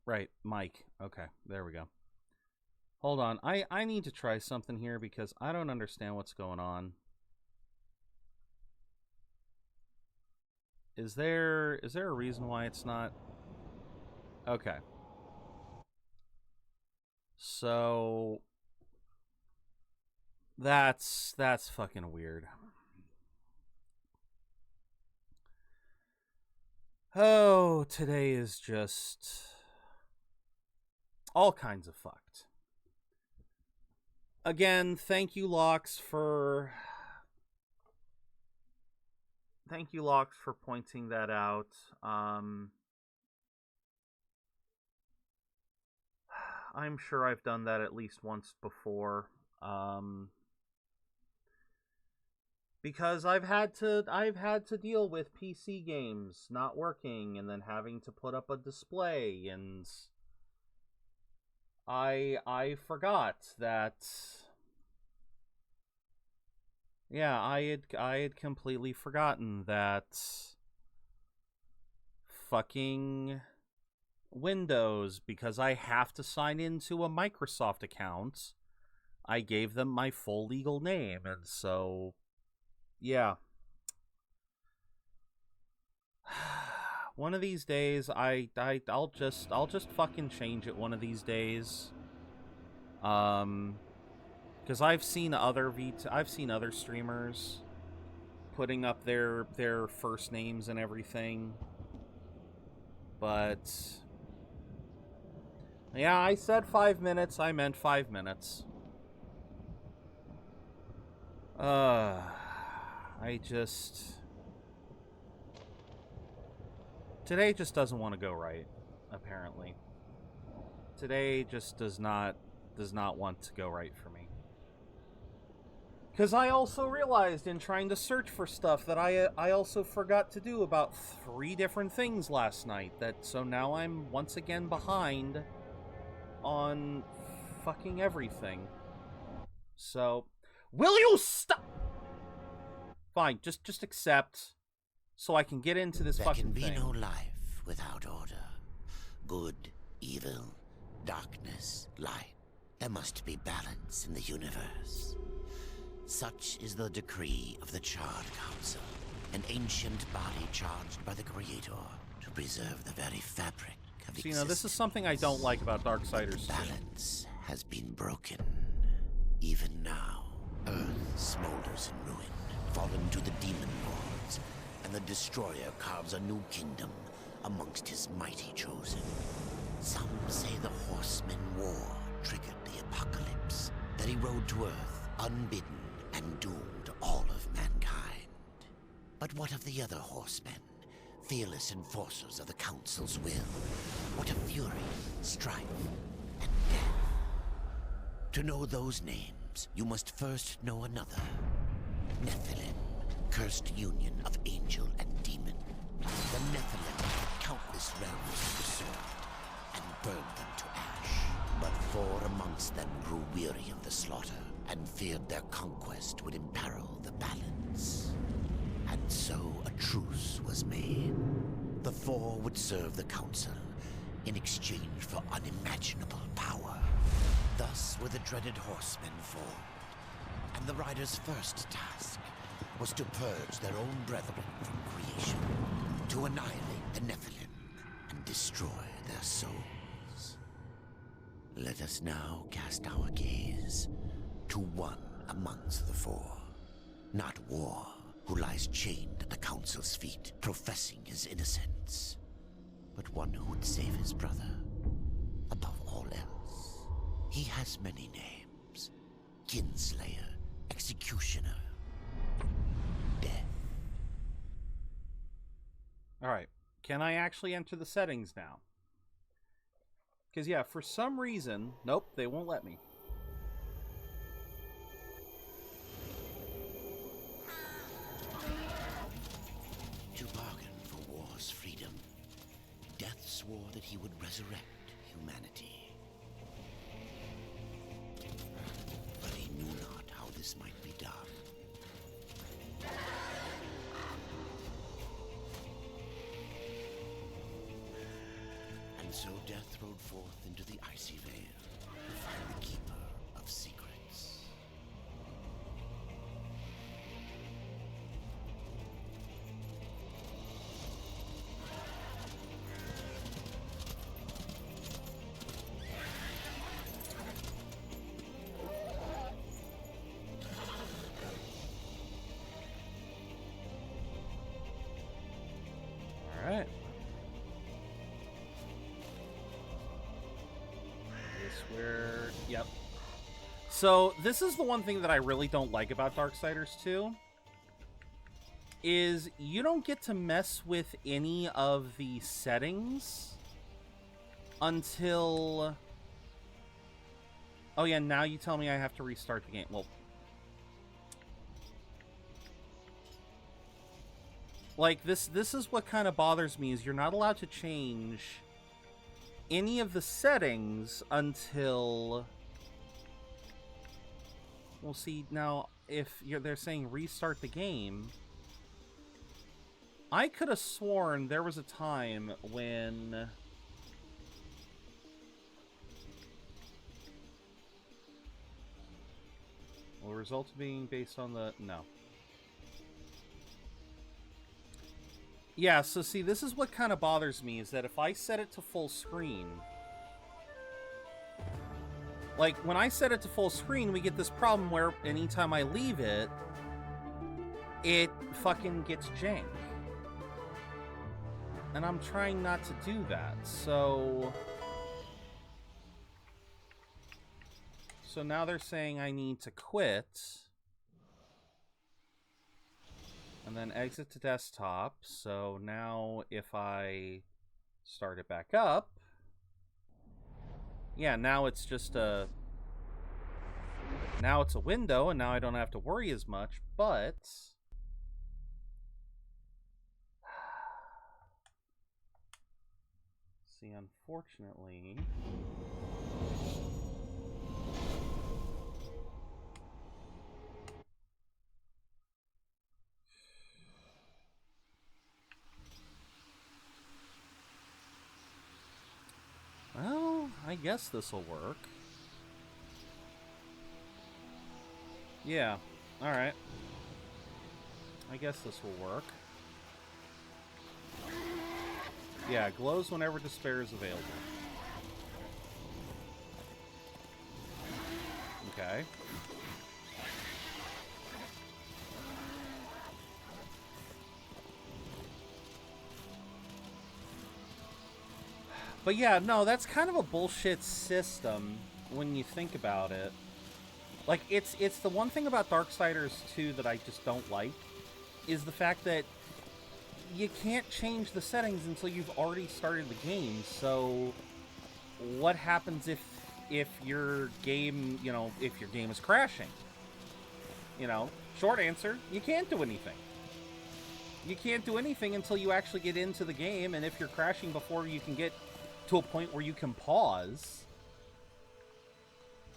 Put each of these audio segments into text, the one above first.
Right, Mike. Okay, there we go. Hold on. I need to try something here because I don't understand what's going on. Is there a reason why it's not? Okay. So that's fucking weird. Oh, today is just all kinds of fucked. Again, thank you, Lox, for pointing that out. I'm sure I've done that at least once before. Because I've had to deal with PC games not working and then having to put up a display, and I forgot that. Yeah, I had completely forgotten that fucking Windows, because I have to sign into a Microsoft account, I gave them my full legal name, and so yeah. One of these days I'll just fucking change it one of these days. Because I've seen other streamers putting up their first names and everything. But yeah, I said 5 minutes, I meant 5 minutes. Today just doesn't want to go right, apparently. Today just does not want to go right for me. Because I also realized in trying to search for stuff that I also forgot to do about 3 different things last night. So now I'm once again behind on fucking everything. So, will you stop? Fine, just accept, so I can get into this fucking thing. There can be no life without order. Good, evil, darkness, light. There must be balance in the universe. Such is the decree of the Charred Council, an ancient body charged by the Creator to preserve the very fabric of existence. You know, this is something I don't like about Darksiders. The balance has been broken. Even now, Earth smolders in ruin, fallen to the demon lords, and the Destroyer carves a new kingdom amongst his mighty chosen. Some say the Horsemen War triggered the apocalypse, that he rode to Earth unbidden and doomed all of mankind. But what of the other horsemen, fearless enforcers of the Council's will? What of fury, strife, and death? To know those names, you must first know another. Nephilim, cursed union of angel and demon. The Nephilim had countless realms preserved and burned them to ash. But 4 amongst them grew weary of the slaughter and feared their conquest would imperil the balance. And so a truce was made. The 4 would serve the Council in exchange for unimaginable power. Thus were the dreaded horsemen formed, and the riders' first task was to purge their own brethren from creation, to annihilate the Nephilim and destroy their souls. Let us now cast our gaze to one amongst the 4. Not War, who lies chained at the Council's feet, professing his innocence, but one who would save his brother above all else. He has many names: Kinslayer, Executioner, Death. Alright, can I actually enter the settings now? Because, yeah, for some reason... Nope, they won't let me. To bargain for war's freedom, Death swore that he would resurrect humanity. But he knew not how this might be done. And So Death rode forth into the icy vale to find the Keeper of Secrets. All right. Yep. So this is the one thing that I really don't like about Darksiders 2 is you don't get to mess with any of the settings until... Oh yeah, now you tell me I have to restart the game. Well, like this is what kind of bothers me is you're not allowed to change any of the settings until... Well, see, now, if they're saying restart the game, I could have sworn there was a time when... Well, results being based on the... No. Yeah, so see, this is what kind of bothers me, is that if I set it to full screen... Like, when I set it to full screen, we get this problem where anytime I leave it, it fucking gets jank. And I'm trying not to do that, so... So now they're saying I need to quit. And then exit to desktop. So now if I start it back up... Yeah, now it's just a... Now it's a window, and now I don't have to worry as much, but... See, unfortunately... Well, I guess this'll work. Yeah, alright. I guess this will work. Yeah, glows whenever despair is available. Okay. But yeah, no, that's kind of a bullshit system when you think about it. Like, it's the one thing about Darksiders 2 that I just don't like, is the fact that you can't change the settings until you've already started the game. So, what happens if your game, you know, if your game is crashing? You know, short answer, you can't do anything. You can't do anything until you actually get into the game, and if you're crashing before you can get to a point where you can pause...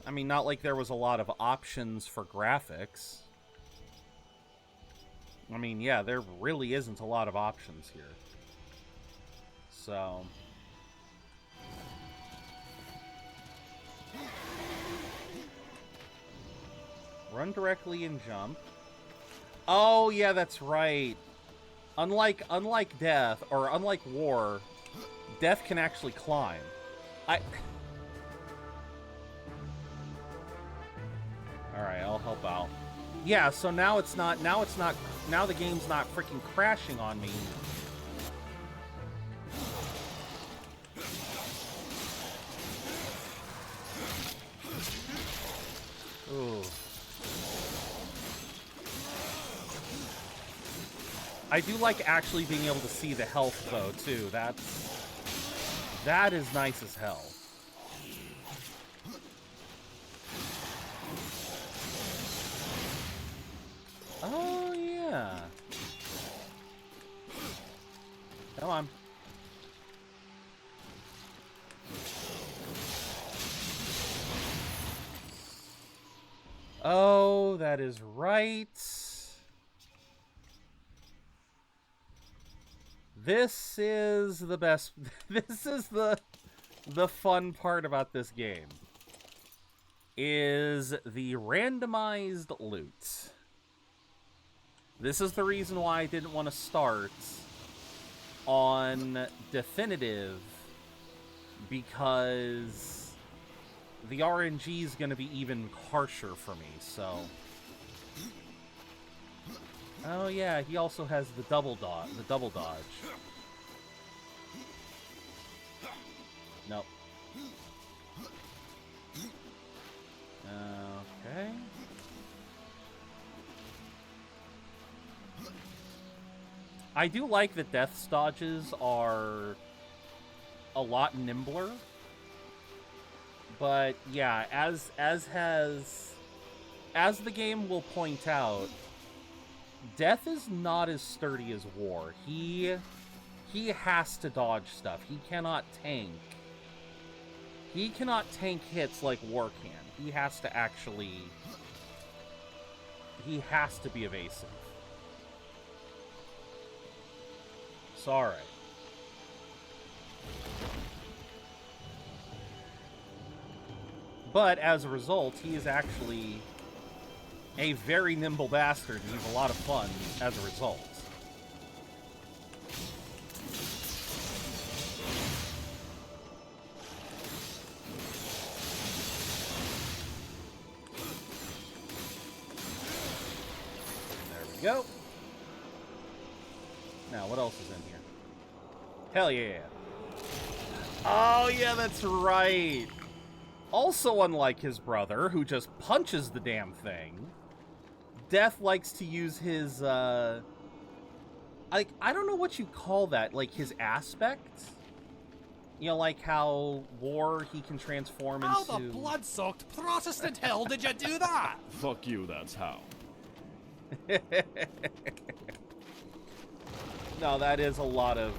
I mean, not like there was a lot of options for graphics. I mean, yeah, there really isn't a lot of options here. So... Run directly and jump. Oh, yeah, that's right. Unlike death, or unlike war, death can actually climb. Alright, I'll help out. Yeah, so now now the game's not freaking crashing on me. Ooh. I do like actually being able to see the health, though, too. That is nice as hell. Oh, yeah. Come on. Oh, that is right. This is the best. This is the the fun part about this game is the randomized loot. This is the reason why I didn't want to start on definitive, because the RNG is going to be even harsher for me, so... Oh yeah, he also has the double dodge. Nope. Okay. I do like that Death's dodges are a lot nimbler. But yeah, as the game will point out, Death is not as sturdy as War. He has to dodge stuff. He cannot tank. He cannot tank hits like War can. He has to actually... He has to be evasive. Sorry. But as a result, he is actually a very nimble bastard, and he's a lot of fun as a result. There we go. Now, what else is in here? Hell yeah. Oh, yeah, that's right. Also, unlike his brother, who just punches the damn thing, Death likes to use his, I don't know what you call that, like his aspect? You know, like how War, he can transform into... How the blood-soaked Protestant hell did you do that? Fuck you, that's how. No, that is a lot of...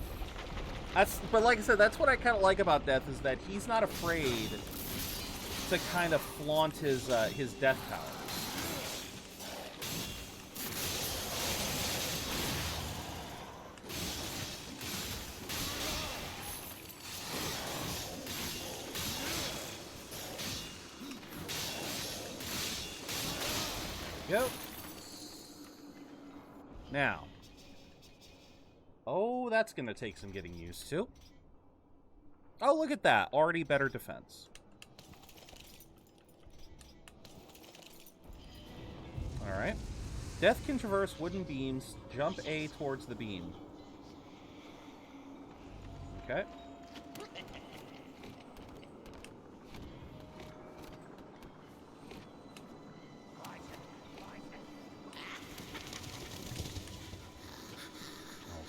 But like I said, that's what I kind of like about Death, is that he's not afraid to kind of flaunt his death powers. Go. Now. Oh, that's going to take some getting used to. Oh, look at that. Already better defense. Alright. Death can traverse wooden beams. Jump A towards the beam. Okay.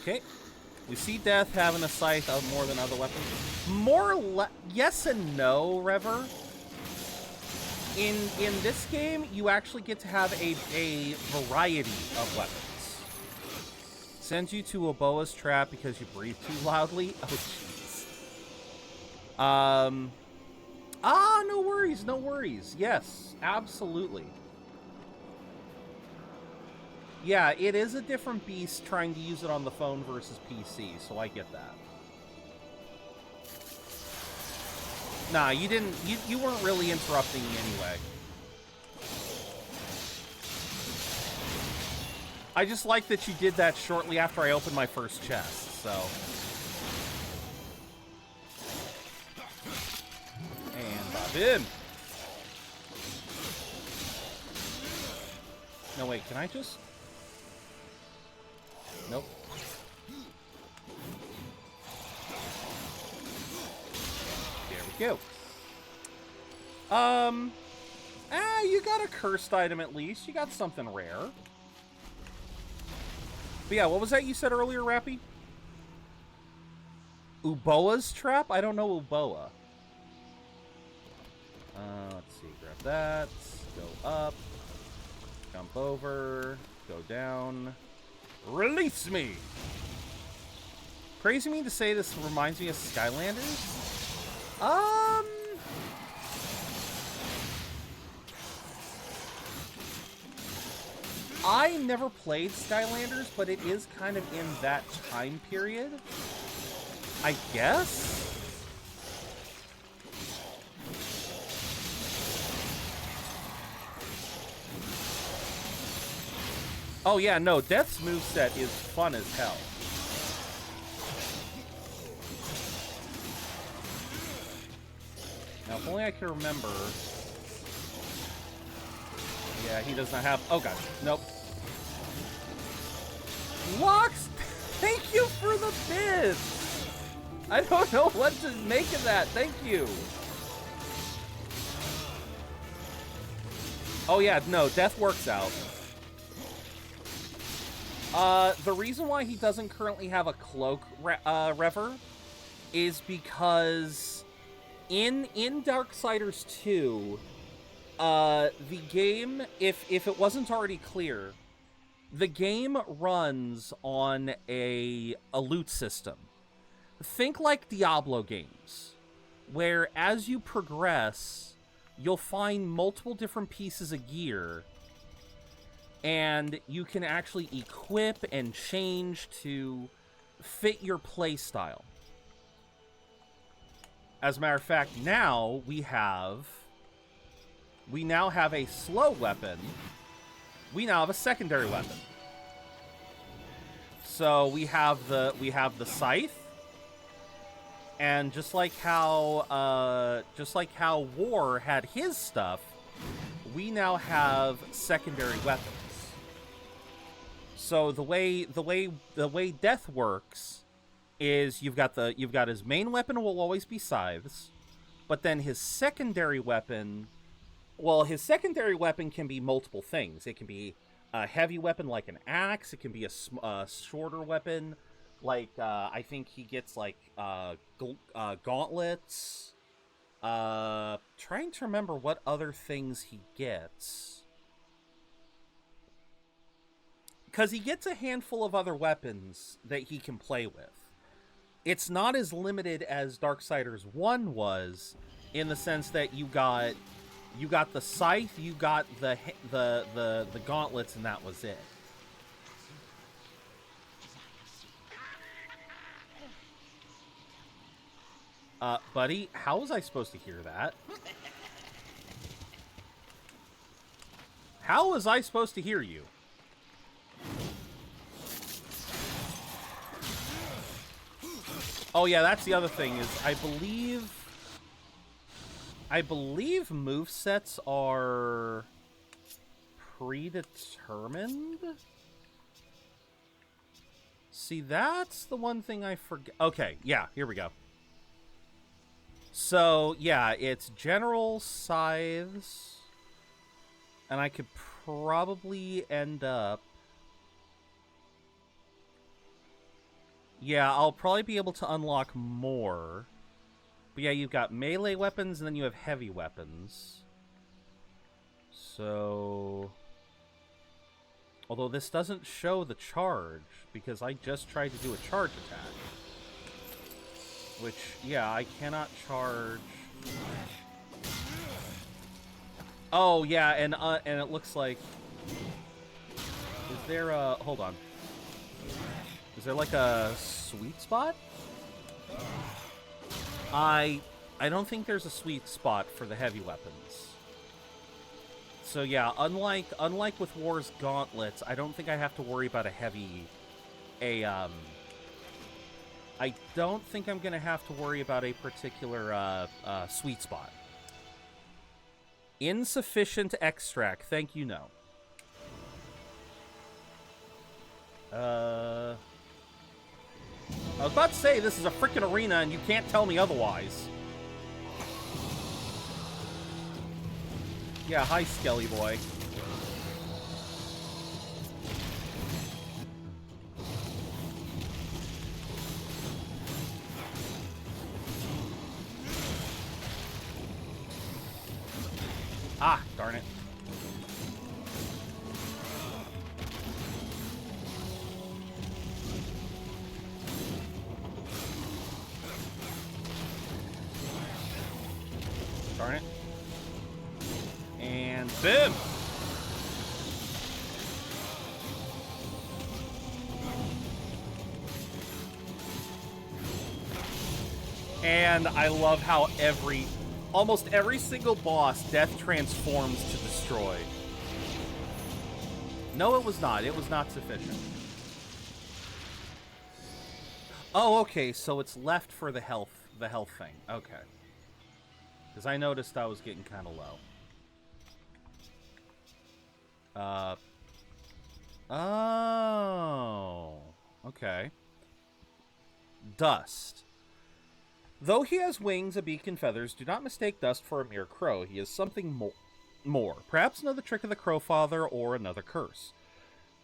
Okay. We see Death having a scythe of more than other weapons. More or less... Yes and no, Rever. In this game, you actually get to have a variety of weapons. Sends you to a boa's trap because you breathe too loudly. Oh, jeez. No worries, no worries. Yes, absolutely. Yeah, it is a different beast trying to use it on the phone versus PC, so I get that. Nah, you didn't. You weren't really interrupting me anyway. I just like that you did that shortly after I opened my first chest, so. And Bob in. No, wait, can I just... Nope. There we go. You got a cursed item at least. You got something rare. But yeah, what was that you said earlier, Rappy? Uboa's trap? I don't know Uboa. Let's see. Grab that. Go up. Jump over. Go down. Release me! Crazy me to say this reminds me of Skylanders? I never played Skylanders, but it is kind of in that time period. I guess? Oh yeah, no, Death's moveset is fun as hell. Now, if only I can remember. Yeah, he does not have... Oh, God. Nope. Locks, thank you for the bits. I don't know what to make of that. Thank you. Oh, yeah, no, Death works out. The reason why he doesn't currently have a cloak rever is because in Darksiders 2, the game, if it wasn't already clear, the game runs on a loot system. Think like Diablo games, where as you progress, you'll find multiple different pieces of gear, and you can actually equip and change to fit your playstyle. As a matter of fact, now we now have a slow weapon. We now have a secondary weapon. So we have the scythe, and just like how War had his stuff, we now have secondary weapons. So the way Death works is you've got his main weapon will always be scythes, but then his secondary weapon, well, his secondary weapon can be multiple things. It can be a heavy weapon like an axe. It can be a shorter weapon like I think he gets like gauntlets. Trying to remember what other things he gets. Because he gets a handful of other weapons that he can play with. It's not as limited as Darksiders 1 was, in the sense that you got the scythe, you got the gauntlets, and that was it. Buddy, how was I supposed to hear that? How was I supposed to hear you? Oh yeah, that's the other thing, is I believe movesets are predetermined? See, that's the one thing I forget. Okay, yeah, here we go. So, yeah, it's general scythes, and I could probably end up... Yeah, I'll probably be able to unlock more. But yeah, you've got melee weapons, and then you have heavy weapons. So... Although this doesn't show the charge, because I just tried to do a charge attack. Which, yeah, I cannot charge... Oh, yeah, and it looks like... Is there a... Hold on. Is there, like, a sweet spot? I don't think there's a sweet spot for the heavy weapons. So, yeah, unlike with War's gauntlets, I don't think I have to worry about I don't think I'm going to have to worry about a particular sweet spot. Insufficient extract. Thank you, no. I was about to say, this is a freaking arena, and you can't tell me otherwise. Yeah, hi, Skelly boy. Ah, darn it. Darn it. And boom! And I love how almost every single boss, Death transforms to destroy. No, it was not. It was not sufficient. Oh, okay, so it's left for the health thing. Okay. Because I noticed I was getting kind of low. Oh. Okay. Dust. Though he has wings, a beak, and feathers, do not mistake Dust for a mere crow. He is something more. Perhaps another trick of the Crowfather or another curse.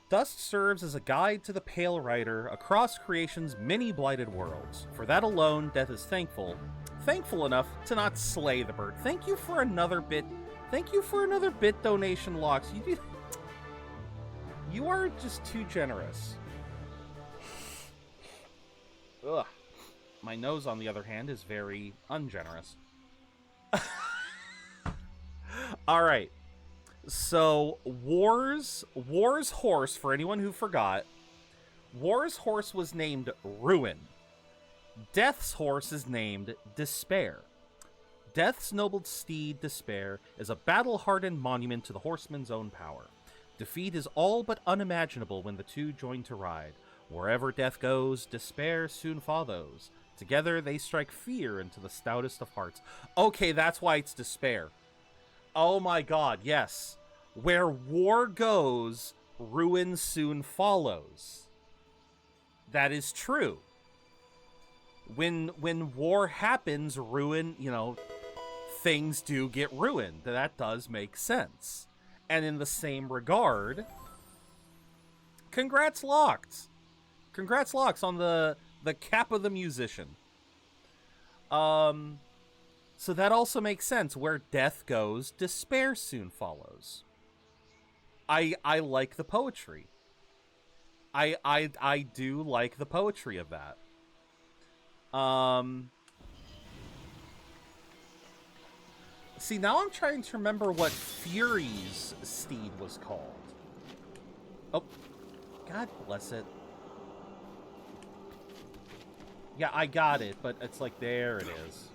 Dust serves as a guide to the Pale Rider across creation's many blighted worlds. For that alone, Death is thankful enough to not slay the bird. Thank you for another bit. Thank you for another bit donation, Locks. You are just too generous. Ugh. My nose, on the other hand, is very ungenerous. All right. So, War's horse, for anyone who forgot, War's horse was named Ruin. Death's horse is named Despair. Death's noble steed, Despair, is a battle-hardened monument to the horseman's own power. Defeat is all but unimaginable when the two join to ride. Wherever Death goes, Despair soon follows. Together, they strike fear into the stoutest of hearts. Okay, that's why it's Despair. Oh my god, yes. Where war goes, ruin soon follows. That is true. When war happens, ruin, things do get ruined. That does make sense. And in the same regard, congrats, Locked. Congrats, Locks, on the cap of the musician. So that also makes sense. Where death goes, despair soon follows. I like the poetry. I do like the poetry of that. See, now I'm trying to remember what Fury's steed was called. Oh, God bless it. Yeah, I got it, but it's like, there it is.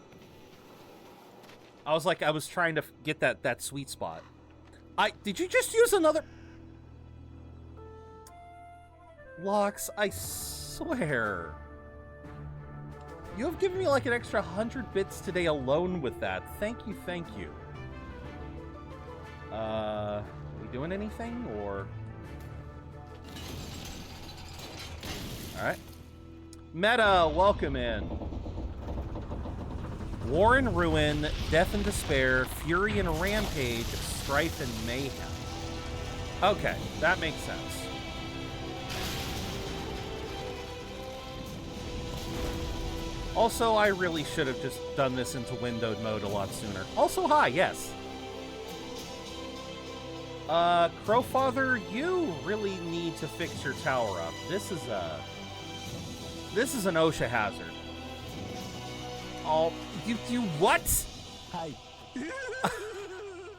I was trying to get that sweet spot. Did you just use another? Locks, I swear. You have given me like an extra 100 bits today alone with that. Thank you, thank you. Are we doing anything, or? Alright. Meta, welcome in. War and ruin, death and despair, fury and rampage, strife and mayhem. Okay, that makes sense. Also, I really should have just done this into windowed mode a lot sooner. Also, hi, yes. Crowfather, you really need to fix your tower up. This is an OSHA hazard. Oh, you what? Hi.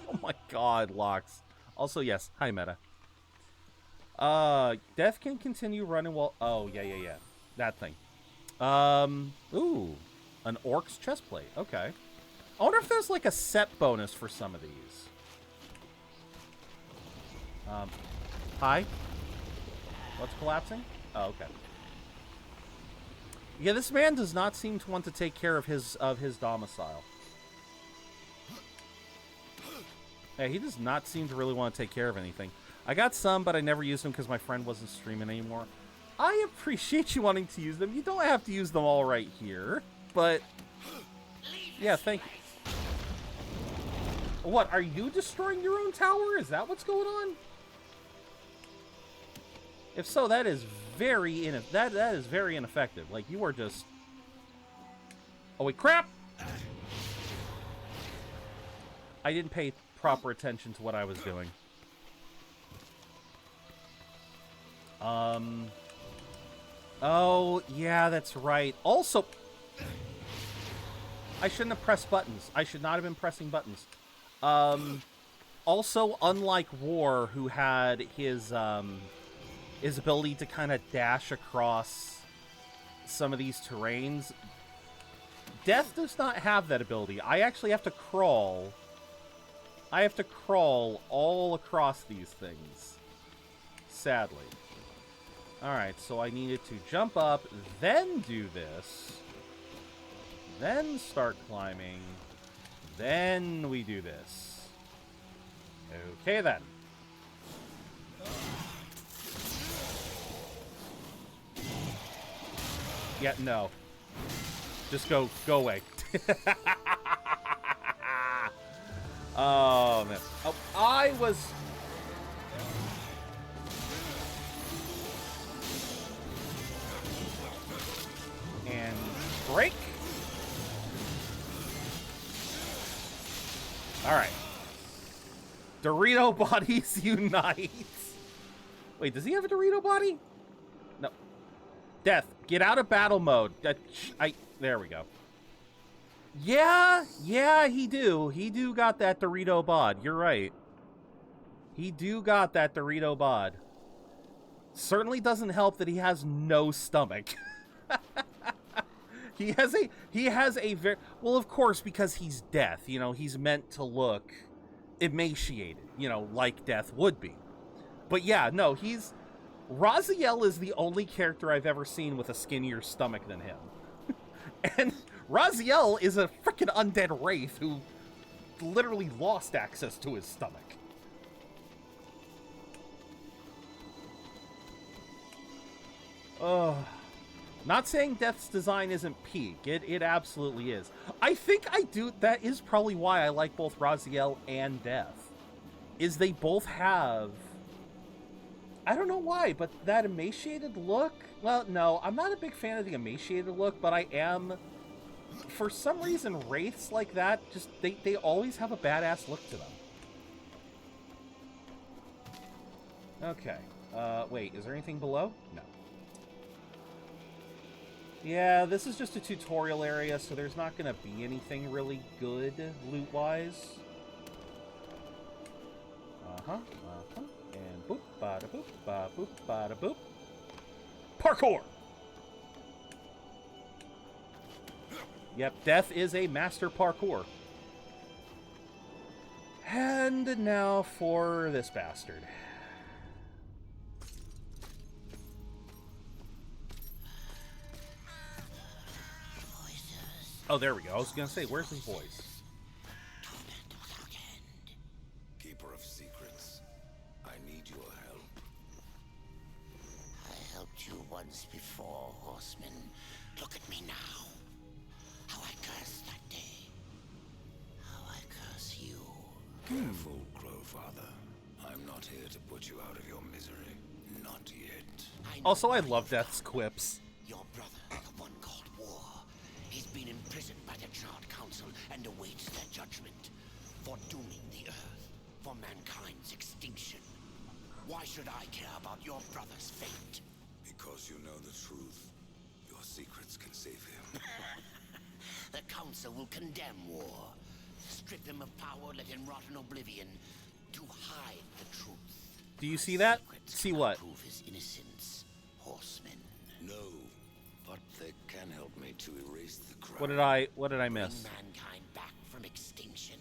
Oh my god, Locks. Also, yes, hi, Meta. Death can continue running while... Oh, yeah. That thing. Ooh. An Orc's chestplate. Okay. I wonder if there's, like, a set bonus for some of these. Hi? What's collapsing? Oh, okay. Yeah, this man does not seem to want to take care of his domicile. Yeah, he does not seem to really want to take care of anything. I got some, but I never used them because my friend wasn't streaming anymore. I appreciate you wanting to use them. You don't have to use them all right here, but... Yeah, thank you. What, are you destroying your own tower? Is that what's going on? If so, that is very that is very ineffective. Like, you are just... Oh, wait, crap! I didn't pay proper attention to what I was doing. Oh, yeah, that's right. Also, I shouldn't have pressed buttons. I should not have been pressing buttons. Also, unlike War, who had his ability to kind of dash across some of these terrains, Death does not have that ability. I actually have to crawl. I have to crawl all across these things. Sadly. Alright, so I needed to jump up, then do this, then start climbing, then we do this. Okay, then. Yeah, no. Just go away. Oh, man. Oh, I was... And break. Alright. Dorito bodies unite. Wait, does he have a Dorito body? No. Death, get out of battle mode. There we go. Yeah, he do. He do got that Dorito bod. You're right. He do got that Dorito bod. Certainly doesn't help that he has no stomach. He has a very... Well, of course, because he's Death. You know, he's meant to look emaciated, you know, like Death would be. But yeah, no, he's... Raziel is the only character I've ever seen with a skinnier stomach than him. And Raziel is a freaking undead wraith who literally lost access to his stomach. Not saying Death's design isn't peak. It absolutely is. I think that is probably why I like both Raziel and Death. Is they both have... I don't know why, but that emaciated look... Well, no, I'm not a big fan of the emaciated look, but I am... For some reason, wraiths like that, just they always have a badass look to them. Okay. Wait, is there anything below? No. Yeah, this is just a tutorial area, so there's not going to be anything really good loot-wise. And boop, bada boop, ba boop, bada boop. Parkour! Yep, Death is a master parkour. And now for this bastard. Oh, there we go. I was going to say, where's his voice? Keeper of secrets, I need your help. I helped you once before, horseman. Look at me now. How I cursed that day. How I curse you. Careful, Crowfather. I'm not here to put you out of your misery. Not yet. Also, I love Death's quips. Your brother, the one called War. He's been imprisoned by the Charred Council and awaits their judgment for dooming the Earth, for mankind's extinction. Why should I care about your brother's fate? Because you know the truth. Your secrets can save him. The Council will condemn War. Strip him of power, let him rot in oblivion, to hide the truth. Do you see that? See what? Prove his innocence, horseman. No, but they can help me to erase the crime. What did I miss? Bring mankind back from extinction.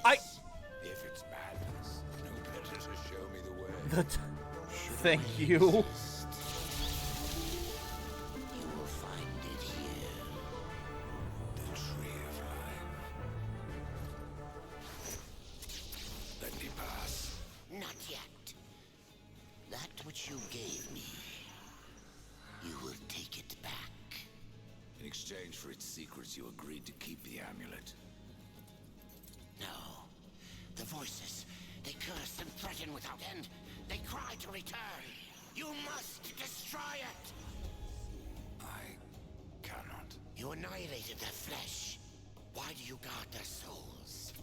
Madness. If it's madness, no better to show me the way. Thank you. You will find it here. The tree of life. Let me pass. Not yet. That which you gave me, you will take it back. In exchange for its secrets, you agreed to keep the amulet. No. The voices, they curse and threaten without end. They cry to return. You must destroy it. I cannot. You annihilated their flesh. Why do you guard their souls?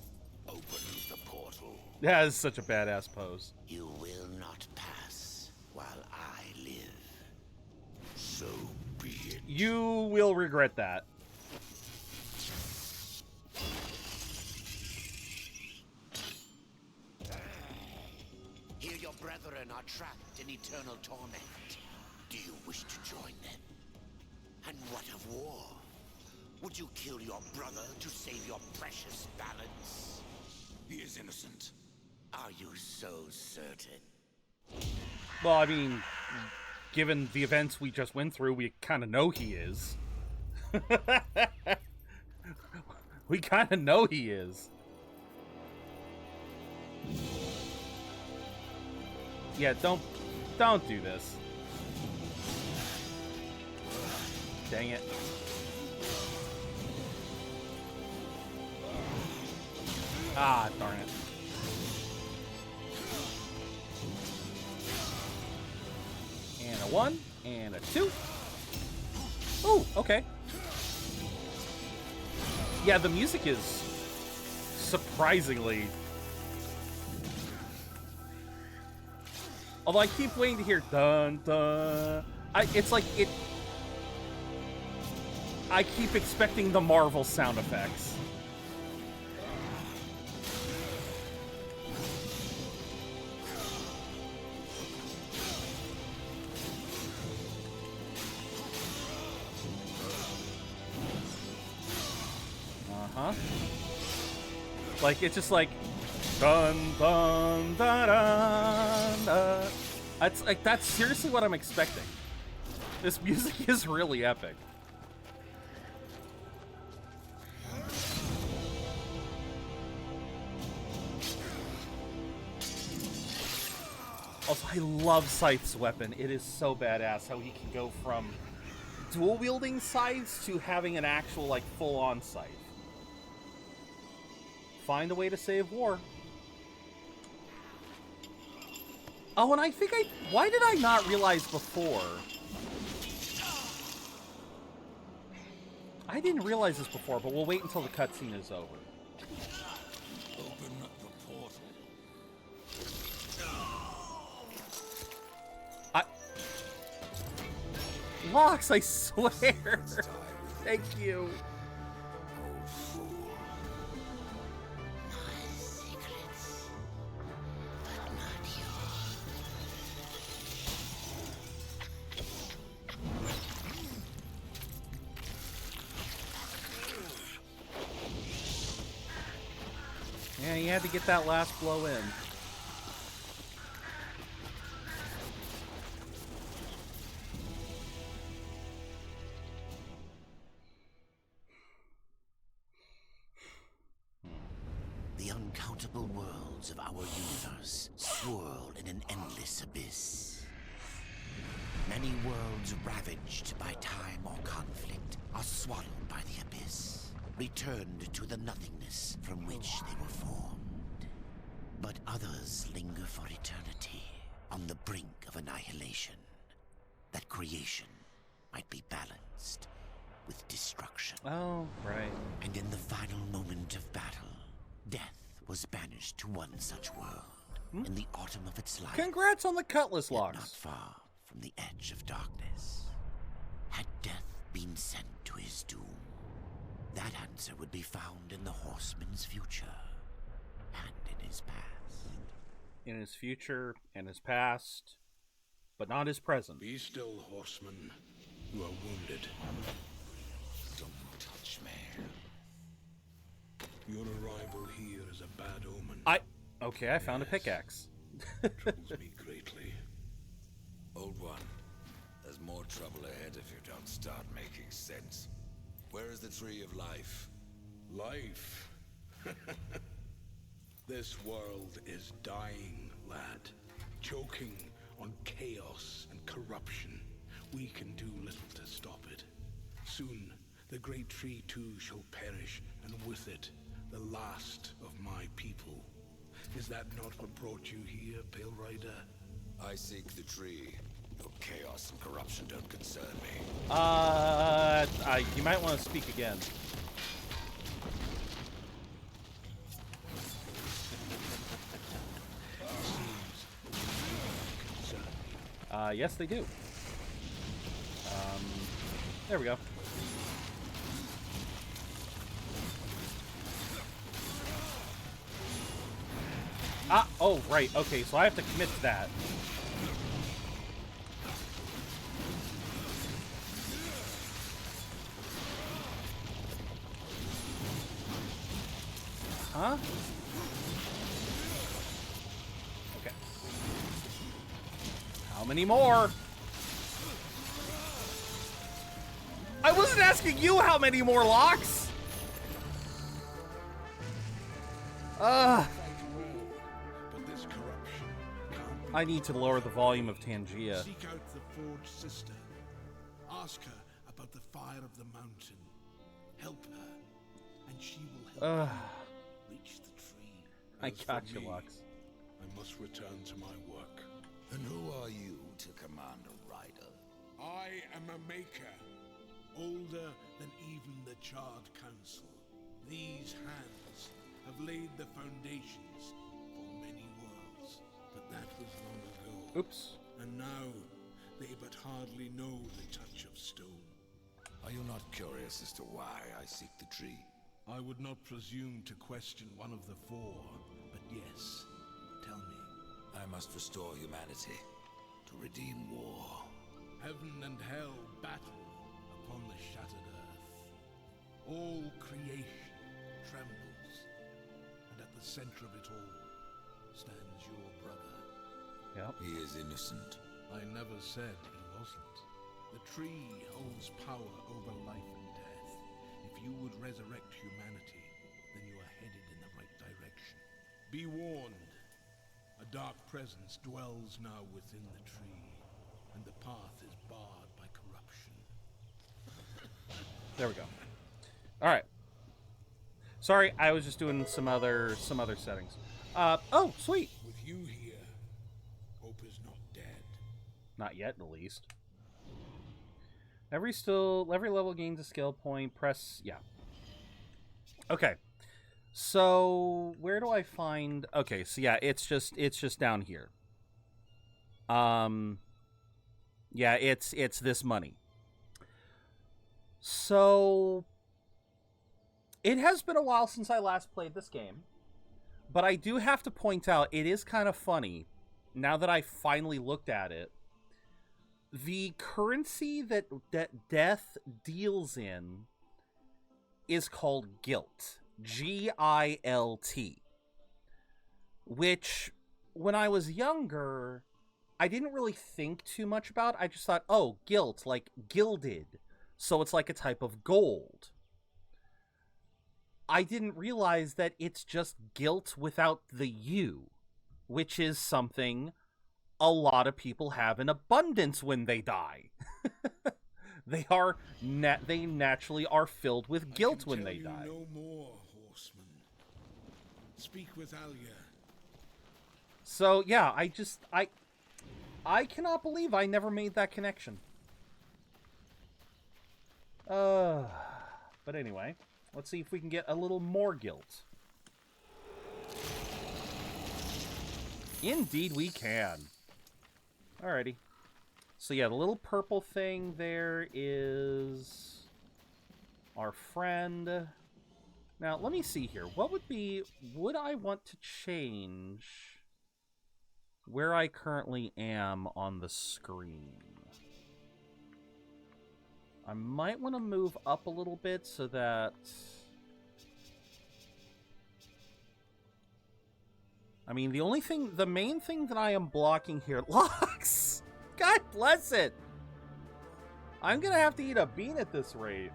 Open the portal. That is such a badass pose. You will not pass while I live. So be it. You will regret that. Here your brethren are trapped in eternal torment. Do you wish to join them? And what of War? Would you kill your brother to save your precious balance? He is innocent. Are you so certain? Well, I mean, given the events we just went through, we kind of know he is. We kind of know he is. Yeah, don't do this. Dang it. Ah, darn it. And a 1, and a 2. Ooh, okay. Yeah, the music is surprisingly... Although I keep waiting to hear dun dun. It's like it... I keep expecting the Marvel sound effects. Like, it's just like dun dun dun dun dun. That's like, that's seriously what I'm expecting. This music is really epic. Also, I love Scythe's weapon. It is so badass how he can go from dual wielding scythes to having an actual, like, full-on scythe. Find a way to save war. Oh, and I think why did I not realize before? I didn't realize this before, but we'll wait until the cutscene is over. Open the portal. Lox, I swear. Thank you. Yeah, you had to get that last blow in. The uncountable worlds of our universe swirl in an endless abyss. Many worlds ravaged by time or conflict are swallowed by the abyss, returned to the nothingness from which they were formed. But others linger for eternity on the brink of annihilation, that creation might be balanced with destruction. Oh, right. And in the final moment of battle, death was banished to one such world in the autumn of its life. Congrats on the Cutlass, Yet Lox. not far from the edge of darkness. Had death been sent to his doom, that answer would be found in the horseman's future and in his past. In his future and his past, but not his present. Be still, horseman. You are wounded. Don't touch me. Your arrival here is a bad omen. Okay, I found a pickaxe. Troubles me greatly. Old one, there's more trouble ahead if you don't start making sense. Where is the tree of life? Life. This world is dying, lad. Choking on chaos and corruption. We can do little to stop it. Soon, the great tree too shall perish, and with it, the last of my people. Is that not what brought you here, Pale Rider? I seek the tree. Your chaos and corruption don't concern me. You might want to speak again. Yes, they do. There we go. Oh, right. Okay, so I have to commit to that. Huh? Okay. How many more? I wasn't asking you how many more locks! But this corruption can't I need to lower the volume of Tangia. seek out the Forge Sister. Ask her about the fire of the mountain. Help her, and she will help you reach the tree. I As got for you, me, Lux. I must return to my work. And who are you to command a rider? I am a maker, older than even the Charred Council. These hands have laid the foundations for many worlds, but that was long ago. Oops. And now, they but hardly know the touch of stone. Are you not curious as to why I seek the tree? I would not presume to question one of the four, but yes, tell me. I must restore humanity to redeem war. Heaven and hell battle upon the shattered earth. All creation trembles, and at the center of it all stands your brother. Yep. He is innocent. I never said he wasn't. The tree holds power over life and death. If you would resurrect humanity, then you are headed in the right direction. Be warned. A dark presence dwells now within the tree, and the path is barred by corruption. There we go. All right. Sorry, I was just doing some other settings. Oh, sweet. With you here, hope is not dead. Not yet, at least. Every level gains a skill point. Press, yeah. Okay. So where do I find? Okay, so yeah, it's just down here. Yeah, it's this money. So it has been a while since I last played this game, but I do have to point out it is kind of funny now that I finally looked at it. The currency that death deals in is called guilt. G-I-L-T. Which, when I was younger, I didn't really think too much about. I just thought, oh, guilt, like gilded. So it's like a type of gold. I didn't realize that it's just guilt without the U, which is something a lot of people have in abundance when they die. They naturally are filled with guilt when they die. No more, horseman. Speak with Alia. So yeah, I cannot believe I never made that connection. But anyway, let's see if we can get a little more guilt. Indeed we can. Alrighty. So yeah, the little purple thing there is our friend. Now, let me see here. What would I want to change where I currently am on the screen? I might want to move up a little bit so that... I mean, the main thing that I am blocking here... Lux! God bless it! I'm gonna have to eat a bean at this rate.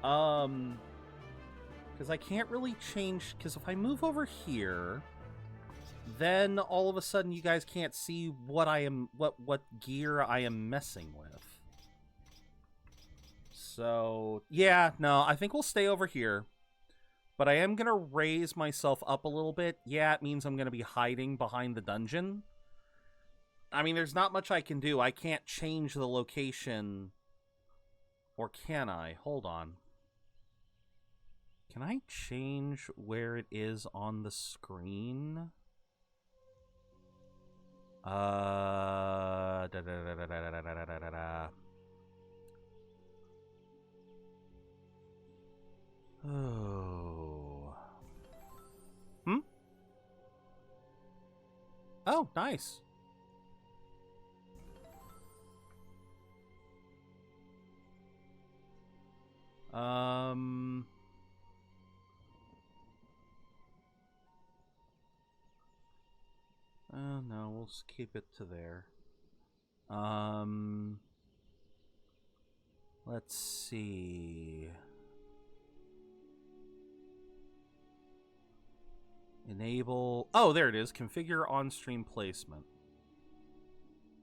Because I can't really change... Because if I move over here, then all of a sudden you guys can't see what what gear I am messing with. So, yeah, no, I think we'll stay over here. But I am going to raise myself up a little bit. Yeah, it means I'm going to be hiding behind the dungeon. I mean, there's not much I can do. I can't change the location. Or can I? Hold on. Can I change where it is on the screen? Oh. Oh, nice. Oh, no, we'll just keep it to there. Let's see. Enable. Oh, there it is. Configure on-stream placement.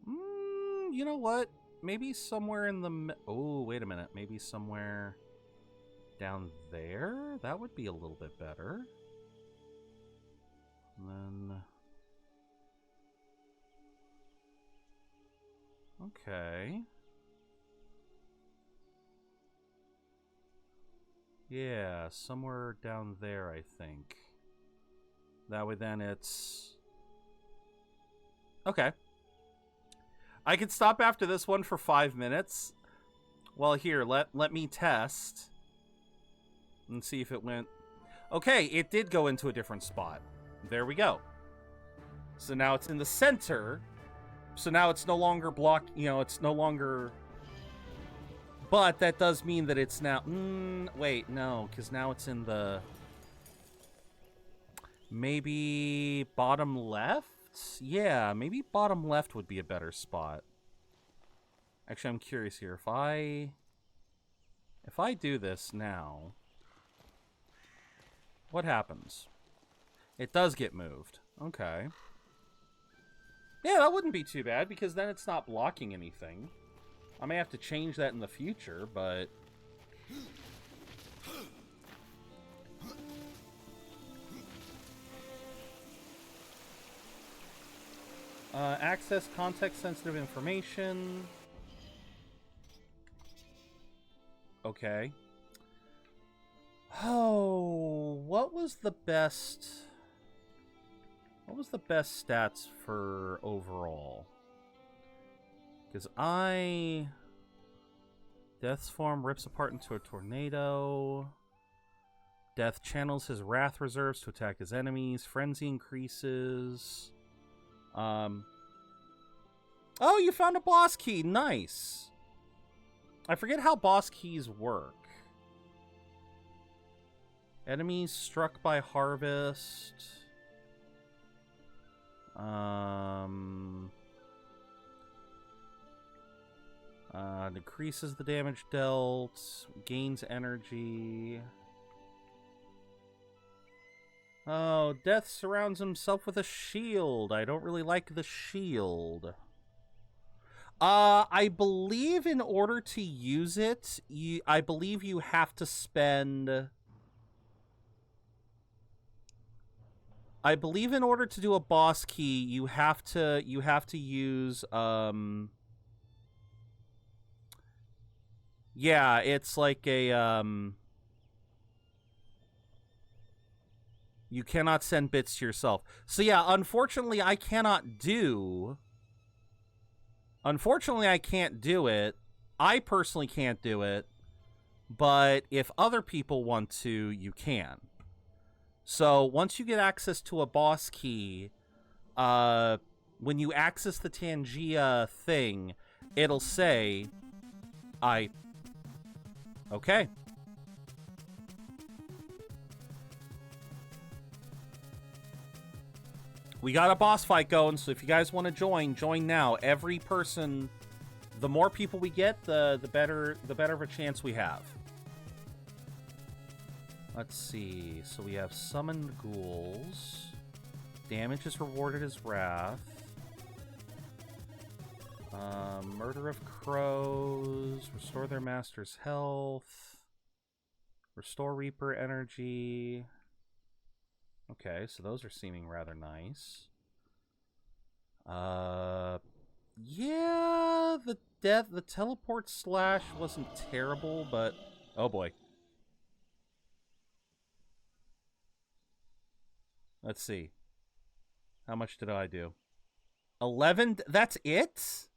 You know what? Maybe somewhere in the... Oh, wait a minute. Maybe somewhere down there? That would be a little bit better. And then... Okay. Yeah, somewhere down there, I think. That way then it's... Okay. I could stop after this one for 5 minutes. Well, here, let me test. And see if it went... Okay, it did go into a different spot. There we go. So now it's in the center. So now it's no longer blocked, you know, it's no longer... But that does mean that it's now... wait, no, because now it's in the... Maybe bottom left? Yeah, maybe bottom left would be a better spot. Actually, I'm curious here. If I do this now, what happens? It does get moved. Okay. Yeah, that wouldn't be too bad, because then it's not blocking anything. I may have to change that in the future, but... access context-sensitive information. Okay. Oh, what was the best... What was the best stats for overall? Because Death's form rips apart into a tornado. Death channels his wrath reserves to attack his enemies. Frenzy increases. Oh, you found a boss key. Nice. I forget how boss keys work. Enemies struck by harvest. Decreases the damage dealt. Gains energy. Oh, Death surrounds himself with a shield. I don't really like the shield. I believe in order to use it, I believe you have to spend... I believe in order to do a boss key, you have to use, yeah, it's like a, you cannot send bits to yourself. So yeah, unfortunately, I can't do it. I personally can't do it. But if other people want to, you can. So once you get access to a boss key, when you access the Tangia thing, it'll say, okay. We got a boss fight going, so if you guys want to join now. Every person, the more people we get, the better of a chance we have. Let's see. So we have summoned ghouls. Damage is rewarded as wrath. Murder of crows. Restore their master's health. Restore Reaper energy. Okay, so those are seeming rather nice. Yeah, the teleport slash wasn't terrible, but oh boy. Let's see. How much did I do? 11? That's it?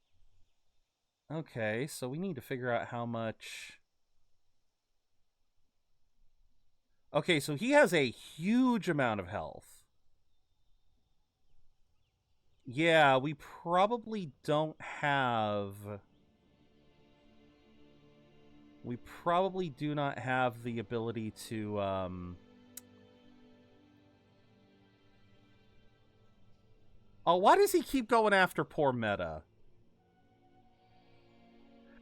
Okay, so we need to figure out how much... Okay, so he has a huge amount of health. Yeah, we probably don't have... We probably do not have the ability to, Oh, why does he keep going after poor Meta?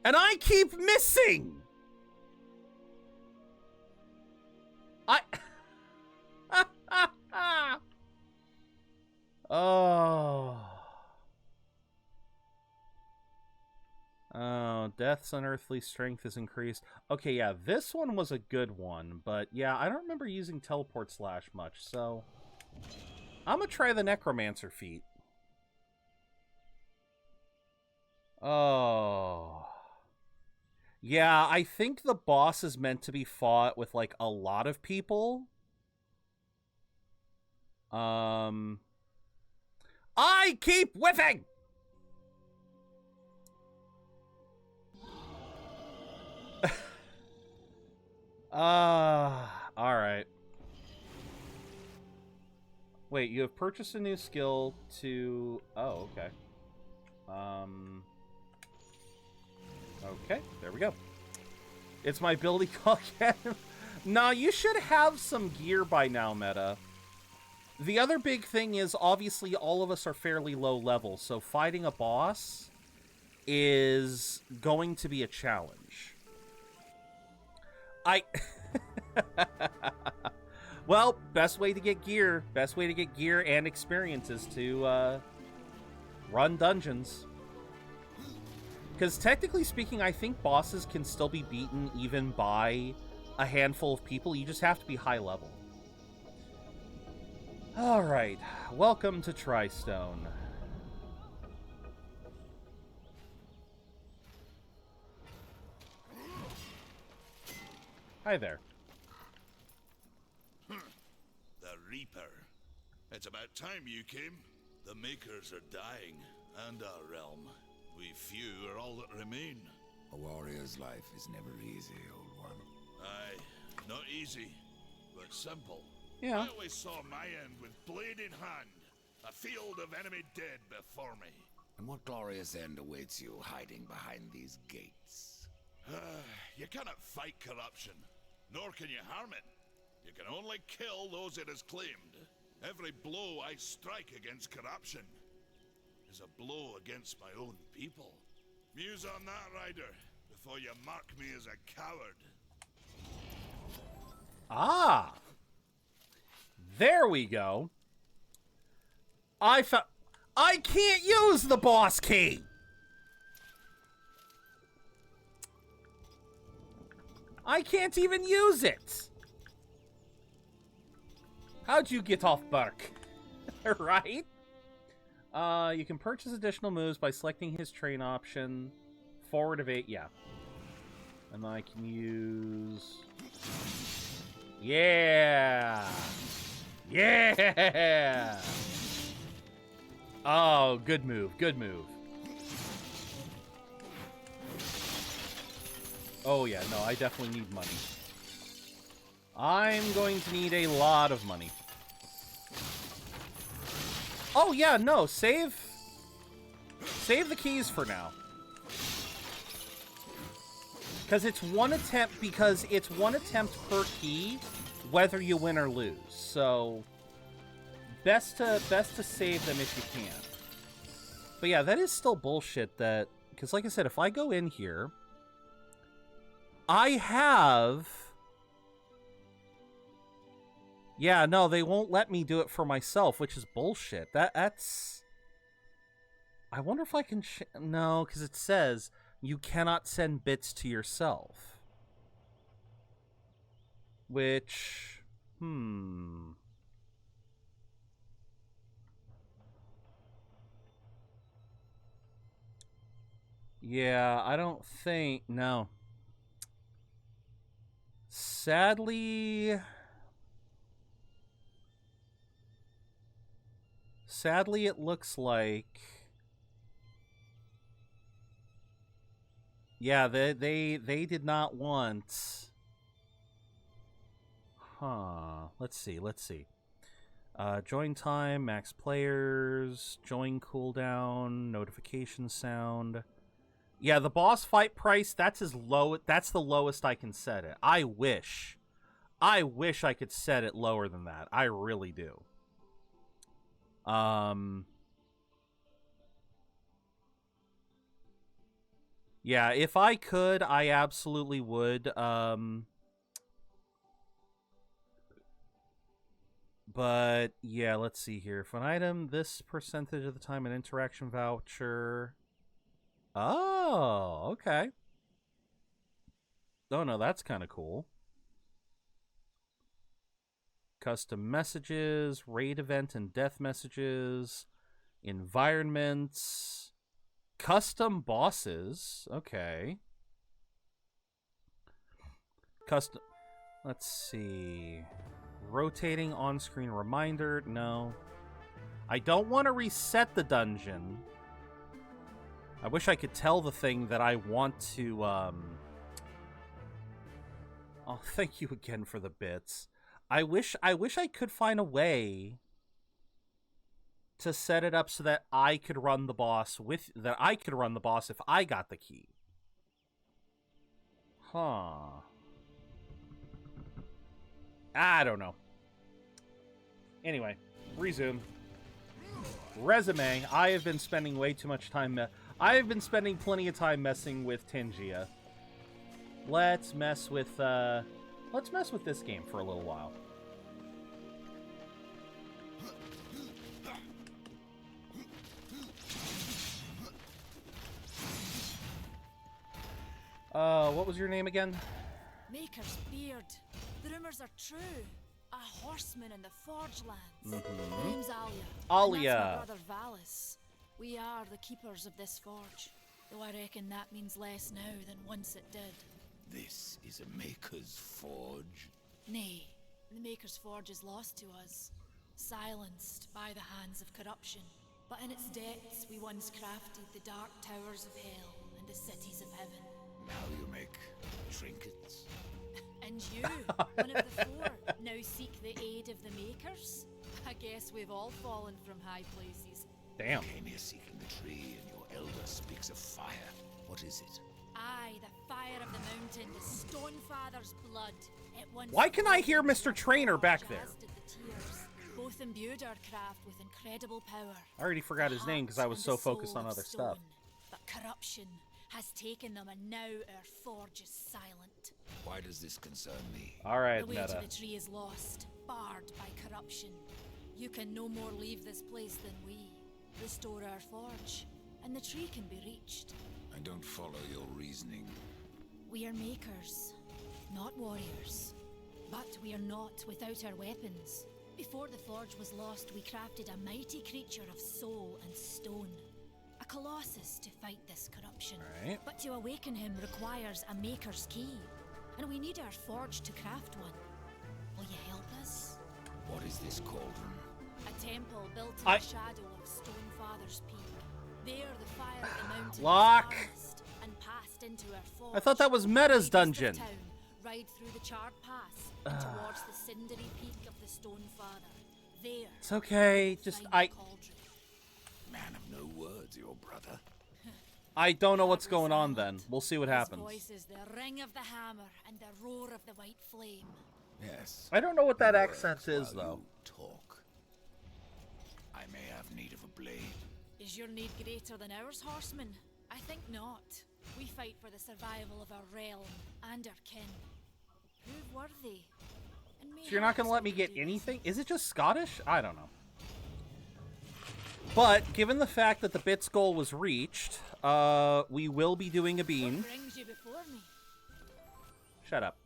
And I keep missing! Oh. Oh, Death's unearthly strength is increased. Okay, yeah, this one was a good one, but yeah, I don't remember using teleport slash much, so I'm gonna try the necromancer feat. Oh. Yeah, I think the boss is meant to be fought with, like, a lot of people. I keep whiffing! Alright. Wait, you have purchased a new skill to... Oh, okay. Okay, there we go. It's my ability call again. Nah, you should have some gear by now, Meta. The other big thing is, obviously, all of us are fairly low level, so fighting a boss is going to be a challenge. Well, best way to get gear and experience is to run dungeons. Because technically speaking, I think bosses can still be beaten even by a handful of people. You just have to be high level. Alright, welcome to Tristone. Hi there. The Reaper. It's about time you came. The Makers are dying, and our realm. We few are all that remain. A warrior's life is never easy, old one. Aye, not easy, but simple. Yeah. I always saw my end with blade in hand, a field of enemy dead before me. And what glorious end awaits you hiding behind these gates? You cannot fight corruption, nor can you harm it. You can only kill those it has claimed. Every blow I strike against corruption is a blow against my own people. Muse on that, Ryder, before you mark me as a coward. Ah! There we go. I can't use the boss key! I can't even use it! How'd you get off Burke? Right? You can purchase additional moves by selecting his train option. Forward of 8, yeah. And I can use... Yeah! Yeah! Oh, good move, good move. Oh yeah, no, I definitely need money. I'm going to need a lot of money. Oh yeah, no, save the keys for now. Because it's one attempt per key, whether you win or lose. So best to save them if you can. But yeah, that is still bullshit that, because like I said, if I go in here, I have... Yeah, no, they won't let me do it for myself, which is bullshit. That's... I wonder if I can... No, because it says you cannot send bits to yourself. Which... Yeah, I don't think... No. Sadly, it looks like... Yeah, they did not want... Huh. Let's see. Join time, max players, join cooldown, notification sound. Yeah, the boss fight price, that's the lowest I can set it. I wish I could set it lower than that. I really do. Yeah, if I could, I absolutely would. But yeah, let's see here. If an item, this percentage of the time, an interaction voucher. Oh, okay. Oh no, that's kind of cool. Custom messages, raid event and death messages, environments, custom bosses. Okay. Custom. Let's see. Rotating on-screen reminder. No. I don't want to reset the dungeon. I wish I could tell the thing that I want to, Oh, thank you again for the bits. I wish I could find a way to set it up so that I could run the boss if I got the key. Huh. I don't know. Anyway, resume. Resume. I have been spending way too much time. I have been spending plenty of time messing with Tangia. Let's mess with this game for a little while. What was your name again? Maker's Beard. The rumors are true. A horseman in the Forge Lands. The name's Alia. Alia. And that's my brother Valis. We are the keepers of this forge. Though I reckon that means less now than once it did. This is a Maker's Forge? Nay, the Maker's Forge is lost to us. Silenced by the hands of corruption. But in its depths we once crafted the dark towers of hell and the cities of heaven. Now you make trinkets? And you, one of the four, now seek the aid of the Makers? I guess we've all fallen from high places. Damn. Came here seeking the tree, and your elder speaks of fire. What is it? Aye, the fire of the mountain, the Stonefather's blood. It once Why can I hear Mr. Trainer back there? as did the tears. Both imbued our craft with incredible power. I already forgot his name because I was so focused on other stuff. But corruption has taken them, and now our forge is silent. Why does this concern me? All right, The way Meta. to the tree is lost, barred by corruption. You can no more leave this place than we. Restore our forge, and the tree can be reached. I don't follow your reasoning. We are makers, not warriors. But we are not without our weapons. Before the forge was lost, we crafted a mighty creature of soul and stone. A colossus to fight this corruption. Right. But to awaken him requires a maker's key. And we need our forge to craft one. Will you help us? What is this cauldron? A temple built in the shadow of Stonefather's Peak. There the fire of the mountain Lock. is harnessed and passed into our forge. I thought that was Meta's Lead east of dungeon. town, ride through the charred pass and towards the cindery peak of the Stonefather. There. It's okay. Just find the cauldron. Man of no words, your brother. I don't know what's going on then. We'll see what happens. His voice is the ring of the hammer and the roar of the white flame. Yes. I don't know what that Words accent is while though. you talk. I may have need of a blade. Is your need greater than ours, horseman? I think not. We fight for the survival of our realm and our kin. Prove worthy. And So you're not gonna mayhaps let me we get can do anything? Is it just Scottish? I don't know. But given the fact that the bits goal was reached, we will be doing a this. bean. What brings you before me? Shut up.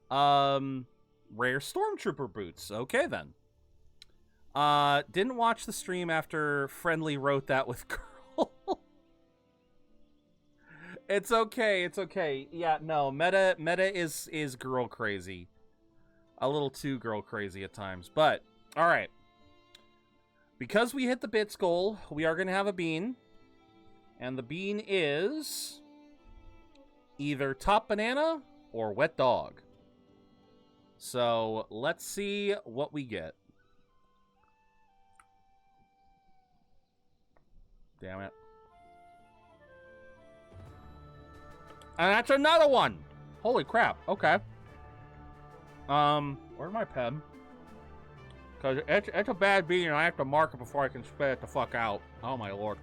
Rare Stormtrooper boots. Okay then. Didn't watch the stream after Friendly wrote that with girl. It's okay. It's okay. Yeah, no. Meta is girl crazy. A little too girl crazy at times. But all right. Because we hit the bits goal, we are going to have a bean. And the bean is either Top Banana or Wet Dog. So let's see what we get. Damn it. And that's another one. Holy crap. Okay. Where's my pen? Because it's a bad bean and I have to mark it before I can spit it the fuck out. Oh my lord.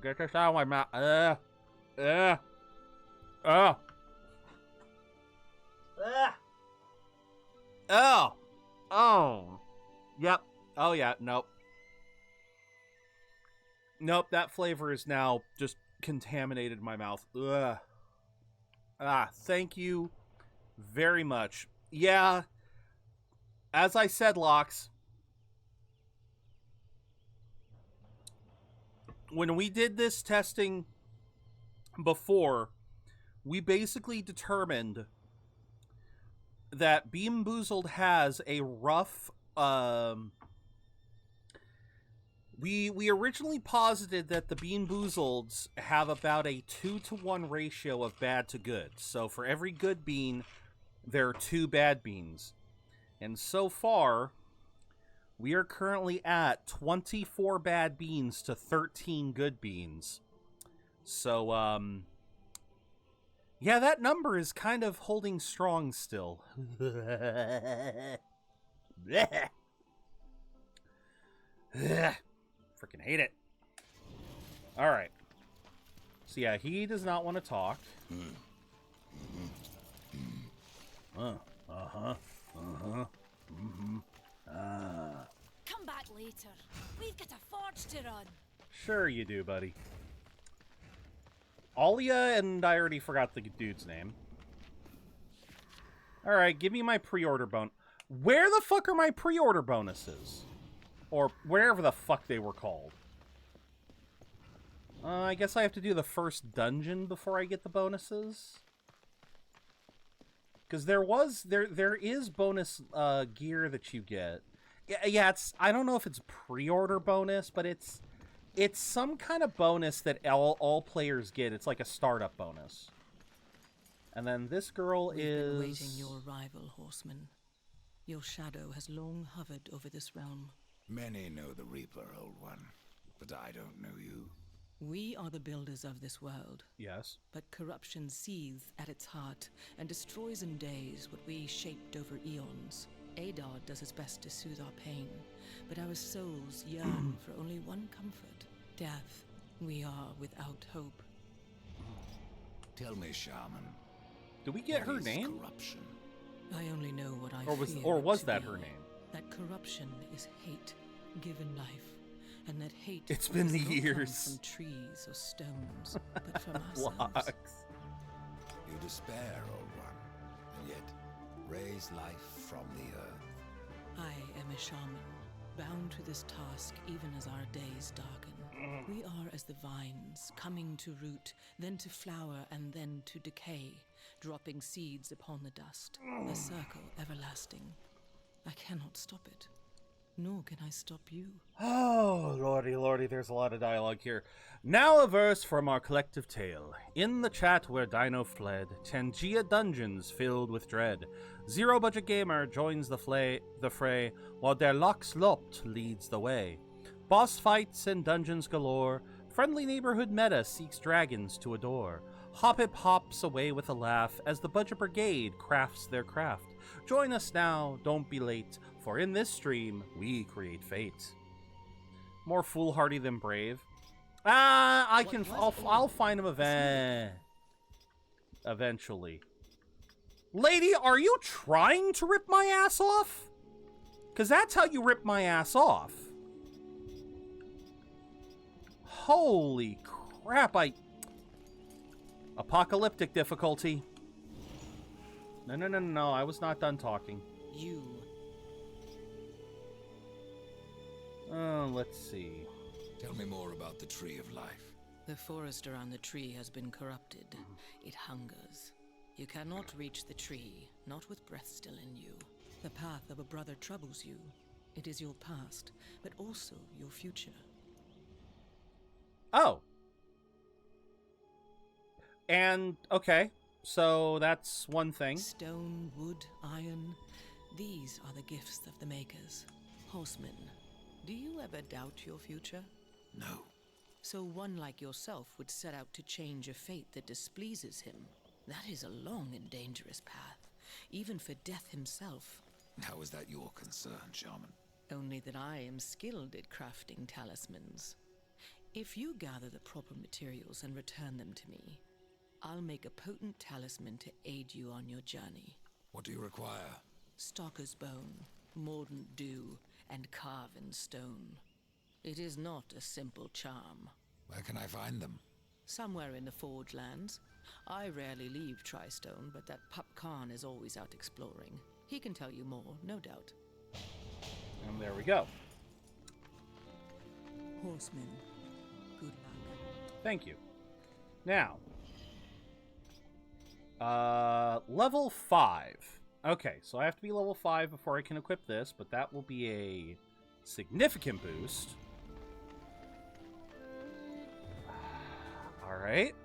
Get this out of my mouth. Ugh. Oh. Oh. Oh. Yep. Oh, yeah. Nope. Nope. That flavor is now just contaminated my mouth. Ugh. Thank you very much. Yeah. As I said, Lox, when we did this testing before, we basically determined that Bean Boozled has a rough, we originally posited that the Bean Boozleds have about a 2-to-1 ratio of bad to good. So for every good bean, there are 2 bad beans. And so far, we are currently at 24 bad beans to 13 good beans. So, yeah, that number is kind of holding strong still. Freaking hate it. All right. So, yeah, he does not want to talk. Come back later. We've got a forge to run. Sure you do, buddy. Alia, and I already forgot the dude's name. Alright, give me my pre-order bonus. Where the fuck are my pre-order bonuses? Or wherever the fuck they were called. I guess I have to do the first dungeon before I get the bonuses. Because there is bonus gear that you get. Yeah, it's, I don't know if it's pre-order bonus, but it's some kind of bonus that all players get. It's like a startup bonus. And then this girl is awaiting your arrival, horseman. Your shadow has long hovered over this realm. Many know the Reaper, Old One, but I don't know you. We are the builders of this world. Yes. But corruption seethes at its heart and destroys in days what we shaped over eons. Adar does his best to soothe our pain, but our souls yearn for only one comfort: death. We are without hope. Tell me, Shaman. Do we get what her is name? Corruption. I only know what I Or was to that be. her name? That corruption is hate given life, and that hate It's been does the not come years. from trees or stones, but from ourselves. Lux. You despair, Old One, and yet raise life from the earth. I am a shaman, bound to this task even as our days darken. We are as the vines, coming to root, then to flower, and then to decay, dropping seeds upon the dust, a circle everlasting. I cannot stop it, nor can I stop you. Oh, lordy, there's a lot of dialogue here. Now a verse from our collective tale. In the chat where Dino fled, Tangia dungeons filled with dread. ZeroBudgetGamer joins the fray, while Der Lox Lopt leads the way. Boss fights and dungeons galore, friendly neighborhood meta seeks dragons to adore. Hoppip hops away with a laugh as the Budget Brigade crafts their craft. Join us now, don't be late, for in this stream, we create fate. More foolhardy than brave. I'll find him eventually. Lady, are you trying to rip my ass off? Because that's how you rip my ass off. Holy crap, Apocalyptic difficulty. No, I was not done talking. You. Let's see. Tell me more about the Tree of Life. The forest around the tree has been corrupted. It hungers. You cannot reach the tree, not with breath still in you. The path of a brother troubles you. It is your past, but also your future. Oh. And, okay. So that's one thing. Stone, wood, iron. These are the gifts of the makers. Horsemen, do you ever doubt your future? No. So one like yourself would set out to change a fate that displeases him. That is a long and dangerous path, even for Death himself. How is that your concern, Shaman? Only that I am skilled at crafting talismans. If you gather the proper materials and return them to me, I'll make a potent talisman to aid you on your journey. What do you require? Stalker's bone, mordant dew, and carven stone. It is not a simple charm. Where can I find them? Somewhere in the Forge lands. I rarely leave Tristone, but that pup Khan is always out exploring. He can tell you more, no doubt. And there we go. Horsemen, good luck. Thank you. Now, level 5. Okay, so I have to be level 5 before I can equip this, but that will be a significant boost. Alright.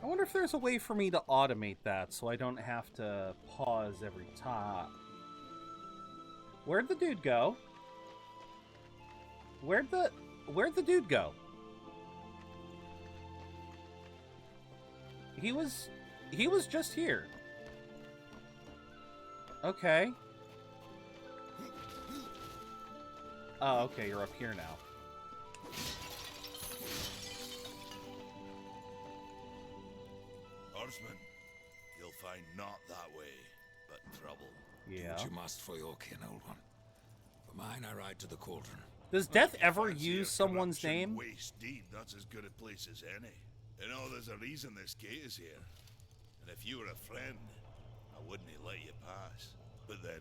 I wonder if there's a way for me to automate that so I don't have to pause every time. Where'd the dude go? Where'd the dude go? He was just here. Okay. Oh, okay, you're up here now. Horseman, you'll find not that way, but trouble. Do Yeah. what you must for your kin, old one. For mine, I ride to the cauldron. Does Death ever Fancy use a someone's corruption name? Waste deed, that's as good a place as any. You know, there's a reason this gate is here. And if you were a friend, I wouldn't let you pass. But then,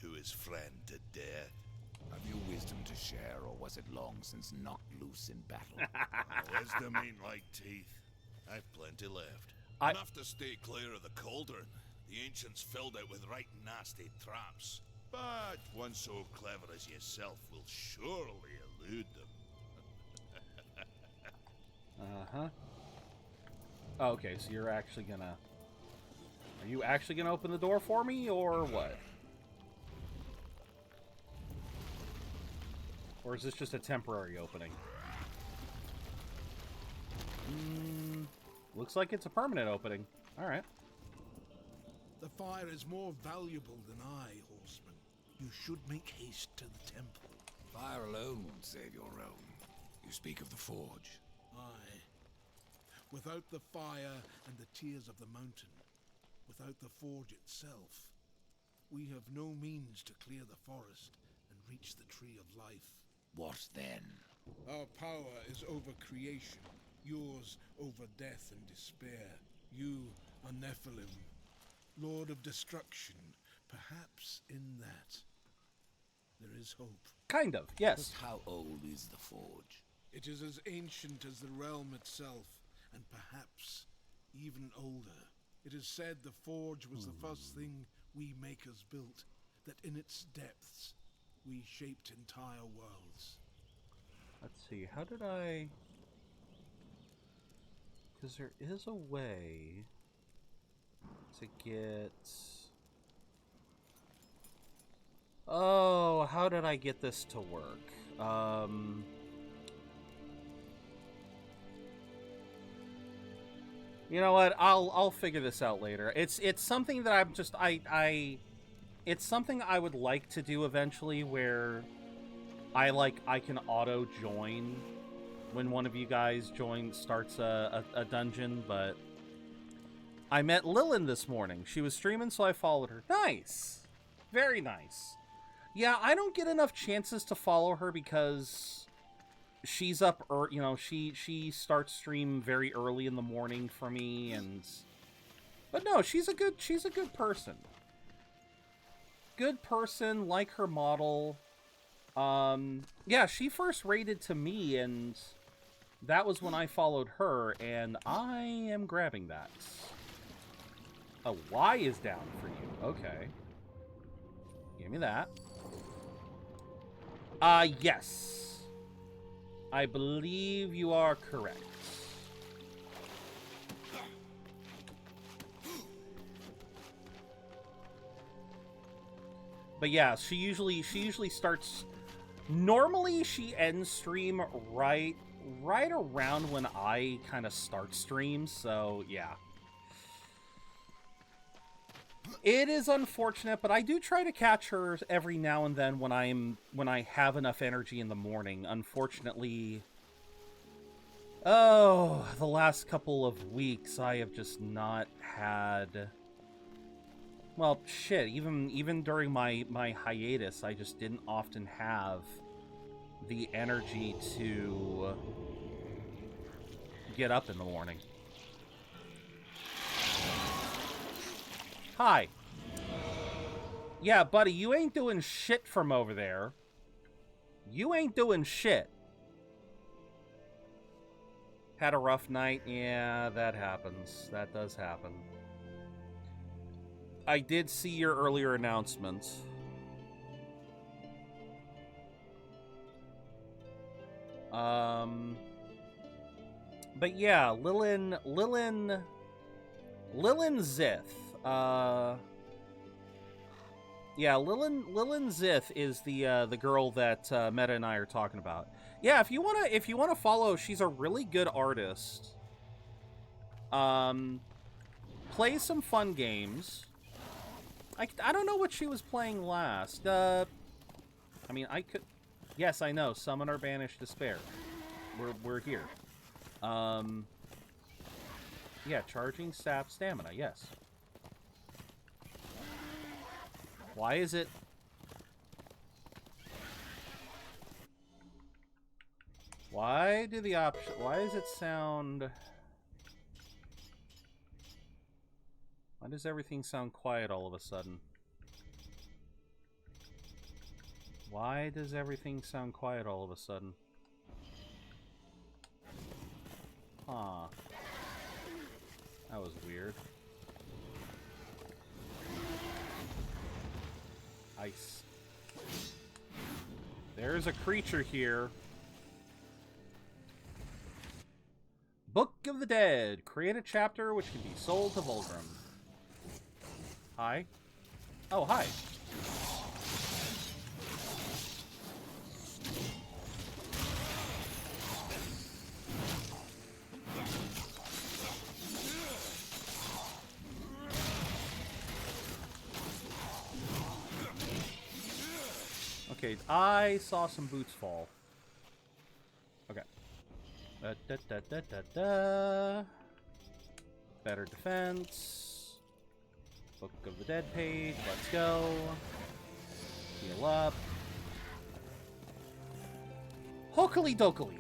who is friend to death? Have you wisdom to share, or was it long since knocked loose in battle? Wisdom ain't like teeth. I've plenty left. Enough to stay clear of the cauldron. The ancients filled it with right nasty traps. But one so clever as yourself will surely elude them. Uh-huh. Oh, okay, so you're actually gonna... Are you actually gonna open the door for me, or what? Or is this just a temporary opening? Looks like it's a permanent opening. Alright. The fire is more valuable than I, horseman. You should make haste to the temple. Fire alone won't save your realm. You speak of the forge. Aye. Without the fire and the tears of the mountain, without the forge itself, we have no means to clear the forest and reach the tree of life. What then? Our power is over creation, yours over death and despair. You are Nephilim, Lord of Destruction. Perhaps in that there is hope. Kind of, yes. Just how old is the forge? It is as ancient as the realm itself, and perhaps even older. It is said the forge was the first thing we makers built, that in its depths we shaped entire worlds. Let's see, how did I... Because there is a way to get... Oh, how did I get this to work? You know what? I'll figure this out later. It's something that I'm just it's something I would like to do eventually, where I can auto join when one of you guys starts a dungeon. But I met Lilin this morning. She was streaming, so I followed her. Nice, very nice. Yeah, I don't get enough chances to follow her because she's up, you know, she starts stream very early in the morning for me, but no, she's a good person. Good person, like her model. Yeah, she first raided to me, and that was when I followed her, and I am grabbing that. A Y is down for you. Okay. Give me that. Yes. I believe you are correct. But yeah, she usually starts... Normally she ends stream right right around when I kind of start streams, so yeah. It is unfortunate, but I do try to catch her every now and then when I have enough energy in the morning. Unfortunately, the last couple of weeks I have just not had. Well, shit. Even during my hiatus, I just didn't often have the energy to get up in the morning. Hi. Yeah, buddy, you ain't doing shit from over there. You ain't doing shit. Had a rough night? Yeah, that happens. That does happen. I did see your earlier announcements. But yeah, Lilin Zith. Yeah, Lilin Zith is the girl that Meta and I are talking about. Yeah, if you wanna follow, she's a really good artist. Play some fun games. I don't know what she was playing last. I mean, I could. Yes, I know. Summon or banish despair. We're here. Yeah, charging sap stamina. Yes. Why is it? Why do the option? Why does it sound? Why does everything sound quiet all of a sudden? Why does everything sound quiet all of a sudden? Huh. That was weird. Ice. There's a creature here. Book of the Dead. Create a chapter which can be sold to Vulgrim. Hi. Oh, hi. Okay, I saw some boots fall. Okay. Better defense. Book of the Dead page. Let's go. Heal up. Hokily dokily.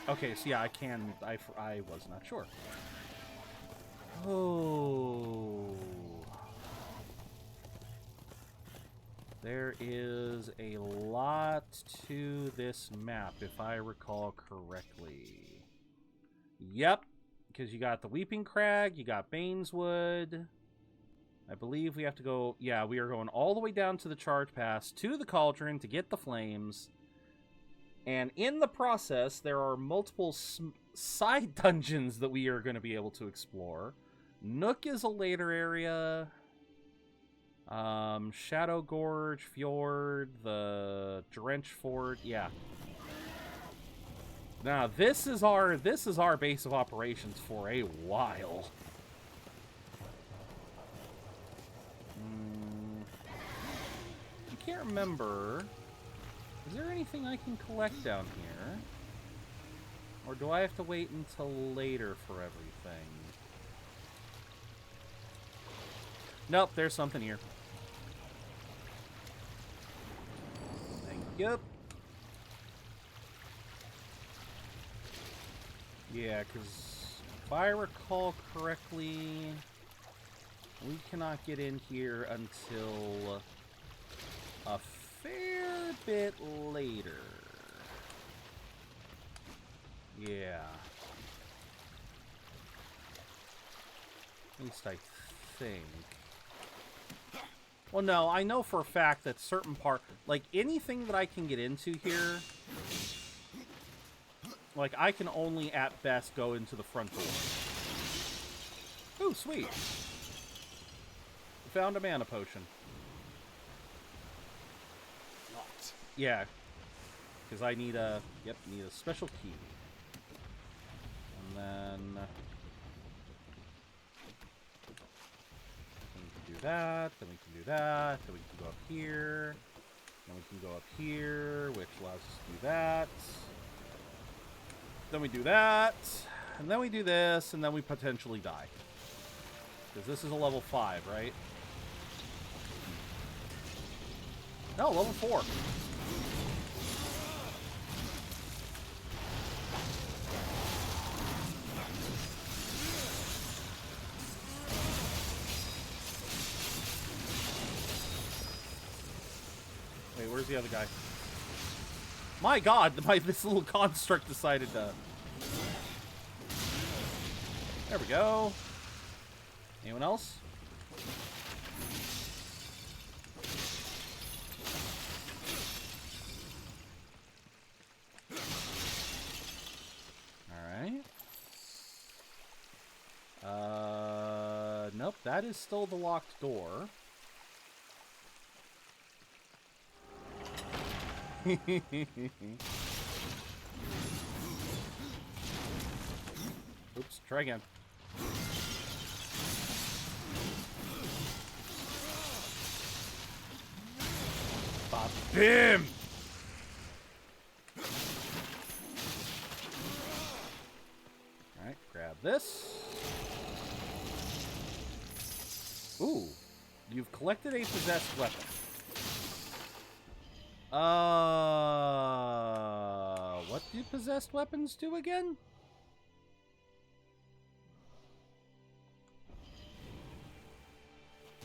Okay, so yeah, I can. I was not sure. Oh. There is a lot to this map, if I recall correctly. Yep, because you got the Weeping Crag, you got Baineswood. I believe we have to go... Yeah, we are going all the way down to the Charge Pass, to the Cauldron, to get the Flames. And in the process, there are multiple side dungeons that we are going to be able to explore. Nook is a later area. Shadow Gorge, Fjord, the Drench Fort, yeah. Now this is our base of operations for a while. I can't remember. Is there anything I can collect down here? Or do I have to wait until later for everything? Nope, there's something here. Thank you. Yeah, because if I recall correctly, we cannot get in here until a fair bit later. Yeah. At least I think. Well, no, I know for a fact that certain like anything that I can get into here, Like, I can only, at best, go into the front door. Ooh, sweet. Found a mana potion. Locked. Yeah. Because I need a... Yep, need a special key. And then... we can do that, then we can do that, then we can go up here. Then we can go up here, which allows us to do that. Then we do that. And then we do this, and then we potentially die. Because this is a level 5, right? No, level 4. Wait, where's the other guy? My god, this little construct decided to... There we go. Anyone else? Alright. Nope, that is still the locked door. Oops, try again. Bim! Alright, grab this. Ooh, you've collected a possessed weapon. What do possessed weapons do again?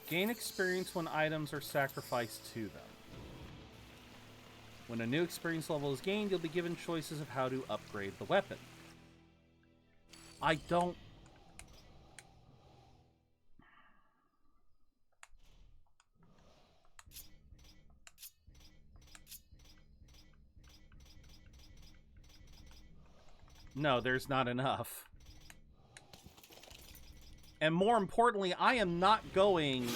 Gain experience when items are sacrificed to them. When a new experience level is gained, you'll be given choices of how to upgrade the weapon. I don't... No, there's not enough. And more importantly, I am not going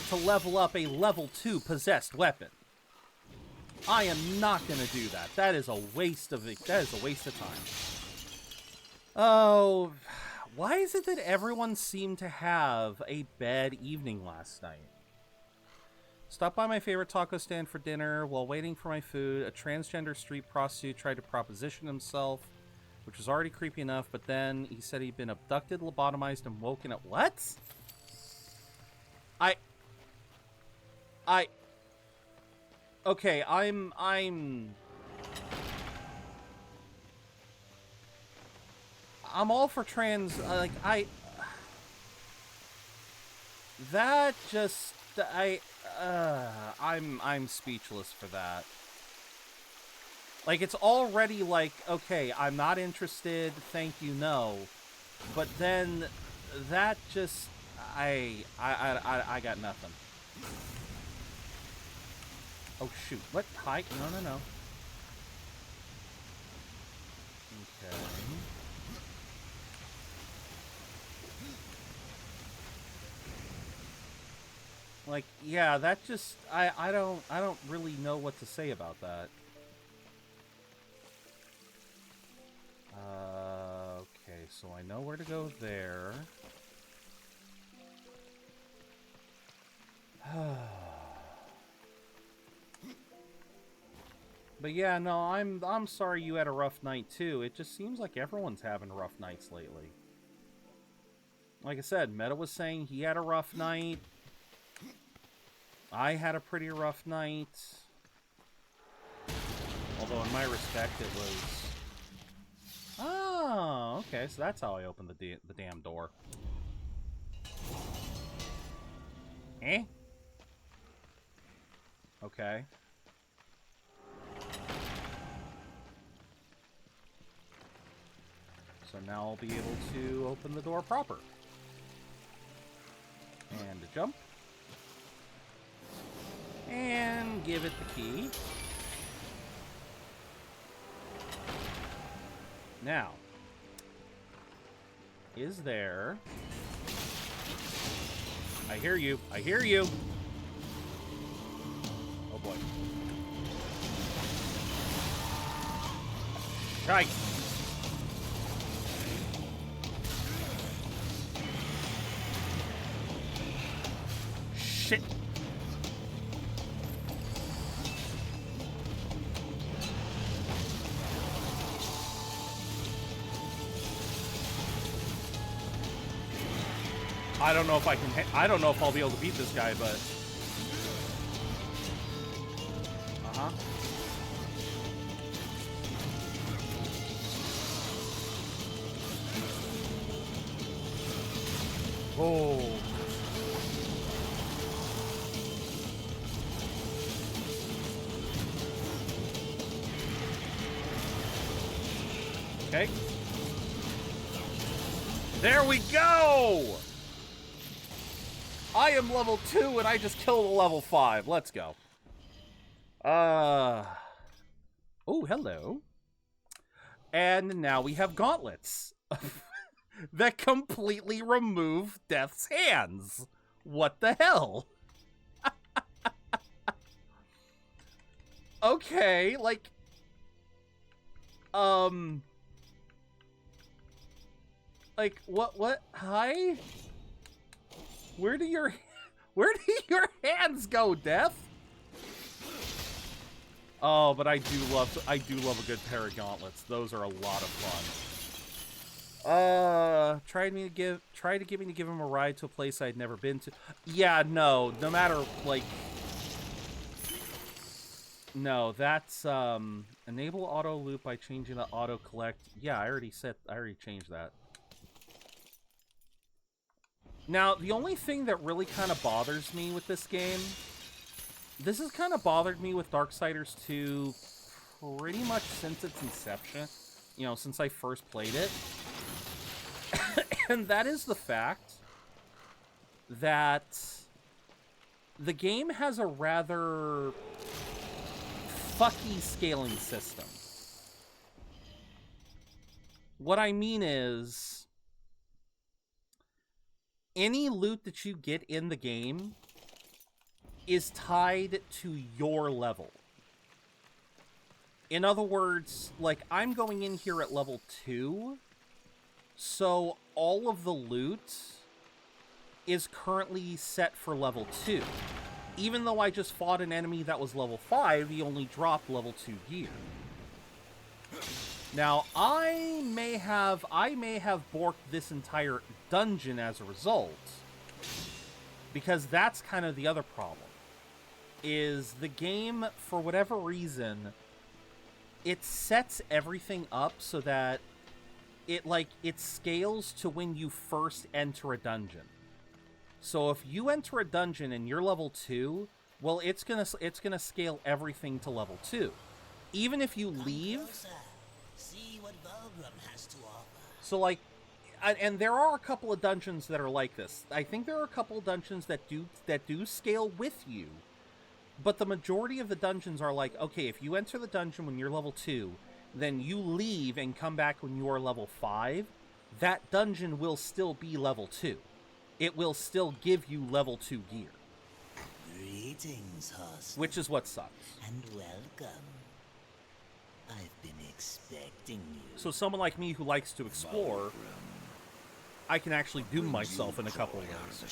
to level up a level 2 possessed weapon. I am not going to do that. That is a waste of it. That is a waste of time. Oh, why is it that everyone seemed to have a bad evening last night? Stopped by my favorite taco stand for dinner. While waiting for my food, a transgender street prostitute tried to proposition himself, which was already creepy enough, but then he said he'd been abducted, lobotomized, and woken up. What? Okay, I'm all for trans, that just, I'm speechless for that. Like, it's already like, okay, I'm not interested, thank you, no. But then, that just, I got nothing. Oh, shoot. What? Hi? No. Okay. Like, yeah, that just, I don't really know what to say about that. Okay, so I know where to go there. But yeah, no, I'm sorry you had a rough night too. It just seems like everyone's having rough nights lately. Like I said, Meta was saying he had a rough night. I had a pretty rough night. Although in my respect it was... Oh, okay, so that's how I opened the damn door. Eh? Okay. So now I'll be able to open the door proper. And a jump. And give it the key. Now, is there... I hear you. I hear you. Oh, boy. Right. Shit. I don't know if I can. I don't know if I'll be able to beat this guy, but. Oh. Okay. There we go! I am level 2 and I just killed a level 5. Let's go. Oh, hello. And now we have gauntlets that completely remove Death's hands. What the hell? Okay, like... Like, what? Hi? Where do your hands go, Death? Oh, but I do love a good pair of gauntlets. Those are a lot of fun. Try to get me to give him a ride to a place I'd never been to. Yeah, no matter, like... No, that's, enable auto loop by changing the auto collect. Yeah, I already changed that. Now, the only thing that really kind of bothers me with this game, this has kind of bothered me with Darksiders 2 pretty much since its inception, you know, since I first played it. And that is the fact that the game has a rather fucky scaling system. What I mean is, any loot that you get in the game is tied to your level. In other words, like, I'm going in here at level 2, so all of the loot is currently set for level 2. Even though I just fought an enemy that was level 5, he only dropped level 2 gear. Now, I may have borked this entire dungeon as a result, because that's kind of the other problem. Is the game, for whatever reason, it sets everything up so that it scales to when you first enter a dungeon. So if you enter a dungeon and you're level 2, well, it's gonna scale everything to level 2. Even if you leave. See what Vulgrim has to offer. So, like, and there are a couple of dungeons that are like this. I think there are a couple of dungeons that do scale with you, but the majority of the dungeons are like, okay, if you enter the dungeon when you're level 2, then you leave and come back when you are level 5, that dungeon will still be level 2. It will still give you level 2 gear. Greetings, Host. Which is what sucks. And welcome. I've been expecting you. So someone like me who likes to explore, I can actually doom myself in a couple of ways.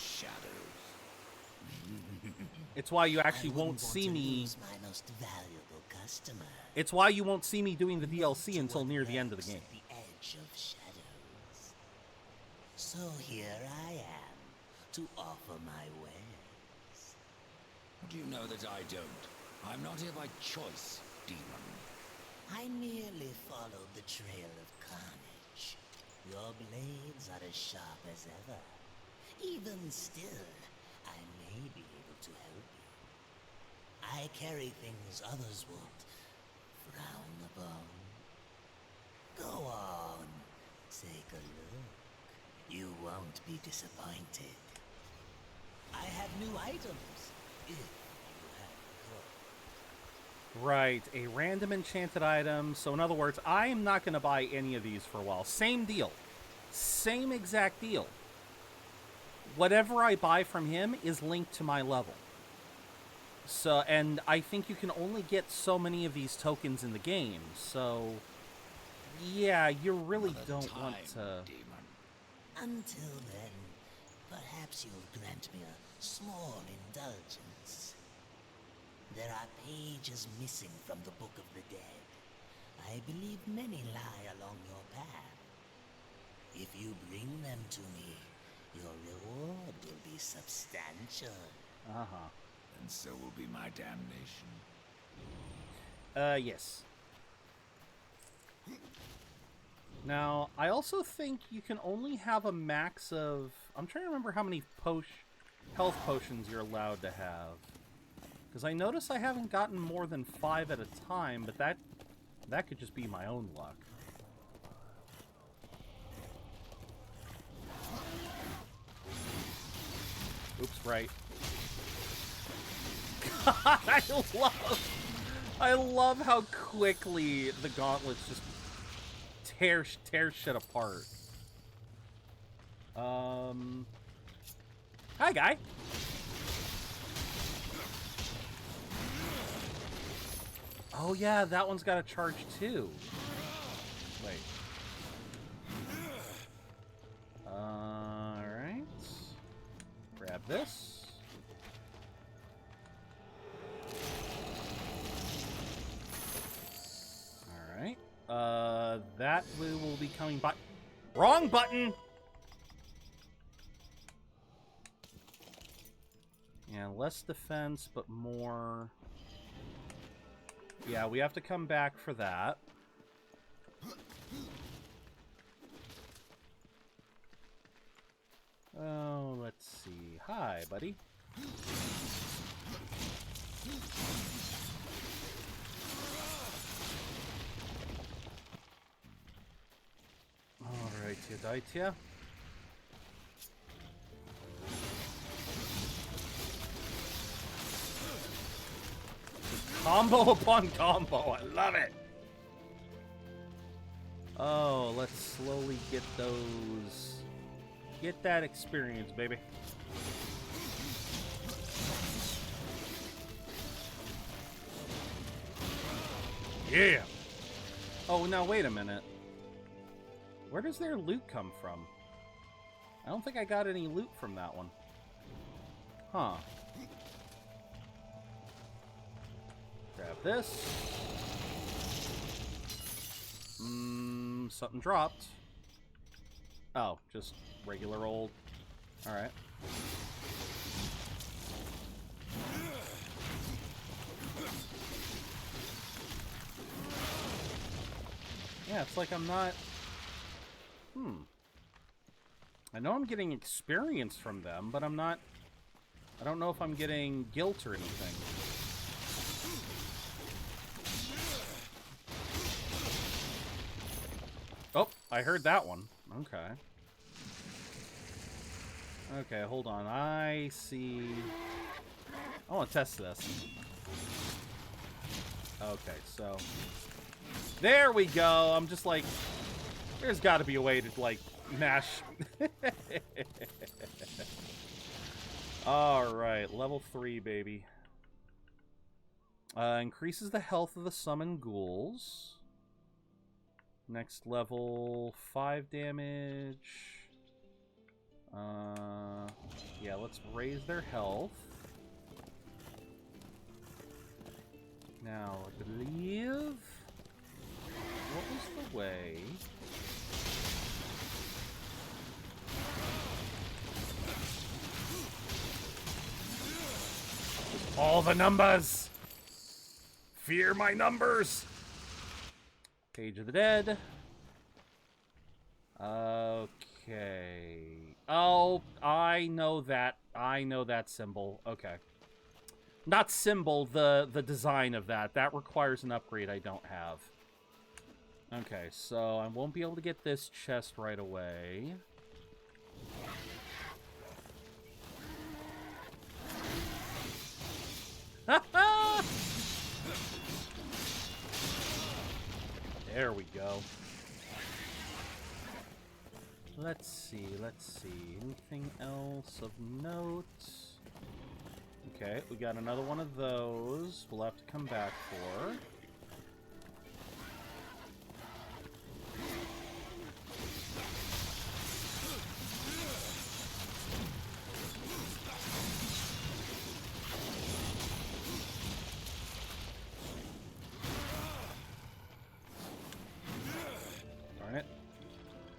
It's why you actually won't see me. My most valuable customer. It's why you won't see me doing the DLC until near the end of the game. The edge of shadows. So here I am to offer my wares. Do you know that I don't? I'm not here by choice, demon. I merely followed the trail of carnage. Your blades are as sharp as ever. Even still, I may be able to help you. I carry things others won't frown upon. Go on, take a look. You won't be disappointed. I have new items, if you have Right, a random enchanted item. So in other words, I am not going to buy any of these for a while. Same deal. Same exact deal. Whatever I buy from him is linked to my level. So, and I think you can only get so many of these tokens in the game. So, yeah, you really don't want to... Demon. Until then, perhaps you'll grant me a small indulgence. There are pages missing from the Book of the Dead. I believe many lie along your path. If you bring them to me, your reward will be substantial. Uh-huh. And so will be my damnation. Yes. Now, I also think you can only have a max of... I'm trying to remember how many health potions you're allowed to have. Because I notice I haven't gotten more than 5 at a time, but that could just be my own luck. Oops, right. God, I love how quickly the gauntlets just tear shit apart. Hi, guy. Oh yeah, that one's got a charge too. Wait. Alright. Grab this. Alright. That we will be coming by. Wrong button! Yeah, less defense, but more... Yeah, we have to come back for that. Oh, let's see. Hi, buddy. Alright, you died here. Combo upon combo, I love it! Oh, let's slowly get those... Get that experience, baby. Yeah! Oh, now wait a minute. Where does their loot come from? I don't think I got any loot from that one. Huh. Grab this. Something dropped. Oh, just regular old. Alright. Yeah, it's like I'm not... I know I'm getting experience from them, but I'm not... I don't know if I'm getting guilt or anything. Oh, I heard that one. Okay. Okay, hold on. I see... I want to test this. Okay, so... There we go! I'm just like... There's got to be a way to, like, mash... Alright, level 3, baby. Increases the health of the summoned ghouls. Next level, 5 damage. Yeah, let's raise their health. Now, I believe... What was the way? All the numbers! Fear my numbers! Page of the Dead. Okay. Oh, I know that. I know that symbol. Okay. Not symbol, the design of that. That requires an upgrade I don't have. Okay, so I won't be able to get this chest right away. There we go. Let's see, let's see. Anything else of note? Okay, we got another one of those we'll have to come back for. Darn it.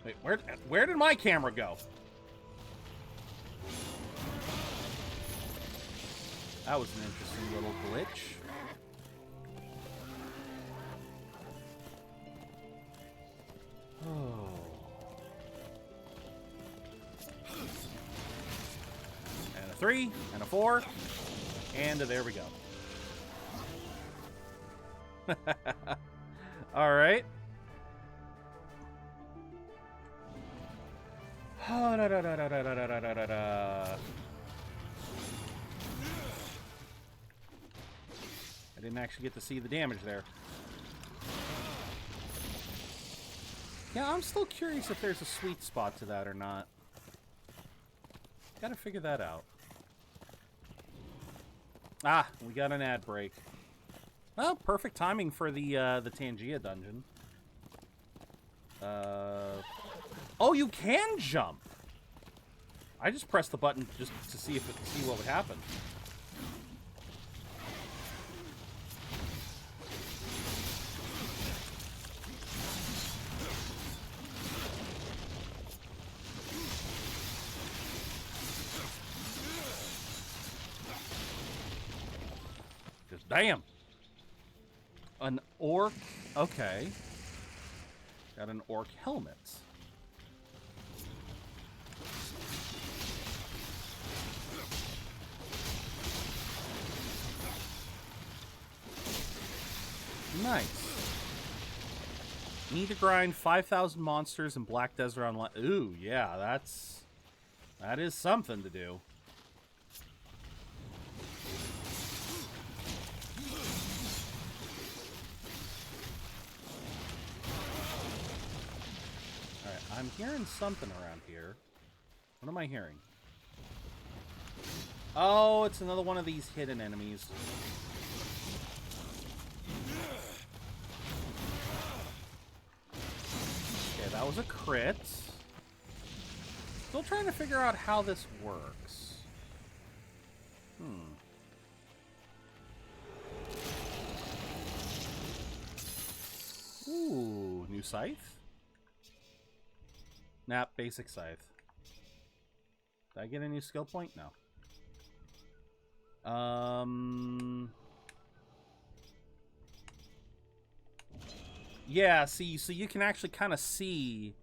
Wait, where did my camera go? That was an interesting little glitch. Oh. And a 3, and a 4, and a, there we go. All right. Oh, da, da, da, da, da, da, da, da, da. I didn't actually get to see the damage there. Yeah, I'm still curious if there's a sweet spot to that or not. Gotta figure that out. Ah, we got an ad break. Well, perfect timing for the Tangia dungeon. Oh, you can jump! I just pressed the button just to see what would happen. Just damn! An orc? Okay. Got an orc helmet. Nice. Need to grind 5,000 monsters in Black Desert Online. Ooh, yeah, that is something to do. Alright, I'm hearing something around here. What am I hearing? Oh, it's another one of these hidden enemies. That was a crit. Still trying to figure out how this works. Ooh, new scythe? Nah, basic scythe. Did I get a new skill point? No. Yeah, see, so you can actually kind of see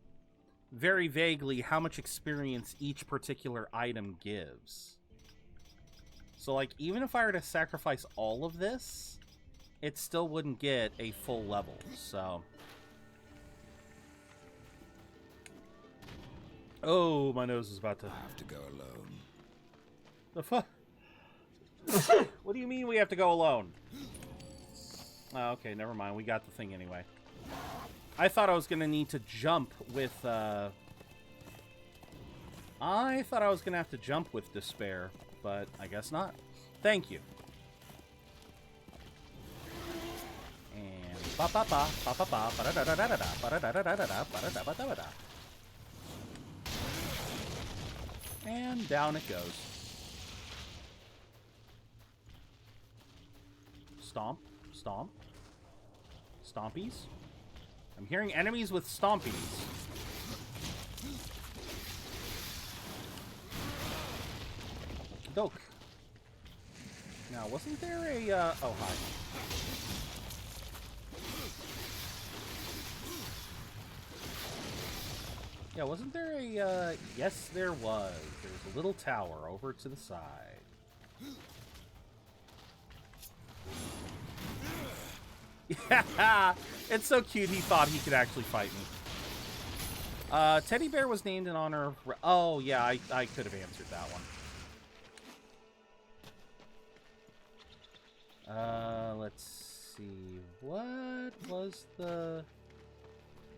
very vaguely how much experience each particular item gives. So, like, even if I were to sacrifice all of this, it still wouldn't get a full level, so... Oh, my nose is about to... I have to go alone. The fuck? What do you mean we have to go alone? Oh, okay, never mind. We got the thing anyway. I thought I was going to need to jump with, I thought I was going to have to jump with Despair, but I guess not. Thank you. And ba ba ba ba ba ba ba da da da da da ba da da da da da ba da da ba da da. And down it goes. Stomp, stomp, stompies. I'm hearing enemies with stompies. Doke. Now, wasn't there a, oh, hi. Yeah, wasn't there a, yes, there was. There's a little tower over to the side. Yeah, it's so cute he thought he could actually fight me. Teddy Bear was named in honor of... Oh, yeah, I could have answered that one. Let's see. What was the...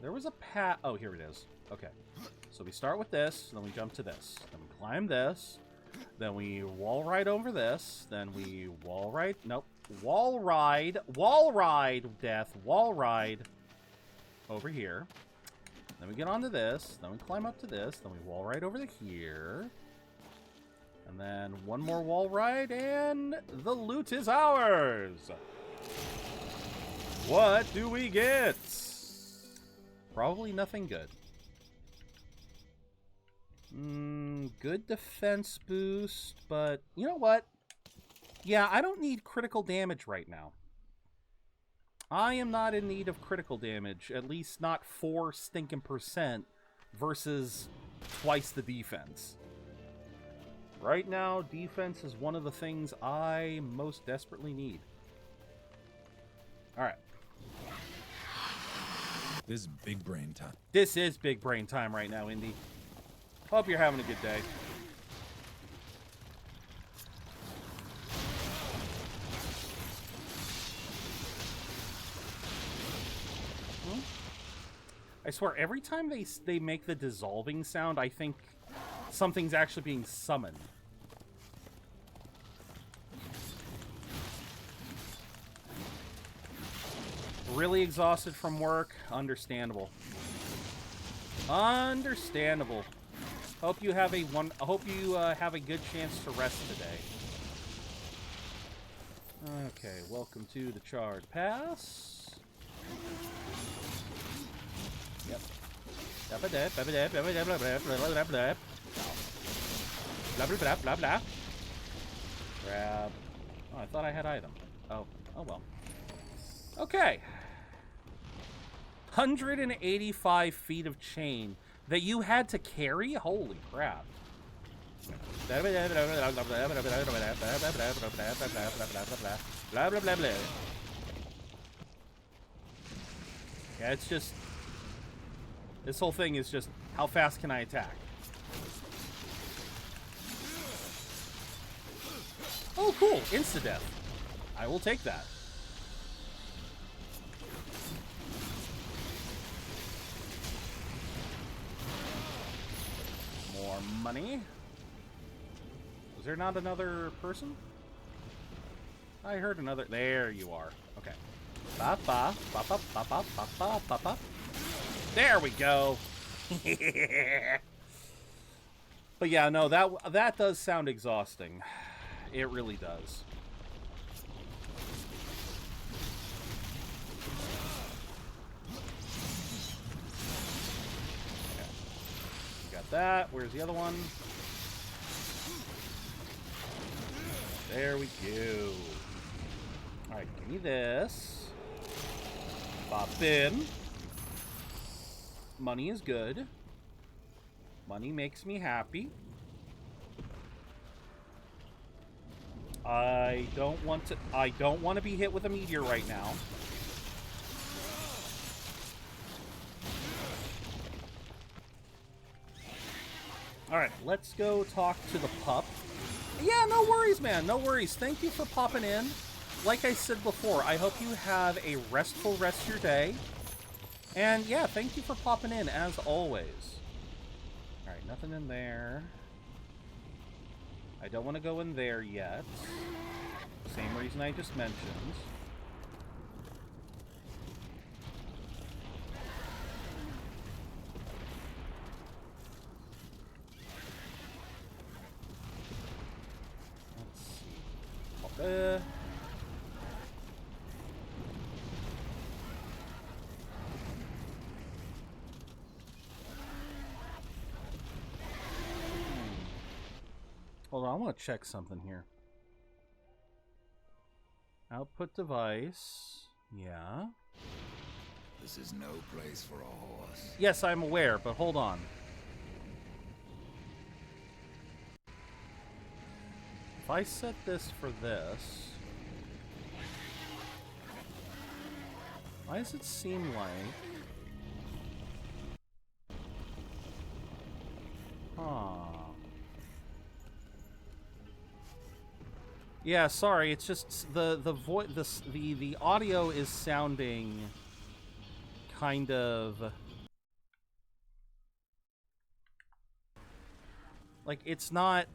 There was a path. Oh, here it is. Okay. So we start with this, then we jump to this. Then we climb this. Then we wall ride over this. Then we wall ride. Nope. Wall ride. Wall ride. Death. Wall ride. Over here. Then we get onto this. Then we climb up to this. Then we wall ride over to here. And then one more wall ride, and the loot is ours! What do we get? Probably nothing good. Good defense boost, but you know what? Yeah, I don't need critical damage right now. I am not in need of critical damage, at least not 4 stinking % versus twice the defense. Right now, defense is one of the things I most desperately need. Alright. This is big brain time. This is big brain time right now, Indy. Hope you're having a good day. I swear, every time they make the dissolving sound, I think something's actually being summoned. Really exhausted from work? Understandable. Understandable. Hope you have a have a good chance to rest today. Okay, welcome to the Charred Pass. Yep. Blah. Grab. Oh, I thought I had item. Oh well. Okay. 185 feet of chain that you had to carry? Holy crap. Blah, blah, blah, blah. Yeah, it's just... This whole thing is just, how fast can I attack? Oh, cool. Insta-death. I will take that. More money. Was there not another person? I heard another. There you are. Okay. Ba ba ba ba ba ba ba ba ba ba. There we go. But yeah, no, that does sound exhausting. It really does. Okay. Got that. Where's the other one? There we go. Alright, give me this. Pop in. Money is good. Money makes me happy. I don't want to be hit with a meteor right now. Alright, let's go talk to the pup. Yeah, no worries, man. No worries. Thank you for popping in. Like I said before, I hope you have a restful rest of your day. And yeah, thank you for popping in, as always. Alright, nothing in there. I don't want to go in there yet. Same reason I just mentioned. Let's see. Pop Hold on, I want to check something here. Output device. Yeah. This is no place for a horse. Yes, I'm aware, but hold on. If I set this for this... Why does it seem like... Huh... Yeah, sorry. It's just the audio is sounding kind of Like, it's not...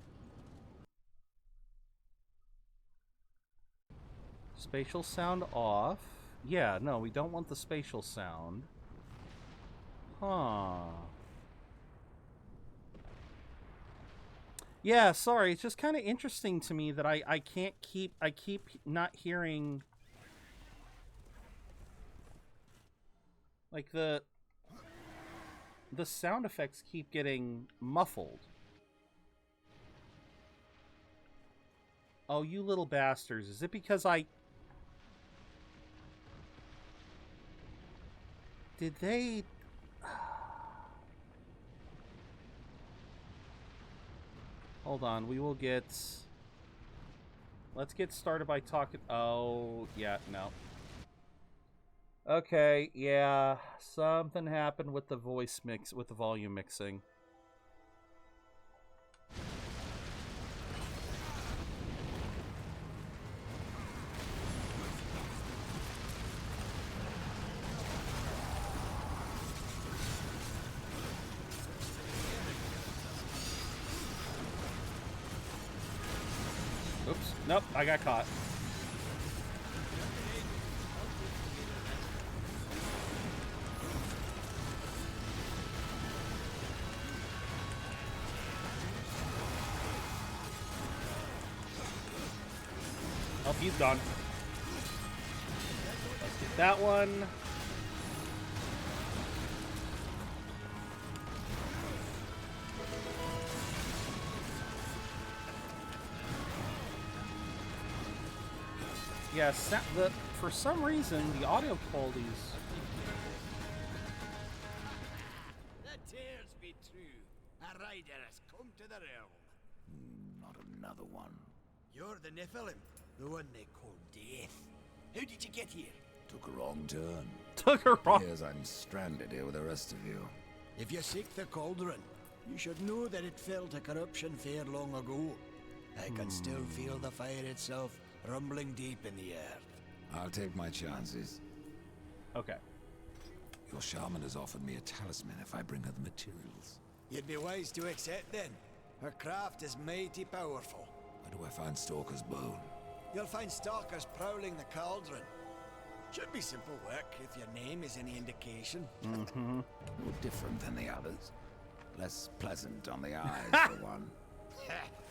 Spatial sound off. Yeah, no, we don't want the spatial sound. Huh. Yeah, sorry, it's just kind of interesting to me that I keep not hearing... Like, the sound effects keep getting muffled. Oh, you little bastards. Is it because Did they... Hold on, we will get... Let's get started by talking... Oh, yeah, no. Okay, yeah. Something happened with the voice mix, with the volume mixing. Oops. Nope, I got caught. Oh, he's gone. Let's get that one. Yeah, for some reason, the audio quality's... The tears be true. A rider has come to the realm. Not another one. You're the Nephilim, the one they call Death. How did you get here? Took a wrong turn. Took a wrong... Appears I'm stranded here with the rest of you. If you seek the cauldron, you should know that it fell to corruption fair long ago. I can still feel the fire itself rumbling deep in the earth. I'll take my chances. Okay. Your shaman has offered me a talisman if I bring her the materials. You'd be wise to accept then. Her craft is mighty powerful. Where do I find Stalker's bone? You'll find stalkers prowling the cauldron. Should be simple work if your name is any indication. Mm-hmm. More different than the others. Less pleasant on the eyes, for one.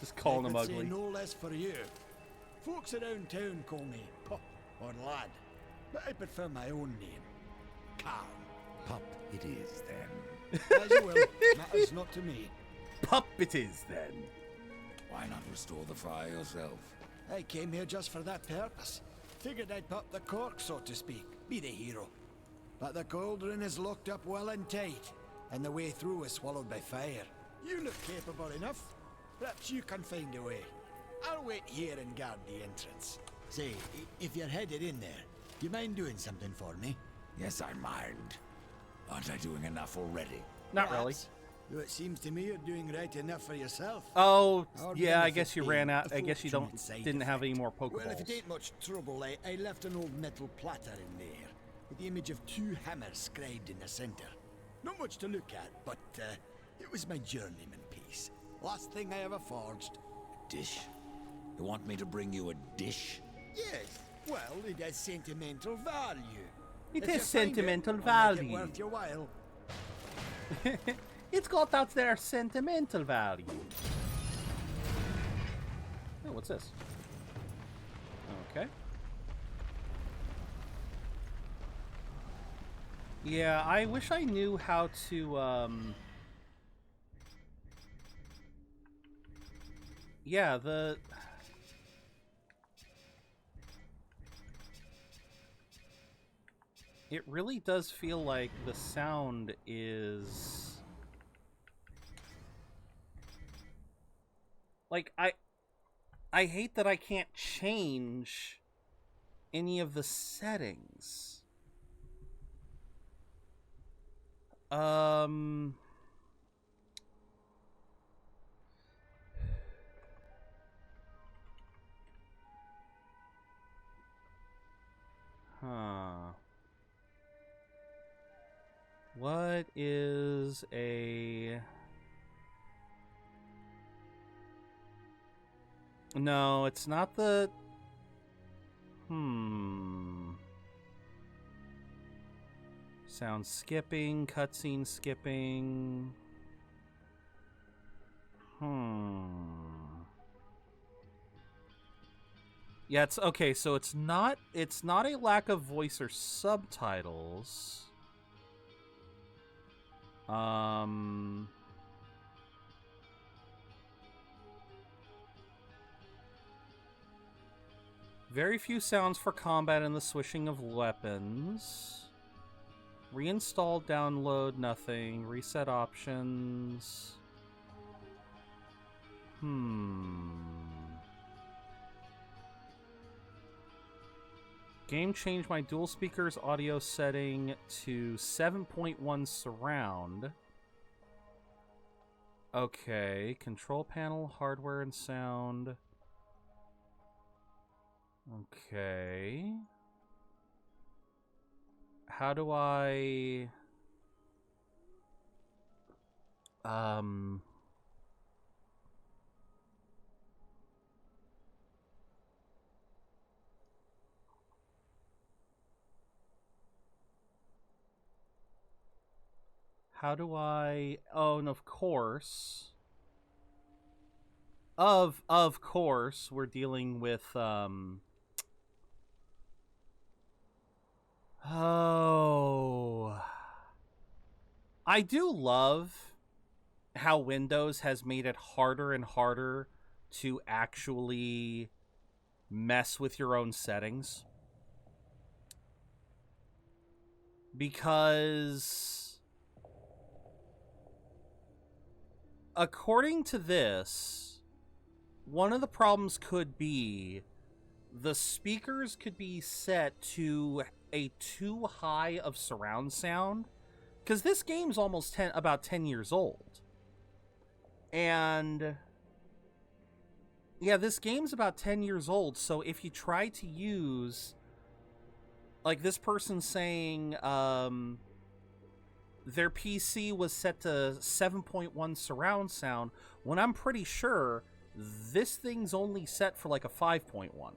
Just calling him I could ugly. say no less for you. Folks around town call me Pup or Lad, but I prefer my own name, Carl. Pup it is, then. As you will, matters not to me. Pup it is, then. Why not restore the fire yourself? I came here just for that purpose. Figured I'd pop the cork, so to speak, be the hero. But the cauldron is locked up well and tight, and the way through is swallowed by fire. You look capable enough. Perhaps you can find a way. I'll wait here and guard the entrance. Say, if you're headed in there, you mind doing something for me? Yes, I mind. Aren't I doing enough already? Not really. Though it seems to me you're doing right enough for yourself. Oh, Our yeah, I benefit guess you being ran out. a I guess you fortunate side didn't have any effect. more Well, if it Pokeballs. ain't much trouble, I left an old metal platter in there, with the image of two hammers scribed in the center. Not much to look at, but it was my journeyman piece. Last thing I ever forged. Dish? You want me to bring you a dish? Yes, well, it has sentimental value. It If has you find sentimental I'll make it value. worth your while. It's got that there sentimental value. Oh, what's this? Okay. Yeah, I wish I knew how to, yeah, it really does feel like the sound is... Like, I hate that I can't change any of the settings. Huh. What is a... No, it's not the... Sound skipping, cutscene skipping... Yeah, it's okay, so it's not a lack of voice or subtitles. Very few sounds for combat and the swishing of weapons. Reinstall, download, nothing. Reset options. Game changed my dual speakers audio setting to 7.1 surround. Okay, control panel, hardware and sound. Okay. How do I... How do I... Oh, and of course... Of course, we're dealing with, Oh... I do love how Windows has made it harder and harder to actually mess with your own settings. Because... according to this, one of the problems could be the speakers could be set to a too high of surround sound, because this game's almost about 10 years old. And yeah, this game's about 10 years old, so if you try to use, like this person saying their PC was set to 7.1 surround sound, when I'm pretty sure this thing's only set for like a 5.1.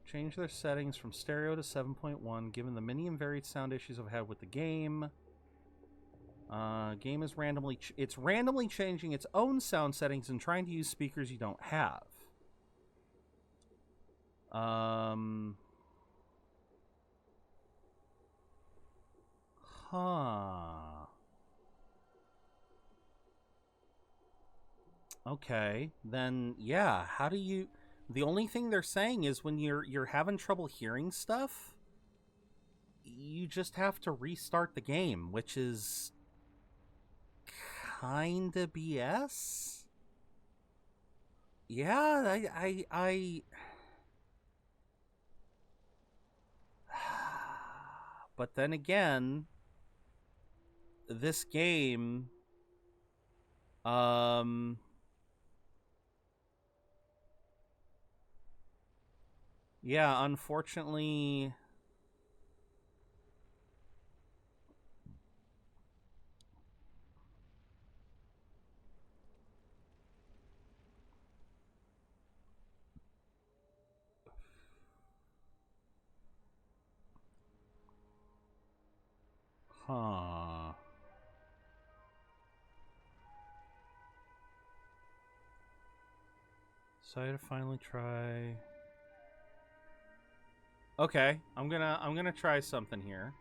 Change their settings from stereo to 7.1, given the many and varied sound issues I've had with the game. Game is randomly changing its own sound settings and trying to use speakers you don't have. Okay, then yeah, how do you... The only thing they're saying is when you're having trouble hearing stuff, you just have to restart the game, which is kinda BS. Yeah, I but then again, this game, yeah, unfortunately, So I had to finally try. Okay, I'm gonna try something here.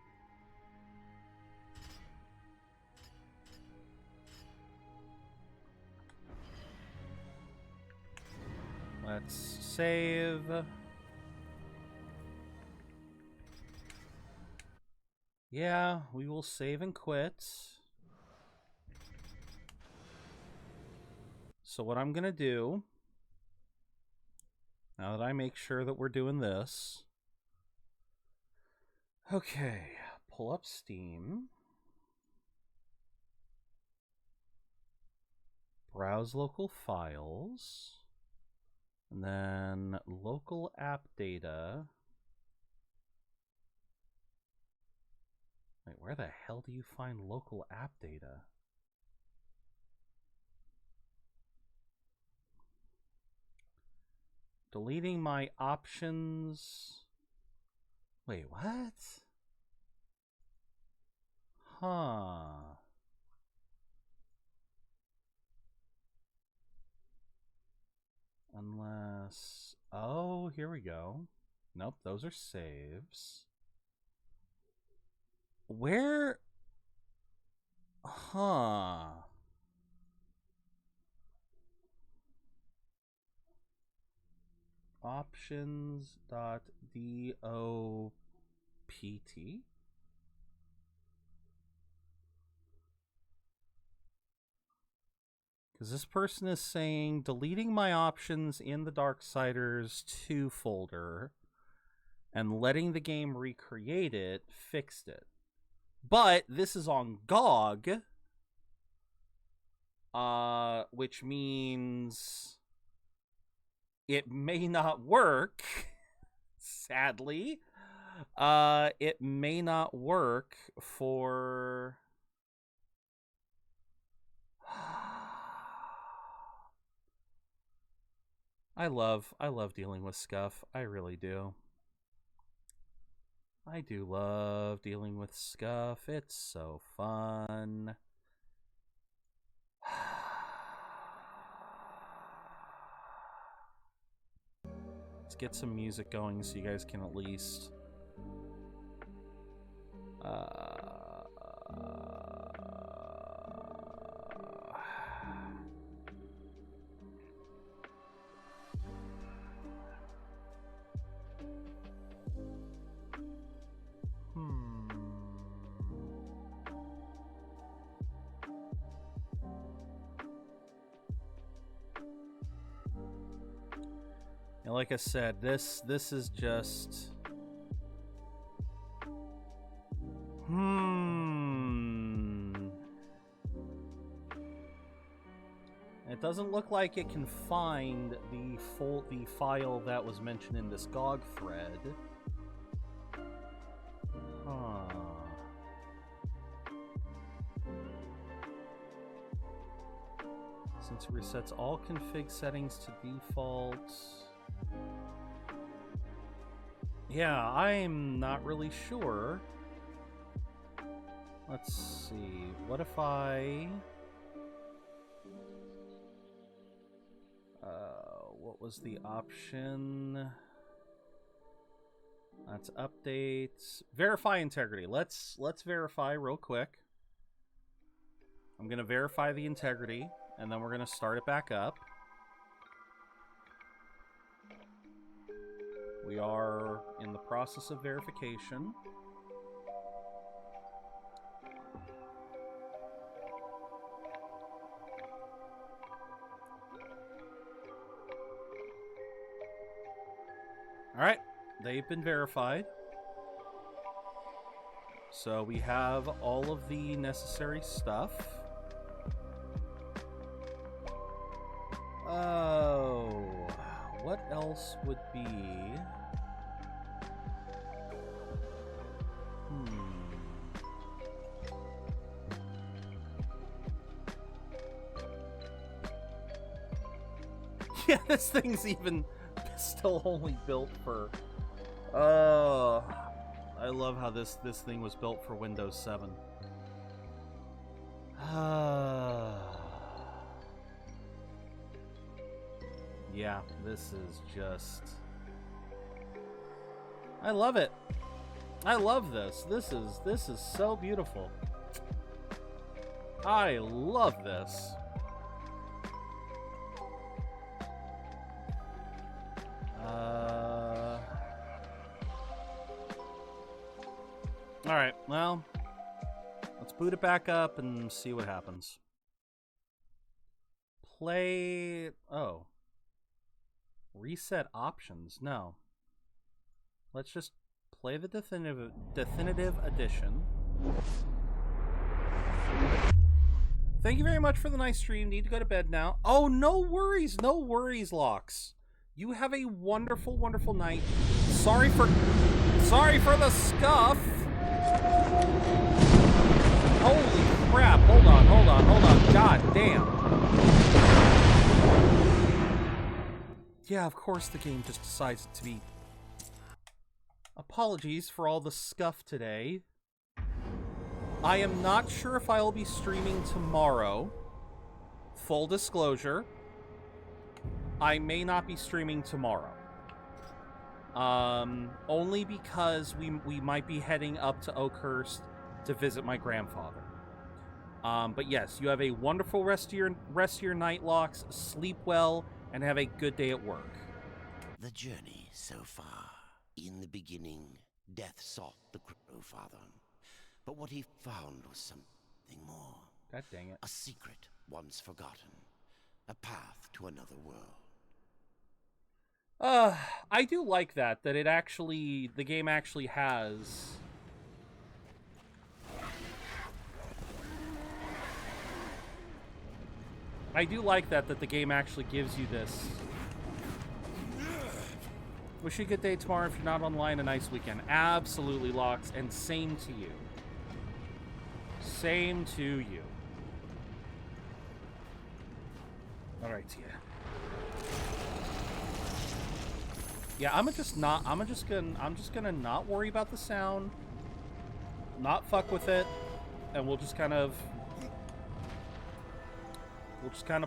Let's save. Yeah, we will save and quit. So what I'm gonna do, now that I make sure that we're doing this, okay, pull up Steam. Browse local files. And then local app data. Wait, where the hell do you find local app data? Deleting my options. Wait, what? Huh. Unless... Oh, here we go. Nope, those are saves. Where... Huh. Options.dopt. Because this person is saying deleting my options in the Darksiders 2 folder and letting the game recreate it fixed it. But this is on GOG, which means it may not work, sadly. It may not work for... I love dealing with scuff. I really do. I do love dealing with scuff. It's so fun. Let's get some music going so you guys can at least... And like I said, this is just... It doesn't look like it can find the file that was mentioned in this GOG thread. Huh. Since it resets all config settings to default. Yeah, I'm not really sure. Let's see. What if I... what was the option? Let's update. Verify integrity. Let's verify real quick. I'm going to verify the integrity, and then we're going to start it back up. We are in the process of verification. All right, they've been verified. So we have all of the necessary stuff. Oh, what else would be... Yeah, this thing's even still only built for... I love how this thing was built for Windows 7. Yeah, this is just... I love it. I love this. This is so beautiful. I love this. Alright, well, let's boot it back up and see what happens. Play... Oh. Reset options. No. Let's just play the definitive edition. Thank you very much for the nice stream. Need to go to bed now. Oh, no worries, Lox. You have a wonderful, wonderful night. Sorry for the scuff. Holy crap! Hold on. God damn. Yeah, of course the game just decides to be. Apologies for all the scuff today. I am not sure if I will be streaming tomorrow. Full disclosure. I may not be streaming tomorrow. Only because we might be heading up to Oakhurst to visit my grandfather. But yes, you have a wonderful rest of your night, Lox. Sleep well and have a good day at work. The journey so far. In the beginning, death sought the Crow Father. But what he found was something more. God dang it. A secret once forgotten. A path to another world. I do like that it actually, the game actually has... I do like that the game actually gives you this. Wish you a good day tomorrow. If you're not online, a nice weekend. Absolutely, Lox, and same to you. Same to you. Alright, yeah. Yeah, I'm just gonna not worry about the sound, not fuck with it, and we'll just kind of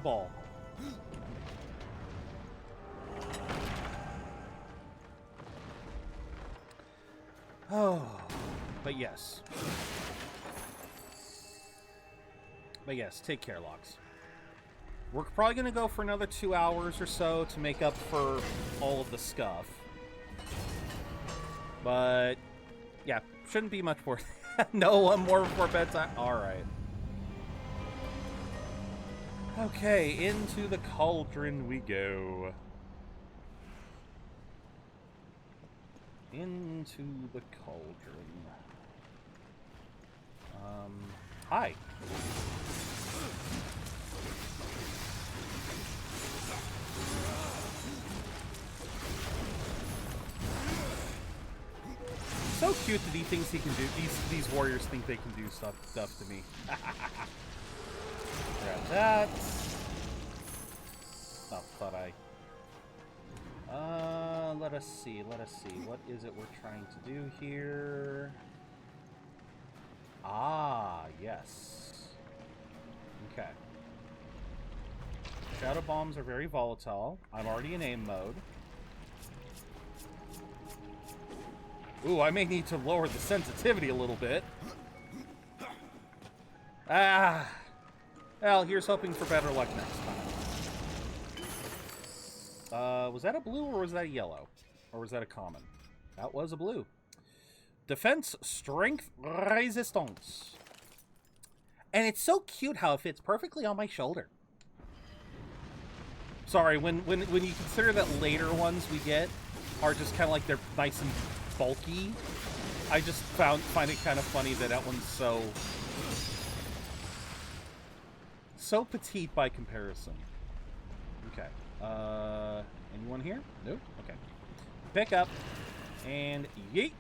ball. Oh, but yes, take care, Lox. We're probably going to go for another 2 hours or so to make up for all of the scuff. But, yeah, shouldn't be much more. No one more before bedtime. Alright. Okay, into the cauldron we go. Into the cauldron. Hi. So cute that he thinks he can do these warriors think they can do stuff to me. Grab that. Oh, thought I. Let us see. What is it we're trying to do here? Ah, yes. Okay. Shadow bombs are very volatile. I'm already in aim mode. Ooh, I may need to lower the sensitivity a little bit. Ah! Well, here's hoping for better luck next time. Was that a blue or was that a yellow? Or was that a common? That was a blue. Defense, strength, resistance. And it's so cute how it fits perfectly on my shoulder. Sorry, when you consider that later ones we get are just kind of like they're nice and bulky, I just find it kind of funny that one's so petite by comparison. Okay. Anyone here? Nope. Okay. Pick up and yeet.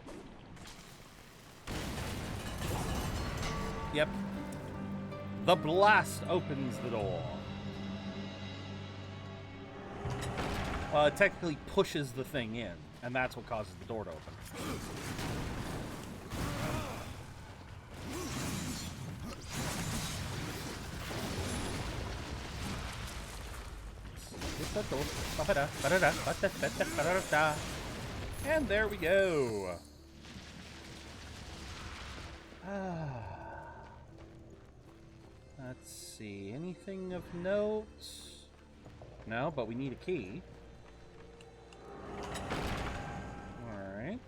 Yep. The blast opens the door. Well, it technically pushes the thing in, and that's what causes the door to open. And there we go. Let's see. Anything of note? No, but we need a key. Alright.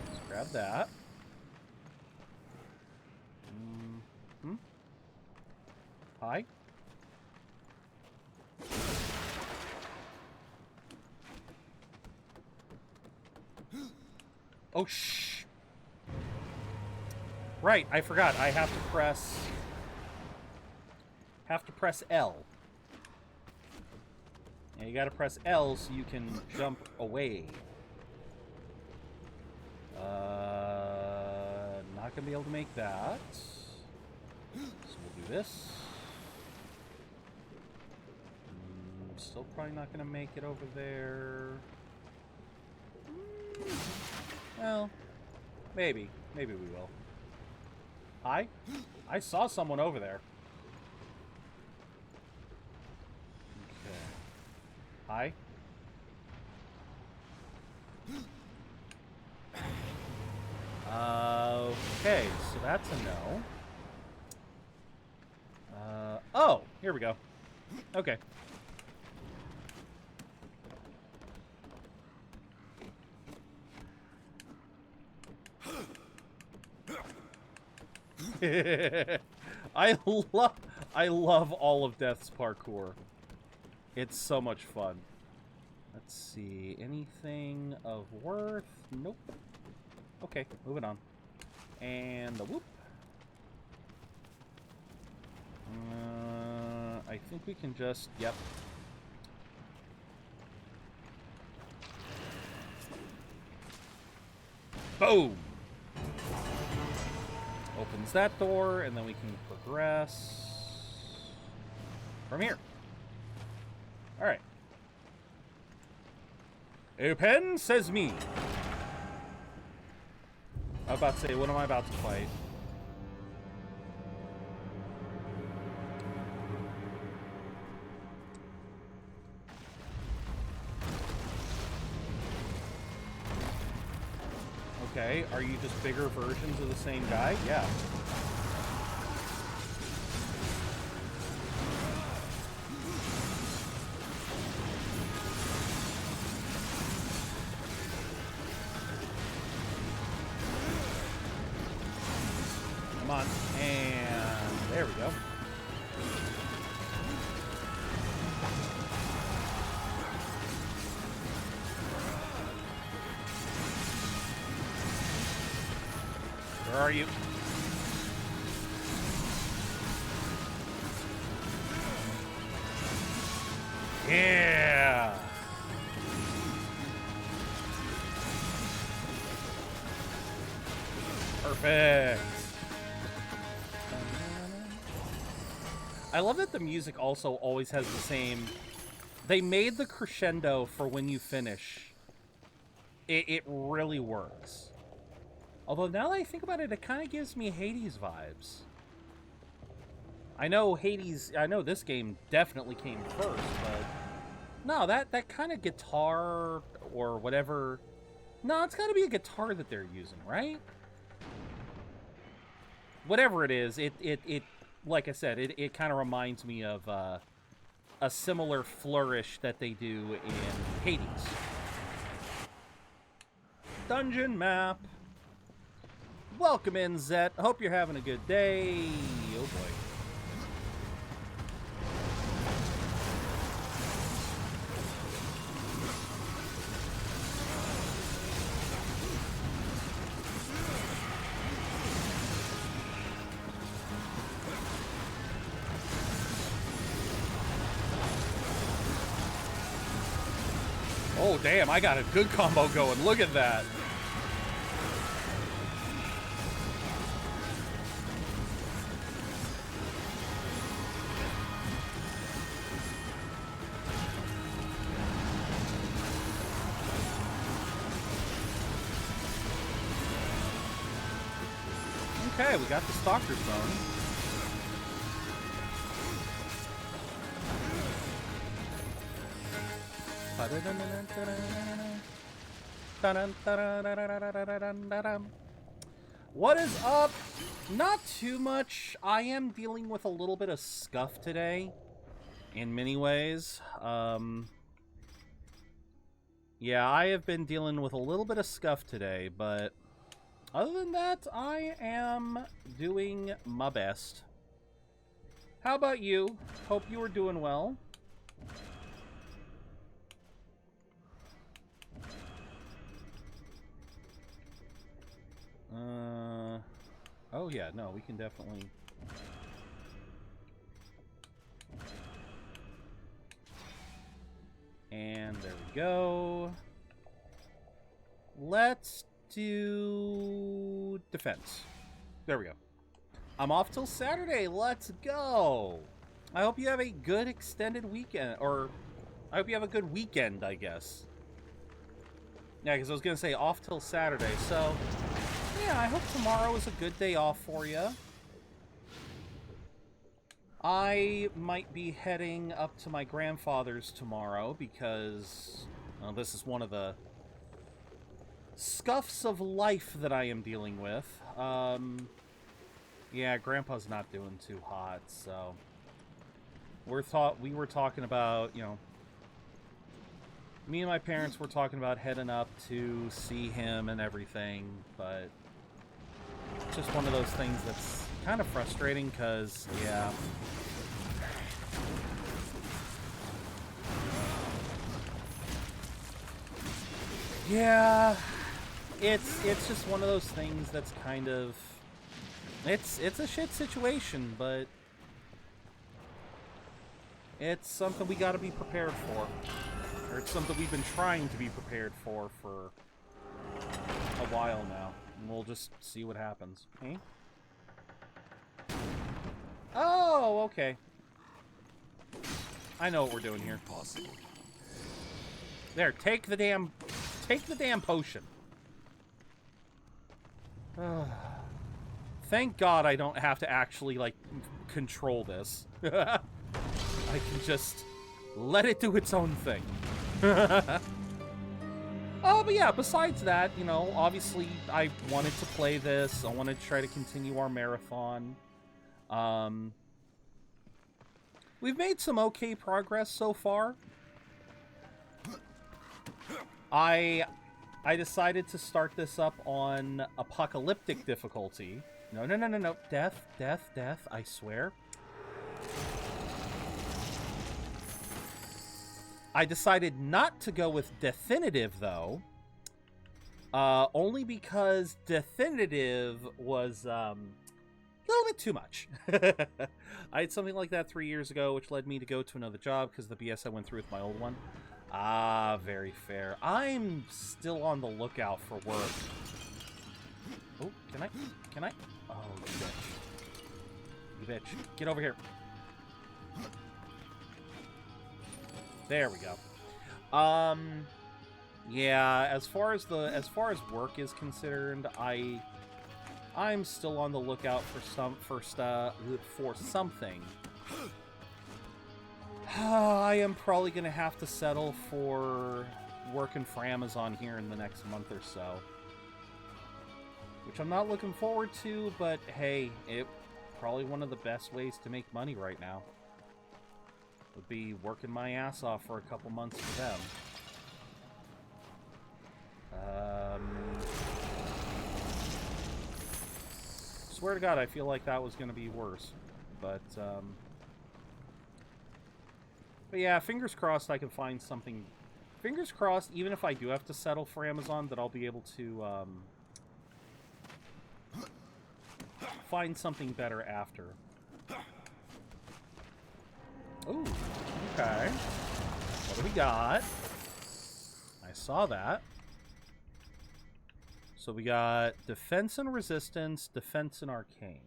Let's grab that. Hi. Oh, shh. Right, I forgot. I have to press L. And you gotta press L so you can jump away. Not gonna be able to make that. So we'll do this. Still probably not gonna make it over there. Well, maybe. Maybe we will. Hi? I saw someone over there. Okay. Hi? Okay, so that's a no. Oh, here we go. Okay. I love all of Death's parkour. It's so much fun. Let's see, anything of worth? Nope. Okay, moving on. And the whoop. I think we can just, yep. Boom! Opens that door, and then we can progress from here. Alright. Open, says me. I was about to say, what am I about to fight? Okay, are you just bigger versions of the same guy? Yeah. Come on, and there we go. Where are you? Yeah! Perfect! I love that the music also always has the same... They made the crescendo for when you finish. It really works. Although now that I think about it, it kind of gives me Hades vibes. I know this game definitely came first, but... No, that kind of guitar or whatever... No, it's got to be a guitar that they're using, right? Whatever it is, it like I said, it kind of reminds me of a similar flourish that they do in Hades. Dungeon map. Welcome in, Zet. Hope you're having a good day. Oh boy. Oh, damn, I got a good combo going. Look at that. Okay, we got the Stalker's Bone. What is up? Not too much. I am dealing with a little bit of scuff today, in many ways. Yeah, I have been dealing with a little bit of scuff today, but other than that, I am doing my best. How about you? Hope you are doing well. Oh yeah, no, we can definitely... And there we go. Let's do defense. There we go. I'm off till Saturday. Let's go. I hope you have a good extended weekend, or I hope you have a good weekend, I guess. Yeah, because I was going to say off till Saturday, so yeah, I hope tomorrow is a good day off for you. I might be heading up to my grandfather's tomorrow because, well, this is one of the scuffs of life that I am dealing with. Yeah, Grandpa's not doing too hot, so we were talking about, you know, me and my parents were talking about heading up to see him and everything, but it's just one of those things that's kind of frustrating because, yeah. Yeah, it's just one of those things that's kind of, it's a shit situation, but it's something we got to be prepared for. Or it's something we've been trying to be prepared for a while now. And we'll just see what happens. Okay? Oh, okay. I know what we're doing here. There, take the damn potion. Thank God I don't have to actually, like, control this. I can just let it do its own thing. Oh, but yeah, besides that, you know, obviously I wanted to play this. I wanted to try to continue our marathon. We've made some okay progress so far. I decided to start this up on apocalyptic difficulty. No. Death, I swear. I decided not to go with definitive, though. Only because definitive was a little bit too much. I had something like that 3 years ago, which led me to go to another job because of the BS I went through with my old one. Ah, very fair. I'm still on the lookout for work. Oh, can I? Oh, you bitch. You bitch. Get over here. There we go. Yeah, as far as work is concerned, I'm still on the lookout for something. I am probably going to have to settle for working for Amazon here in the next month or so. Which I'm not looking forward to, but hey, it's probably one of the best ways to make money right now. Would be working my ass off for a couple months for them. Swear to God, I feel like that was going to be worse. But yeah, fingers crossed I can find something. Fingers crossed, even if I do have to settle for Amazon, that I'll be able to find something better after. Ooh, okay. What do we got? I saw that. So we got defense and resistance, defense and arcane.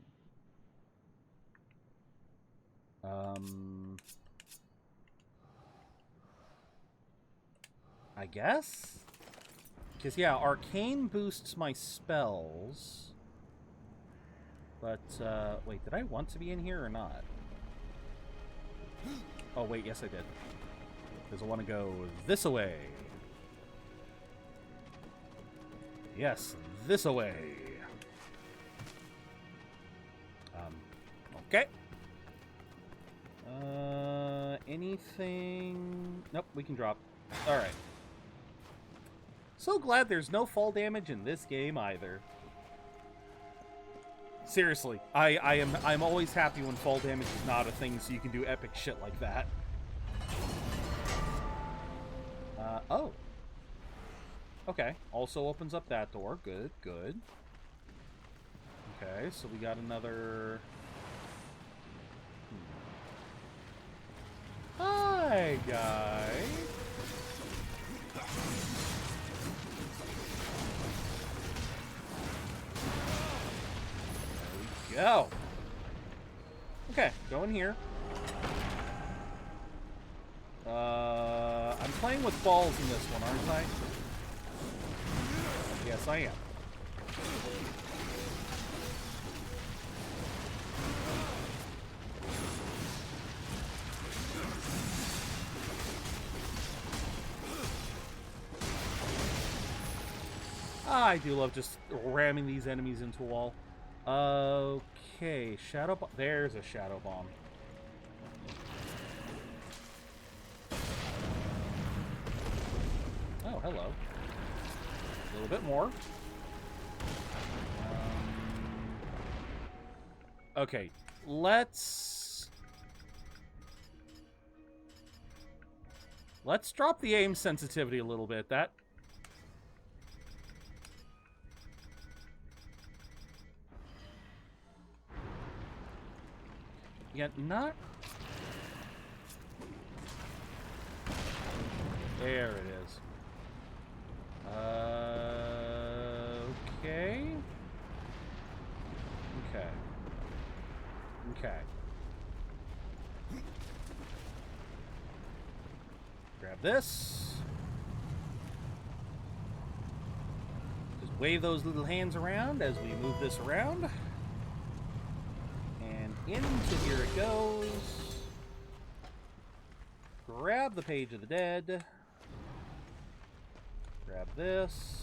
I guess? Because, yeah, arcane boosts my spells. But, wait, did I want to be in here or not? Oh, wait, yes I did. Because I want to go this-a-way. Yes, this-a-way. Okay. Anything... Nope, we can drop. Alright. So glad there's no fall damage in this game either. Seriously, I'm always happy when fall damage is not a thing, so you can do epic shit like that. Oh. Okay, also opens up that door. Good, good. Okay, so we got another... Hi, guy. There we go. Okay, go in here. I'm playing with balls in this one, aren't I? Yes, I am. I do love just ramming these enemies into a wall. Okay, shadow bomb. There's a shadow bomb. Oh, hello. A little bit more. Okay, let's drop the aim sensitivity a little bit. That... Yeah, not... There it is. Okay. Okay. Okay. Grab this. Just wave those little hands around as we move this around. And into here it goes. Grab the Page of the Dead. Grab this.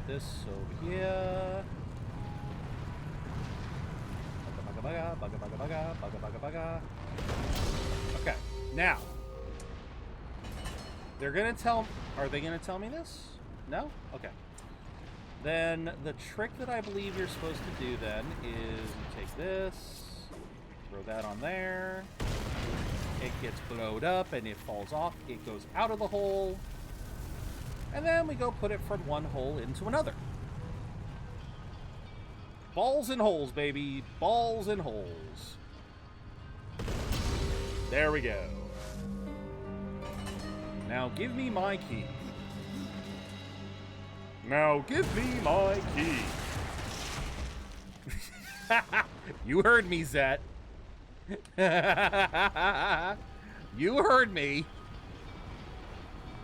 Put this over here. Bugga, bugga, bugga, bugga, bugga, bugga, bugga. Okay, now. They're gonna tell... Are they gonna tell me this? No? Okay. Then the trick that I believe you're supposed to do then is you take this, throw that on there. It gets blowed up and it falls off. It goes out of the hole. And then we go put it from one hole into another. Balls and holes, baby. Balls and holes. There we go. Now give me my key. Now give me my key. You heard me, Zet. You heard me.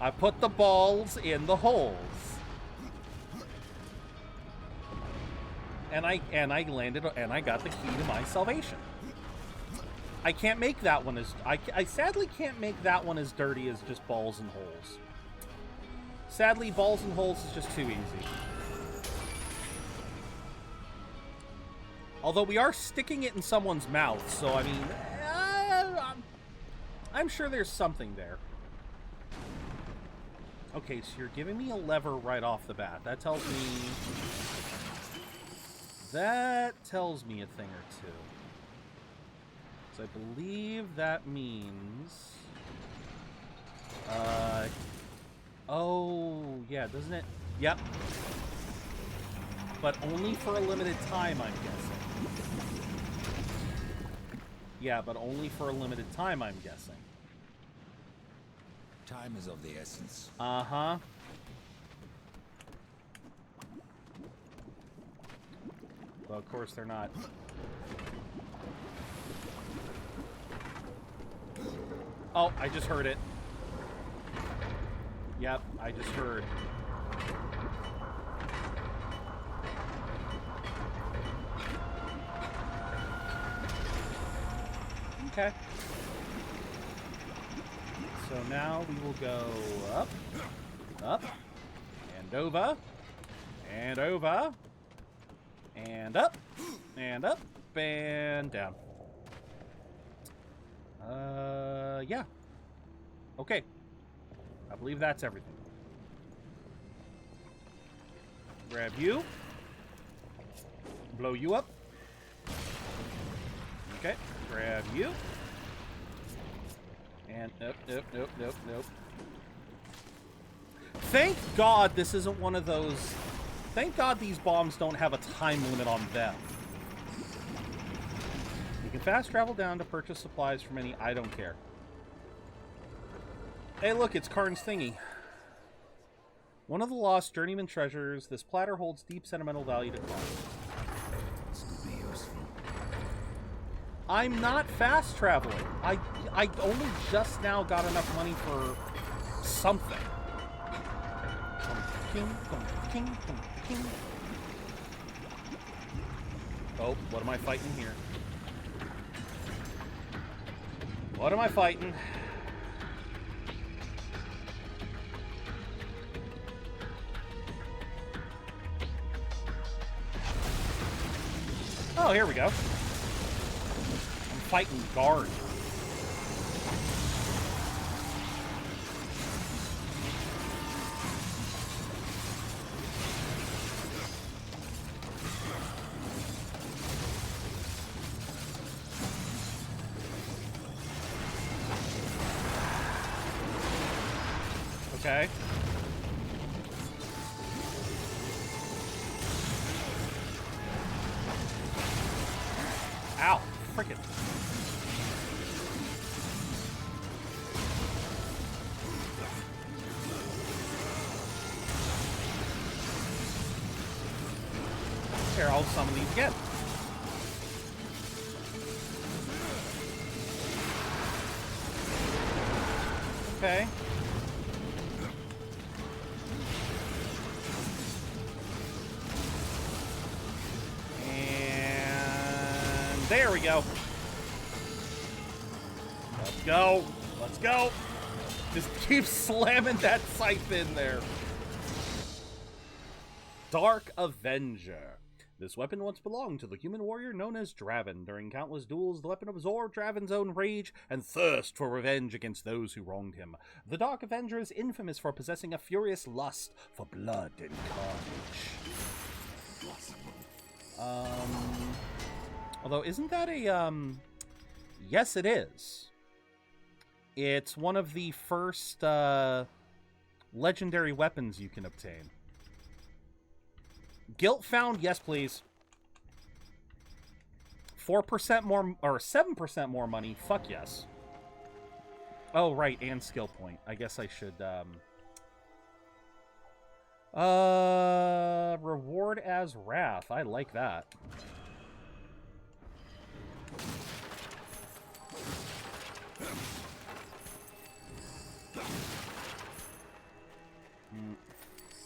I put the balls in the holes. And I landed and I got the key to my salvation. I can't make that one as I sadly can't make that one as dirty as just balls and holes. Sadly, balls and holes is just too easy. Although we are sticking it in someone's mouth, so I mean, I'm sure there's something there. Okay, so you're giving me a lever right off the bat. That tells me a thing or two. So I believe that means... oh, yeah, doesn't it? Yep. But only for a limited time, I'm guessing. Yeah, but only for a limited time, I'm guessing. Time is of the essence. Uh-huh. Well, of course they're not. Oh, I just heard it. Yep, I just heard. Okay. So now we will go up, up, and over, and over, and up, and up, and down. Yeah. Okay. I believe that's everything. Grab you. Blow you up. Okay. Grab you. And nope, nope, nope, nope, nope. Thank God this isn't one of those Thank God these bombs don't have a time limit on them. You can fast travel down to purchase supplies from any... I don't care. Hey, look, it's Karn's thingy. One of the lost journeyman treasures, this platter holds deep sentimental value to Karn. This could be useful. I'm not fast traveling. I only just now got enough money for something. Oh, what am I fighting here? What am I fighting? Oh, here we go. I'm fighting guard. Okay. Ow, frickin'. Here, I'll summon these again. Okay. There we go. Let's go. Let's go. Just keep slamming that scythe in there. Dark Avenger. This weapon once belonged to the human warrior known as Draven. During countless duels, the weapon absorbed Draven's own rage and thirst for revenge against those who wronged him. The Dark Avenger is infamous for possessing a furious lust for blood and carnage. Although, isn't that a, Yes, it is. It's one of the first, legendary weapons you can obtain. Guilt found, yes please. 4% more, or 7% more money, fuck yes. Oh, right, and skill point. I guess I should, reward as Wrath. I like that.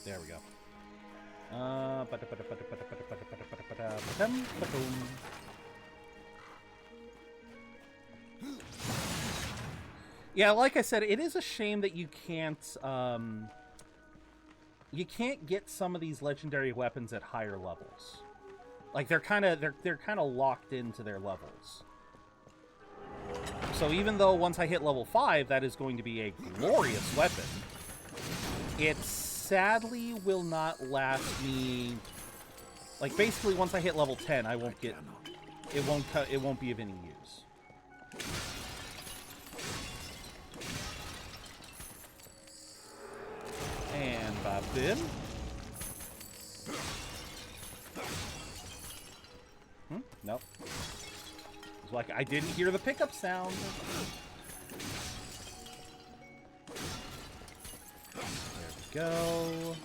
There we go. Yeah, like I said, it is a shame that you can't get some of these legendary weapons at higher levels. Like they're kind of locked into their levels. So even though once I hit level 5, that is going to be a glorious weapon, it sadly will not last me. Like basically, once I hit level 10, I won't get. It won't be of any use. And Babin. Nope. It's like I didn't hear the pickup sound. There we go.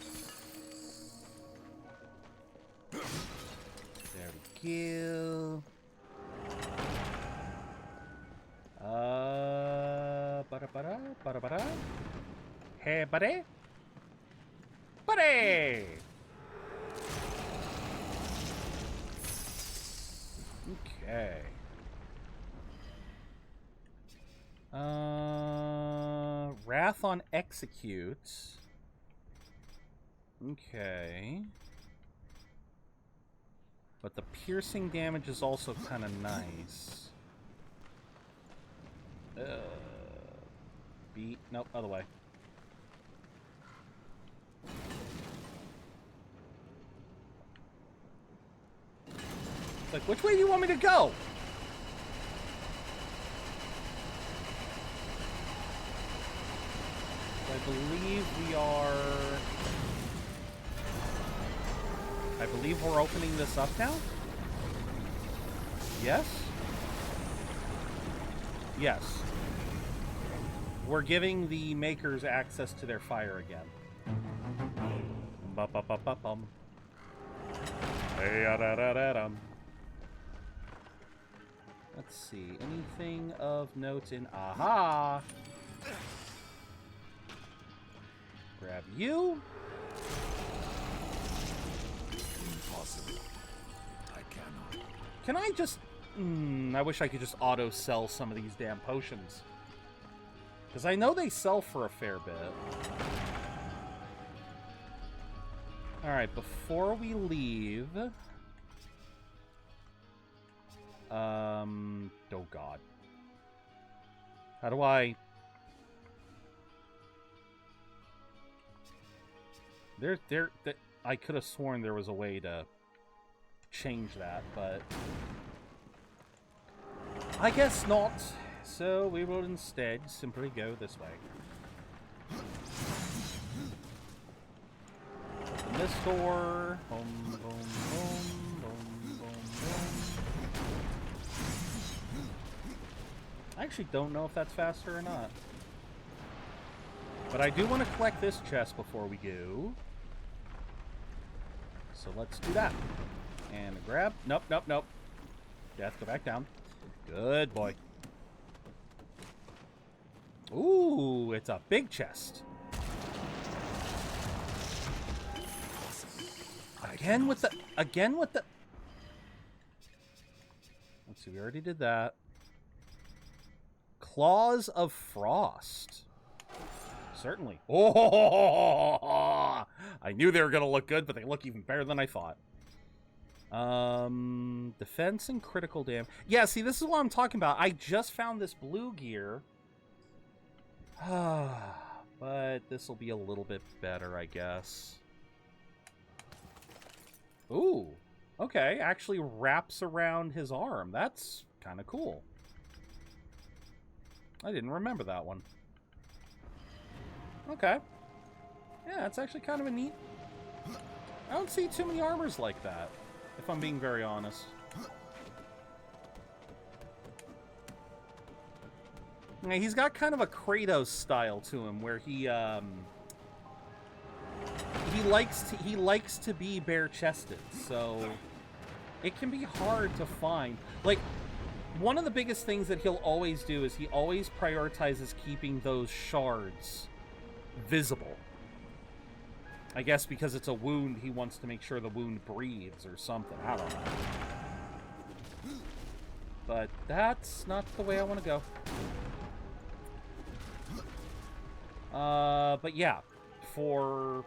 There we go. Ba-da-ba-da. Hey, buddy. Buddy! Okay. Wrath on Execute. Okay. But the piercing damage is also kind of nice. Beat. Nope, other way. It's like, which way do you want me to go? I believe we are... I believe we're opening this up now? Yes? Yes. We're giving the makers access to their fire again. Ba-ba-ba-ba-bum. Hey-ya-da-da-da-dum. Let's see. Anything of note in... Aha! Grab you. Impossible. I cannot. Can I just... I wish I could just auto-sell some of these damn potions. Because I know they sell for a fair bit. Alright, before we leave... Oh god. How do I... I could have sworn there was a way to change that, but... I guess not. So we will instead simply go this way. Open this door. Boom, boom, boom, boom, boom, boom. I actually don't know if that's faster or not. But I do want to collect this chest before we go. So let's do that. And a grab. Nope, nope, nope. Death, go back down. Good boy. Ooh, it's a big chest. Again with the... Let's see, we already did that. Claws of Frost. Certainly. Oh! I knew they were going to look good, but they look even better than I thought. Defense and critical damage. Yeah, see, this is what I'm talking about. I just found this blue gear. But this will be a little bit better, I guess. Ooh. Okay, actually wraps around his arm. That's kind of cool. I didn't remember that one. Okay. Yeah, it's actually kind of a neat... I don't see too many armors like that, if I'm being very honest. Yeah, he's got kind of a Kratos style to him, where he likes to be bare-chested, so it can be hard to find. Like, one of the biggest things that he'll always do is he always prioritizes keeping those shards visible. I guess because it's a wound, he wants to make sure the wound breathes or something. I don't know. But that's not the way I want to go. But yeah, for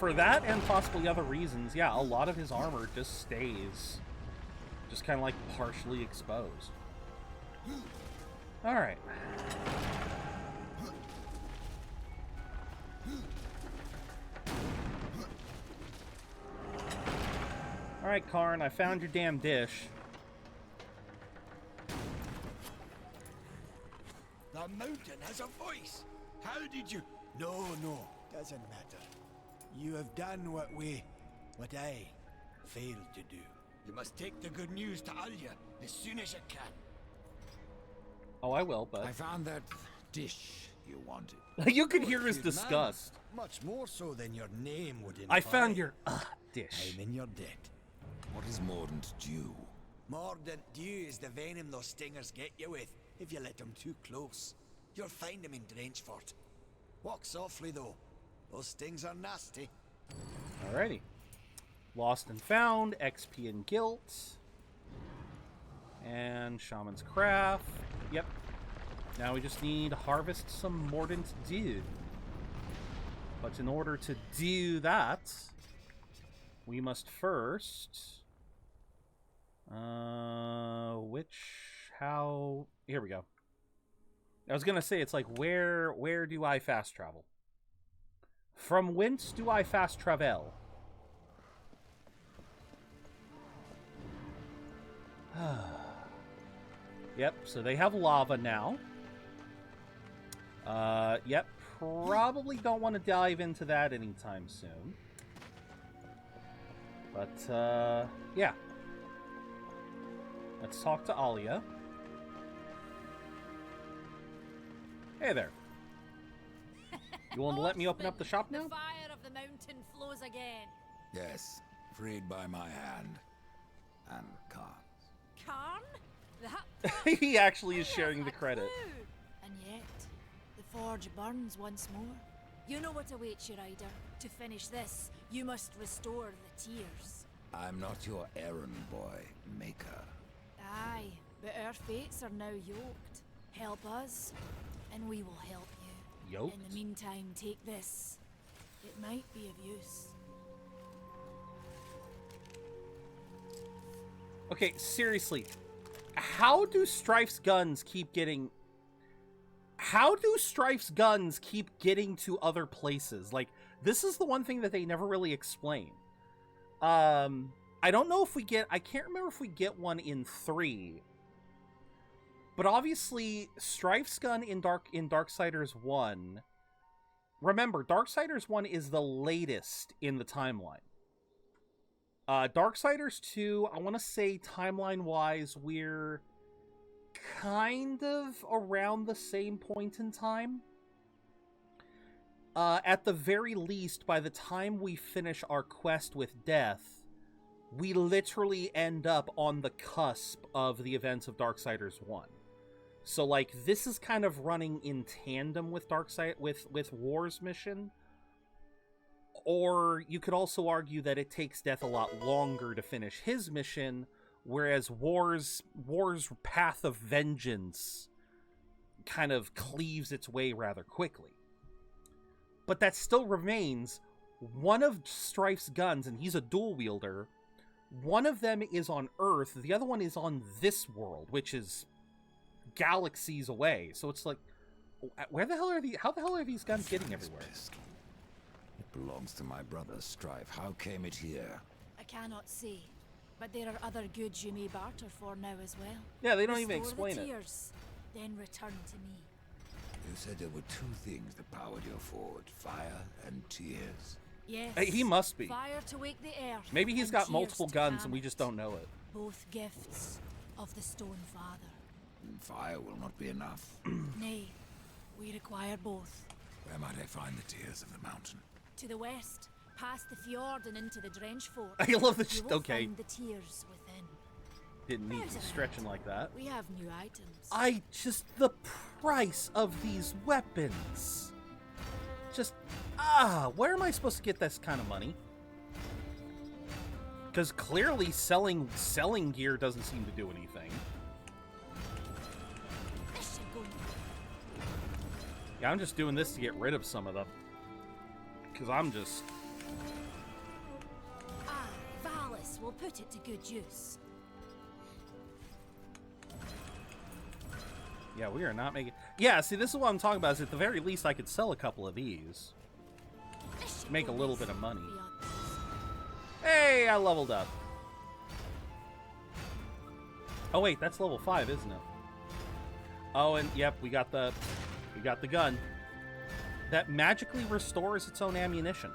that and possibly other reasons, yeah, a lot of his armor just stays just kind of like partially exposed. All right. All right, Karn, I found your damn dish. The mountain has a voice. How did you... No, doesn't matter. You have done what I failed to do. You must take the good news to Alya as soon as you can. Oh, I will, but... I found that dish you wanted. You could hear his disgust. Much more so than your name would imply. I found your dish. I'm in your debt. What is mordant dew? Mordant dew is the venom those stingers get you with if you let them too close. You'll find them in Drenchfort. Walk softly, though. Those stings are nasty. Alrighty. Lost and Found, XP and Guilt. And Shaman's Craft. Yep. Now we just need to harvest some Mordant Dew. But in order to do that, we must first... Here we go. I was gonna say, it's like, where do I fast travel? From whence do I fast travel? Yep, so they have lava now. Yep, probably don't want to dive into that anytime soon. But, yeah. Let's talk to Alia. Hey there. You want to let me open up the shop now? The fire of the mountain flows again. Yes, freed by my hand. And Khan's. Karn? That He actually is sharing the credit. And yet, the forge burns once more. You know what awaits you, Ryder. To finish this, you must restore the tears. I'm not your errand boy, Maker. Aye, but our fates are now yoked. Help us, and we will help you. Yoked? In the meantime, take this. It might be of use. Okay, seriously. How do Strife's guns keep getting... How do Strife's guns keep getting to other places? Like, this is the one thing that they never really explain. I don't know if we get... I can't remember if we get one in 3. But obviously, Strife's gun in Darksiders 1... Remember, Darksiders 1 is the latest in the timeline. Darksiders 2, I want to say timeline-wise, we're kind of around the same point in time. At the very least, by the time we finish our quest with Death, we literally end up on the cusp of the events of Darksiders 1. So, like, this is kind of running in tandem with with War's mission. Or you could also argue that it takes Death a lot longer to finish his mission, whereas War's path of vengeance kind of cleaves its way rather quickly. But that still remains one of Strife's guns, and he's a dual wielder. One of them is on Earth, the other one is on this world, which is galaxies away. So it's like, where the hell are these? How the hell are these guns getting everywhere? It belongs to my brother, Strife. How came it here? I cannot say, but there are other goods you may barter for now as well. Yeah, they don't even Restore explain the it. tears, then return to me. You said there were 2 things that powered your forge, fire and tears. Yes. Hey, he must be. Fire to wake the earth. Maybe he's and got tears multiple to guns calm and we it. just don't know it. Both gifts of the Stone Father. And fire will not be enough. Nay, we require both. Where might I find the tears of the mountain? To the west, past the fjord and into the Drench Fort. I love the you will okay. find the tears within. Didn't need to be stretching like that. We have new items. The price of these weapons. Where am I supposed to get this kind of money? Because clearly selling gear doesn't seem to do anything. This should go. Yeah, I'm just doing this to get rid of some of them. Because I'm just... Valis will put it to good use. Yeah, we are not making... Yeah, see, this is what I'm talking about. Is at the very least, I could sell a couple of these. Make a little bit of money. Hey, I leveled up. Oh, wait, that's level 5, isn't it? Oh, and, yep, we got the gun. That magically restores its own ammunition.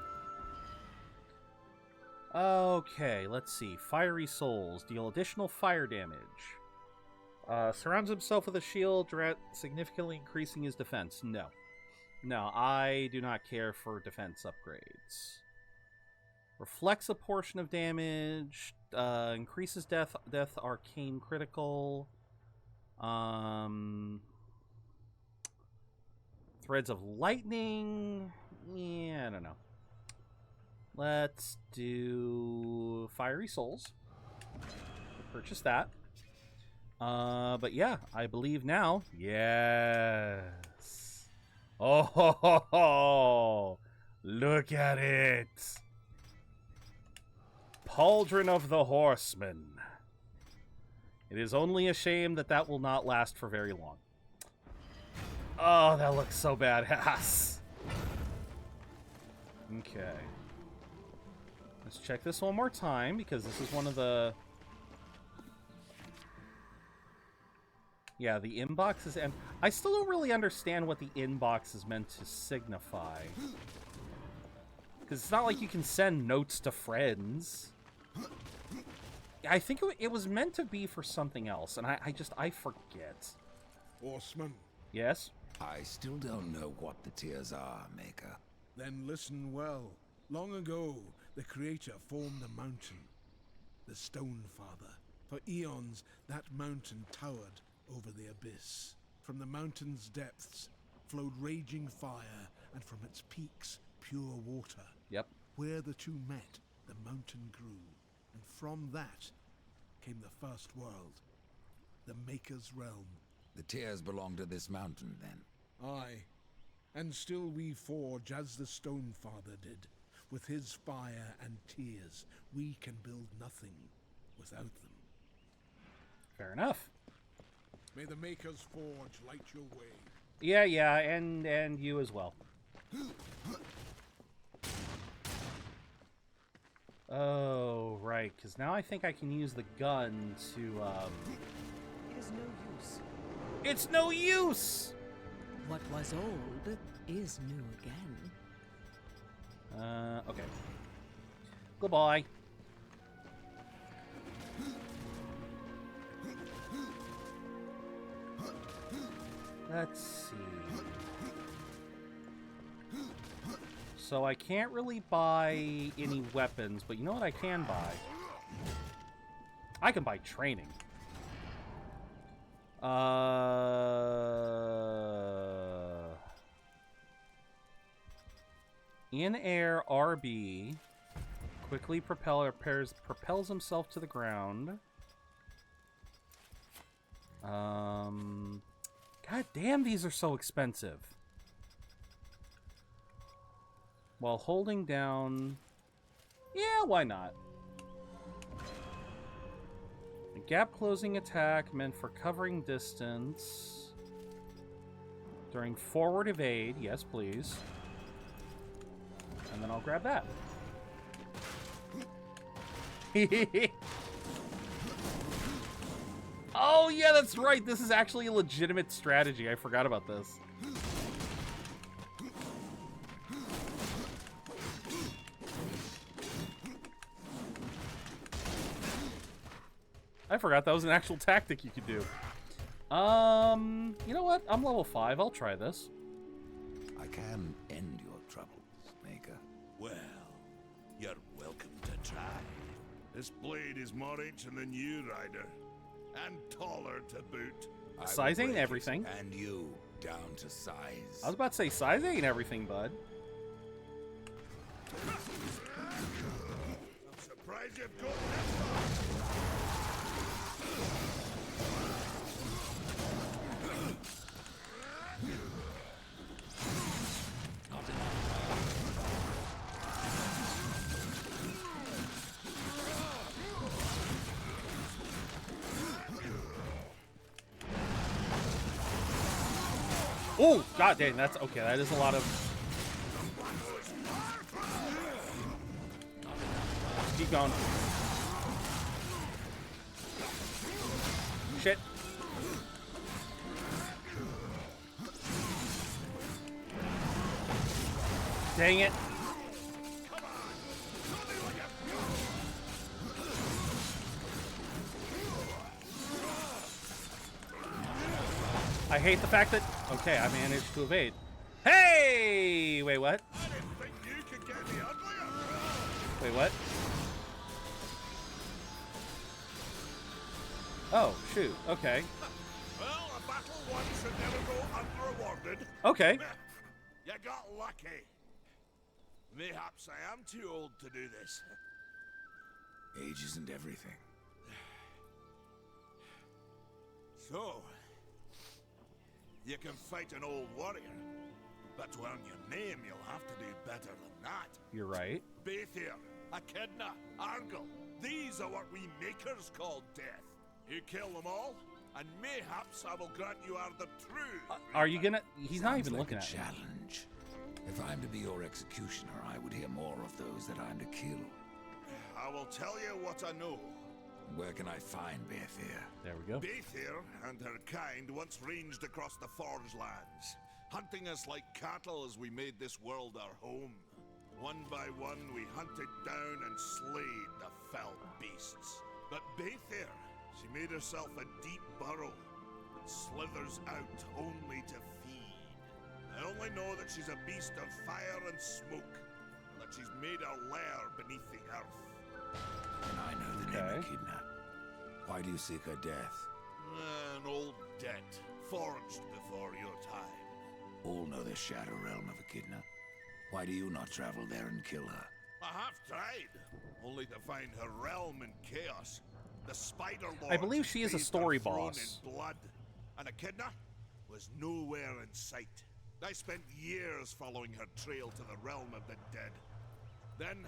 Okay, let's see. Fiery Souls. Deal additional fire damage. Surrounds himself with a shield, significantly increasing his defense. No. No, I do not care for defense upgrades. Reflects a portion of damage. Increases death arcane critical. Threads of lightning. Yeah, I don't know. Let's do Fiery Souls. Purchase that. But yeah, I believe now. Yes. Oh, ho, ho, ho. Look at it. Pauldron of the Horseman. It is only a shame that will not last for very long. Oh, that looks so badass. Okay. Let's check this one more time, because this is one of the... Yeah, the inbox is... I still don't really understand what the inbox is meant to signify. Because it's not like you can send notes to friends. I think it was meant to be for something else, and I forget. Horseman, Yes? I still don't know what the tears are, Maker. then listen well. Long ago, the Creator formed a mountain, the Stone Father. For eons, that mountain towered over the abyss. From the mountain's depths flowed raging fire, and from its peaks, pure water. Yep. Where the two met, the mountain grew, and from that came the first world, the Maker's realm. The tears belong to this mountain, then. Aye, and still we forge as the Stone Father did. With his fire and tears, we can build nothing without them. Fair enough. May the Maker's forge light your way. Yeah, and you as well. Oh, right, because now I think I can use the gun to, It is no use. It's no use! What was old is new again. Okay. Goodbye. Let's see. So I can't really buy any weapons, but you know what I can buy? I can buy training. In air RB quickly propels himself to the ground. God damn, these are so expensive. While holding down... Yeah, why not? A gap closing attack meant for covering distance. During forward evade, yes please. And then I'll grab that. Oh yeah, that's right. This is actually a legitimate strategy. I forgot about this. I forgot that was an actual tactic you could do. You know what? I'm level 5. I'll try this. I can end your troubles, Maker. Well, you're welcome to try. This blade is more ancient than you, Ryder. And taller to boot. I will Size ain't break it, everything. And you, down to size. I was about to say, size ain't everything, bud. I'm surprised you've got this far. Oh, god dang, that's okay. That is a lot of. Keep going. Shit. Dang it. I hate the fact that... Okay, I managed to evade. Hey! Wait, what? I didn't think you could get me uglier. Wait, what? Oh, shoot. Okay. Well, a battle won should never go unrewarded. Okay. You got lucky. Mayhaps I am too old to do this. Age isn't everything. So, you can fight an old warrior, but to earn your name, you'll have to do better than that. You're right. Baethir, Echidna, Argyll, these are what we makers call death. You kill them all, and mayhaps I will grant you are the true. Are you gonna... He's not Sounds even like looking a at me. challenge. If I'm to be your executioner, I would hear more of those that I'm to kill. I will tell you what I know. Where can I find Baethir? There we go. Baethir and her kind once ranged across the Forge lands, hunting us like cattle as we made this world our home. One by one, we hunted down and slayed the fell beasts. But Baythair, she made herself a deep burrow and slithers out only to feed. I only know that she's a beast of fire and smoke, and that she's made her lair beneath the earth. And I know the name Echidna. Why do you seek her death? An old debt, forged before your time. All know the shadow realm of Echidna. Why do you not travel there and kill her? I have tried, only to find her realm in chaos. The Spider Lord. I believe she is a story boss. In blood, and Echidna was nowhere in sight. I spent years following her trail to the realm of the dead. Then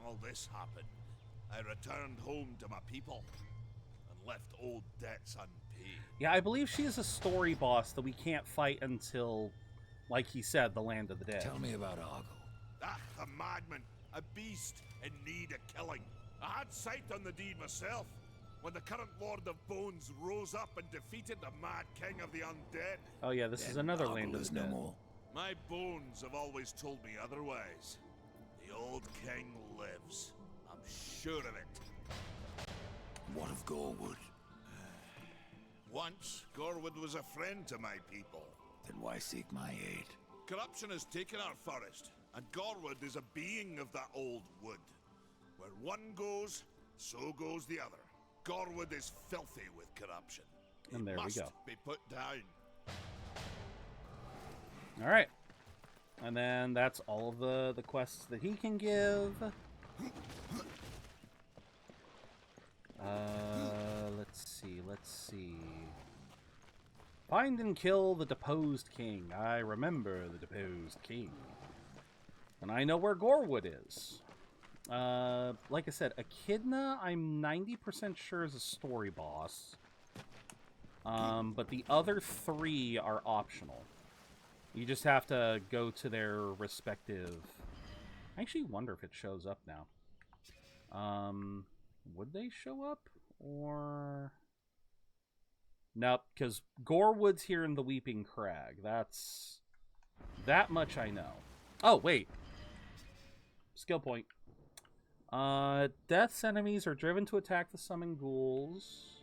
all this happened. I returned home to my people and left old debts unpaid. Yeah, I believe she is a story boss that we can't fight until, like he said, the Land of the Dead. Tell me about Argo. Ah, a madman, a beast in need of killing. I had sight on the deed myself, when the current Lord of Bones rose up and defeated the mad king of the undead. Oh yeah, this is another Land of the Dead. No more. My bones have always told me otherwise. The old king lives. I'm sure of it. What of Gorwood? Once, Gorwood was a friend to my people. Then why seek my aid? Corruption has taken our forest, and Gorwood is a being of that old wood. Where one goes, so goes the other. Gorwood is filthy with corruption. And there we go. Be put down. All right. And then that's all of the quests that he can give. Let's see. Find and kill the deposed king. I remember the deposed king. And I know where Gorwood is. Like I said, Echidna, I'm 90% sure is a story boss. But the other three are optional. You just have to go to their respective... I actually wonder if it shows up now. Would they show up? Or... Nope, because Gorwood's here in the Weeping Crag. That's... That much I know. Oh, wait. Skill point. Death's enemies are driven to attack the summoned ghouls.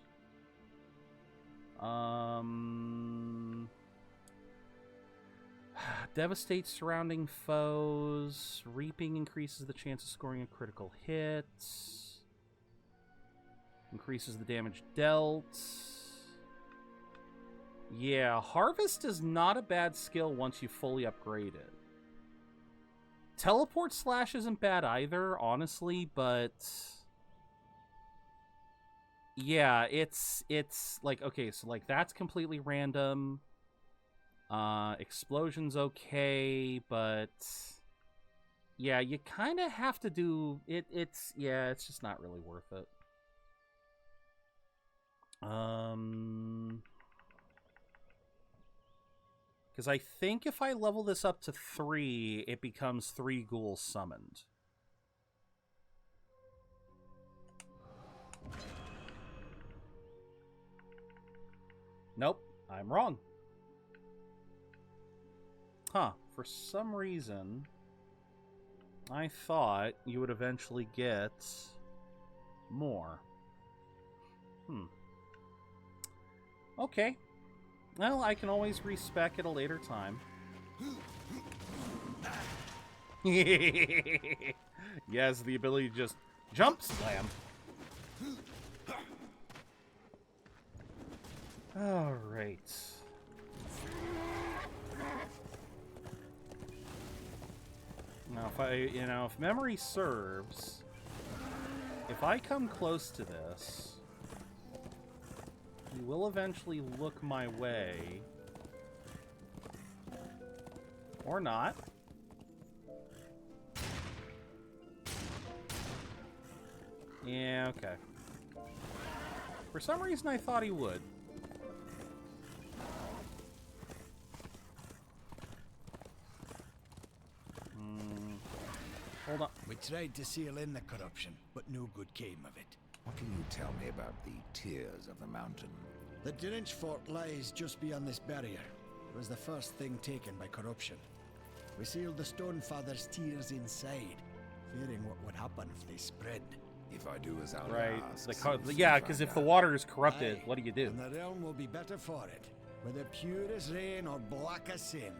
Devastate surrounding foes. Reaping increases the chance of scoring a critical hit. Increases the damage dealt. Yeah, Harvest is not a bad skill once you fully upgrade it. Teleport Slash isn't bad either, honestly, but... Yeah, it's like, okay, so like that's completely random. Explosion's okay, but... Yeah, you kind of have to do... It's just not really worth it. Because I think if I level this up to 3, it becomes 3 ghouls summoned. Nope, I'm wrong. Huh, for some reason, I thought you would eventually get more. Okay. Well, I can always respec at a later time. Yes, the ability to just jump slam. All right. Now, if memory serves, if I come close to this, he will eventually look my way. Or not. Yeah, okay. For some reason, I thought he would. Hold on. We tried to seal in the corruption, but no good came of it. What can you tell me about the Tears of the Mountain? The Drench Fort lies just beyond this barrier. It was the first thing taken by corruption. We sealed the Stonefather's tears inside, fearing what would happen if they spread. If I do as I'll Right. ask, Yeah, because if the water is corrupted, what do you do? And the realm will be better for it, whether pure as rain or black as sin.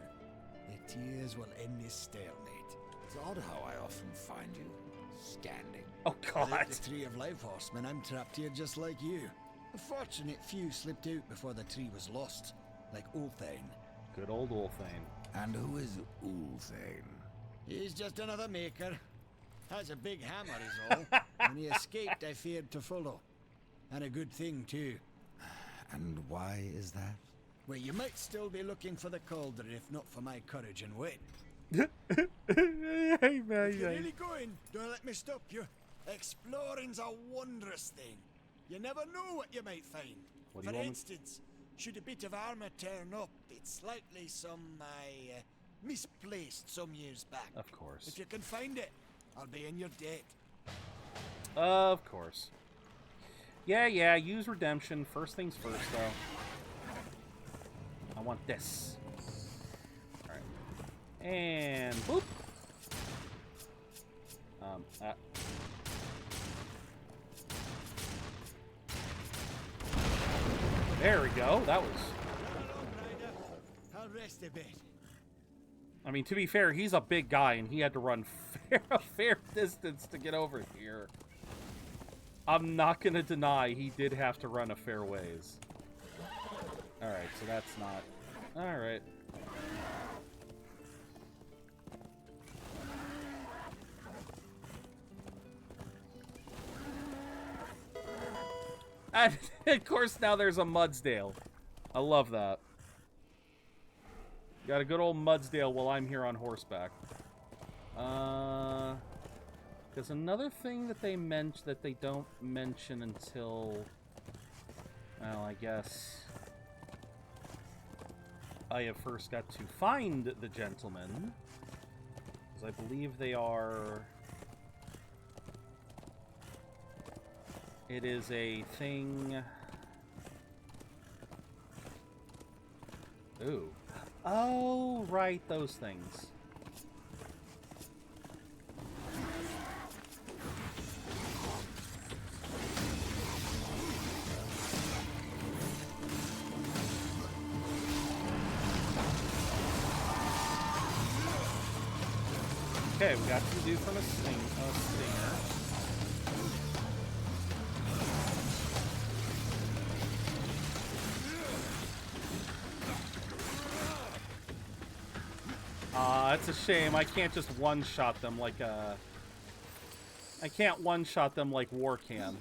The tears will end this stalemate. It's odd how I often find you standing. Oh, God. Like the Tree of Life, Horseman, I'm trapped here just like you. A fortunate few slipped out before the tree was lost, like Ulthane. Good old Ulthane. And who is Ulthane? He's just another maker. Has a big hammer is all. When he escaped, I feared to follow. And a good thing, too. And why is that? Well, you might still be looking for the cauldron if not for my courage and wit. Hey, If man. you're really going, don't let me stop you. Exploring's a wondrous thing. You never know what you might find. What do you For want me- instance, should a bit of armor turn up, it's likely some I misplaced some years back. Of course. If you can find it, I'll be in your debt. Of course. Yeah, use redemption. First things first, though. I want this. Alright. And boop. There we go. That was... I'll rest a bit. I mean, to be fair, he's a big guy, and he had to run a fair distance to get over here. I'm not going to deny he did have to run a fair ways. Alright, so that's not... Alright. And, of course, now there's a Mudsdale. I love that. Got a good old Mudsdale while I'm here on horseback. There's another thing that they don't mention until... Well, I guess... I have first got to find the gentlemen. Because I believe they are... It is a thing... Ooh. Oh, right, those things. Okay, we got to do from a stinger. It's a shame. I can't just one-shot them like a... I can't one-shot them like War can.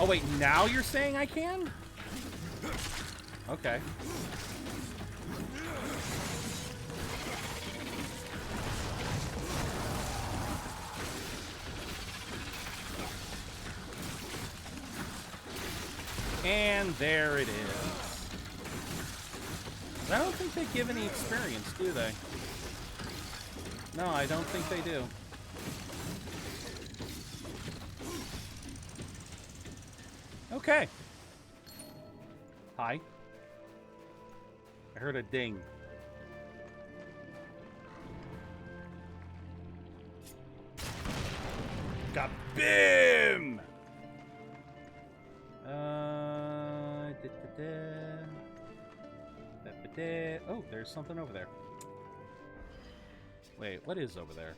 Oh, wait, now you're saying I can? Okay. And there it is. I don't think they give any experience, do they? No, I don't think they do. Okay. Hi. I heard a ding. Got BIM! Oh, there's something over there. Wait, what is over there?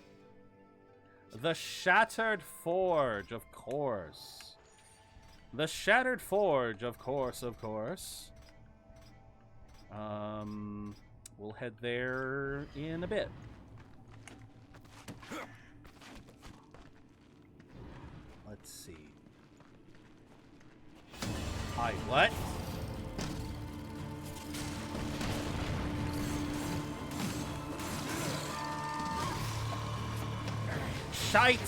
The Shattered Forge, of course. The Shattered Forge, of course, of course. We'll head there in a bit. Let's see. Hi, what? Shite!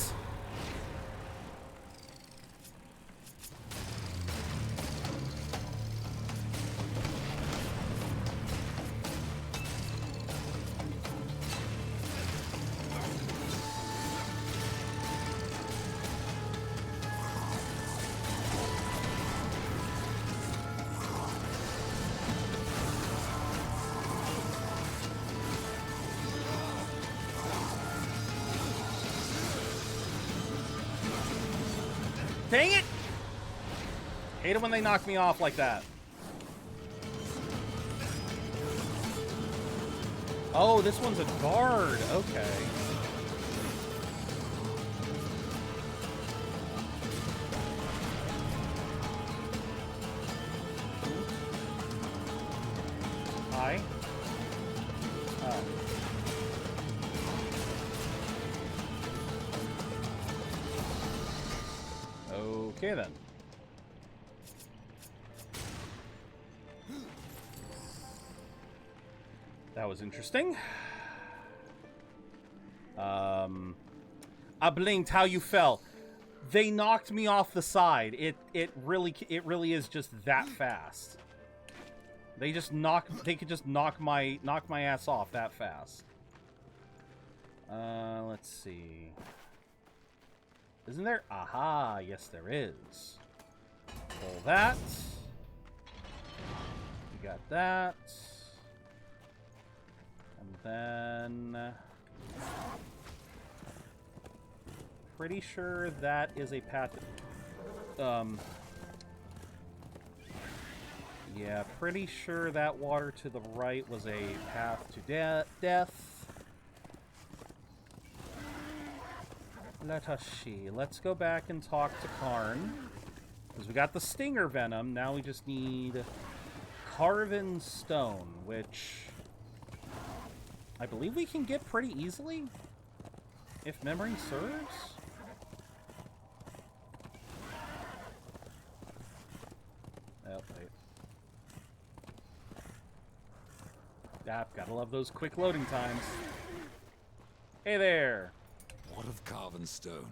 Dang it! Hate it when they knock me off like that. Oh, this one's a guard. Okay. Hi. Oh. Okay then. That was interesting. I blinked. How you fell? They knocked me off the side. It really is just that fast. They could just knock my ass off that fast. Let's see. Isn't there? Aha, yes there is. Pull that. We got that. And then pretty sure that is a path. Yeah, pretty sure that water to the right was a path to death. Let us see. Let's go back and talk to Karn. Because we got the stinger venom. Now we just need carven stone, which I believe we can get pretty easily, if memory serves. Oh, wait. Ah, gotta love those quick loading times. Hey there. What of carven stone?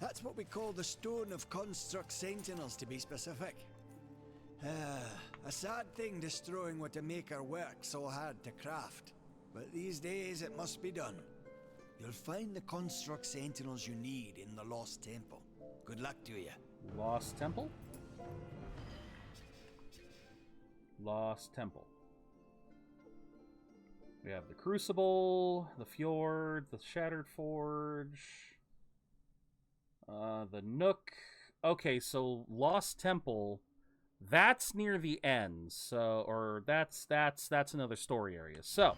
That's what we call the Stone of Construct Sentinels, to be specific. A sad thing destroying what a maker worked so hard to craft. But these days it must be done. You'll find the Construct Sentinels you need in the Lost Temple. Good luck to you. Lost Temple? Lost Temple. We have the Crucible, the Fjord, the Shattered Forge, the Nook. Okay, so Lost Temple, that's near the end. So, or that's another story area. So,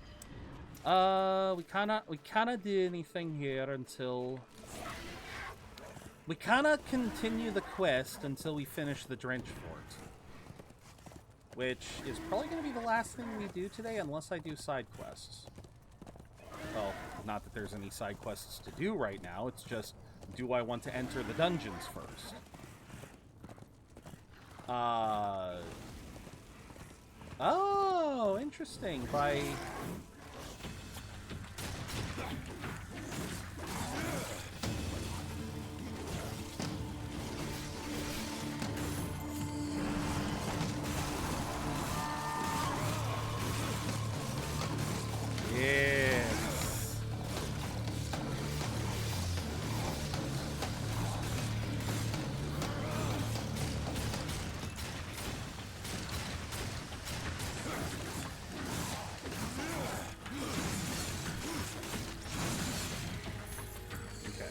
we kinda did anything here until we kinda continue the quest until we finish the Drench Fort, which is probably going to be the last thing we do today, unless I do side quests. Well, not that there's any side quests to do right now, it's just, do I want to enter the dungeons first? Oh, interesting. By... Yes. Okay.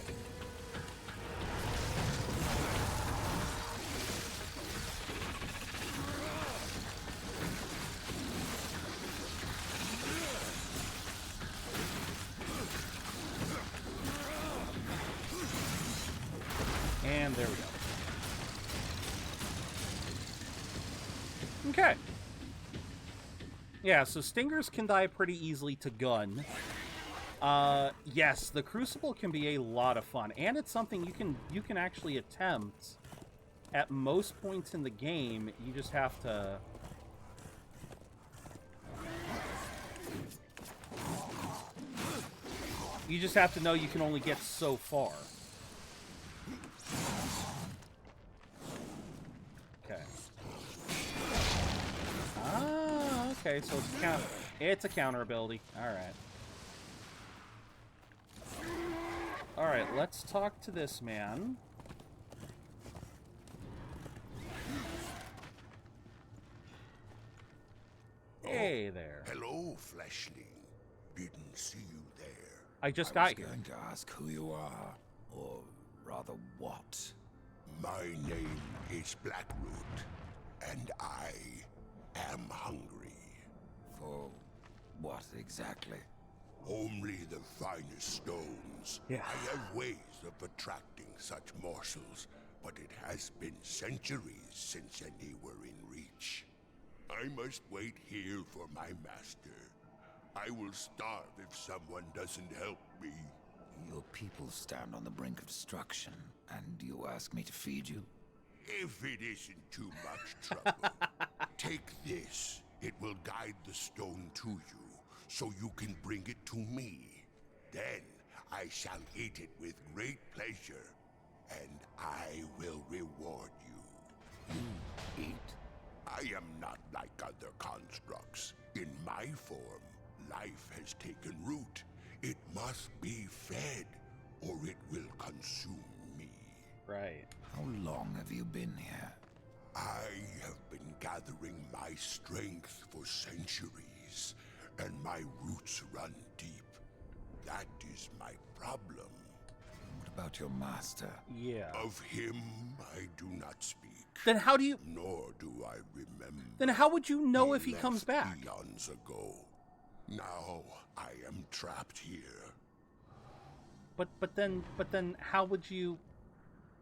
And there we go. Okay. Yeah, so stingers can die pretty easily to gun. Yes, the Crucible can be a lot of fun, and it's something you can actually attempt at most points in the game. You just have to... You just have to know you can only get so far. Okay. Ah, okay, so it's a counter ability. Alright. Alright, let's talk to this man. Hey there. Hello, Fleshly. Didn't see you there. I just got here. I was going to ask who you are, or rather what. My name is Blackroot, and I am hungry. For what exactly? Only the finest stones. Yeah. I have ways of attracting such morsels, but it has been centuries since any were in reach. I must wait here for my master. I will starve if someone doesn't help me. Your people stand on the brink of destruction, and you ask me to feed you? If it isn't too much trouble, take this. It will guide the stone to you, so you can bring it to me. Then I shall eat it with great pleasure, and I will reward you. You eat? I am not like other constructs. In my form, life has taken root. It must be fed, or it will consume me. Right. How long have you been here? I have been gathering my strength for centuries, and my roots run deep. That is my problem. What about your master? Yeah. Of him, I do not speak. Then how do you... Nor do I remember. Then how would you know if he comes left back? Eons ago. Now I am trapped here. But then how would you...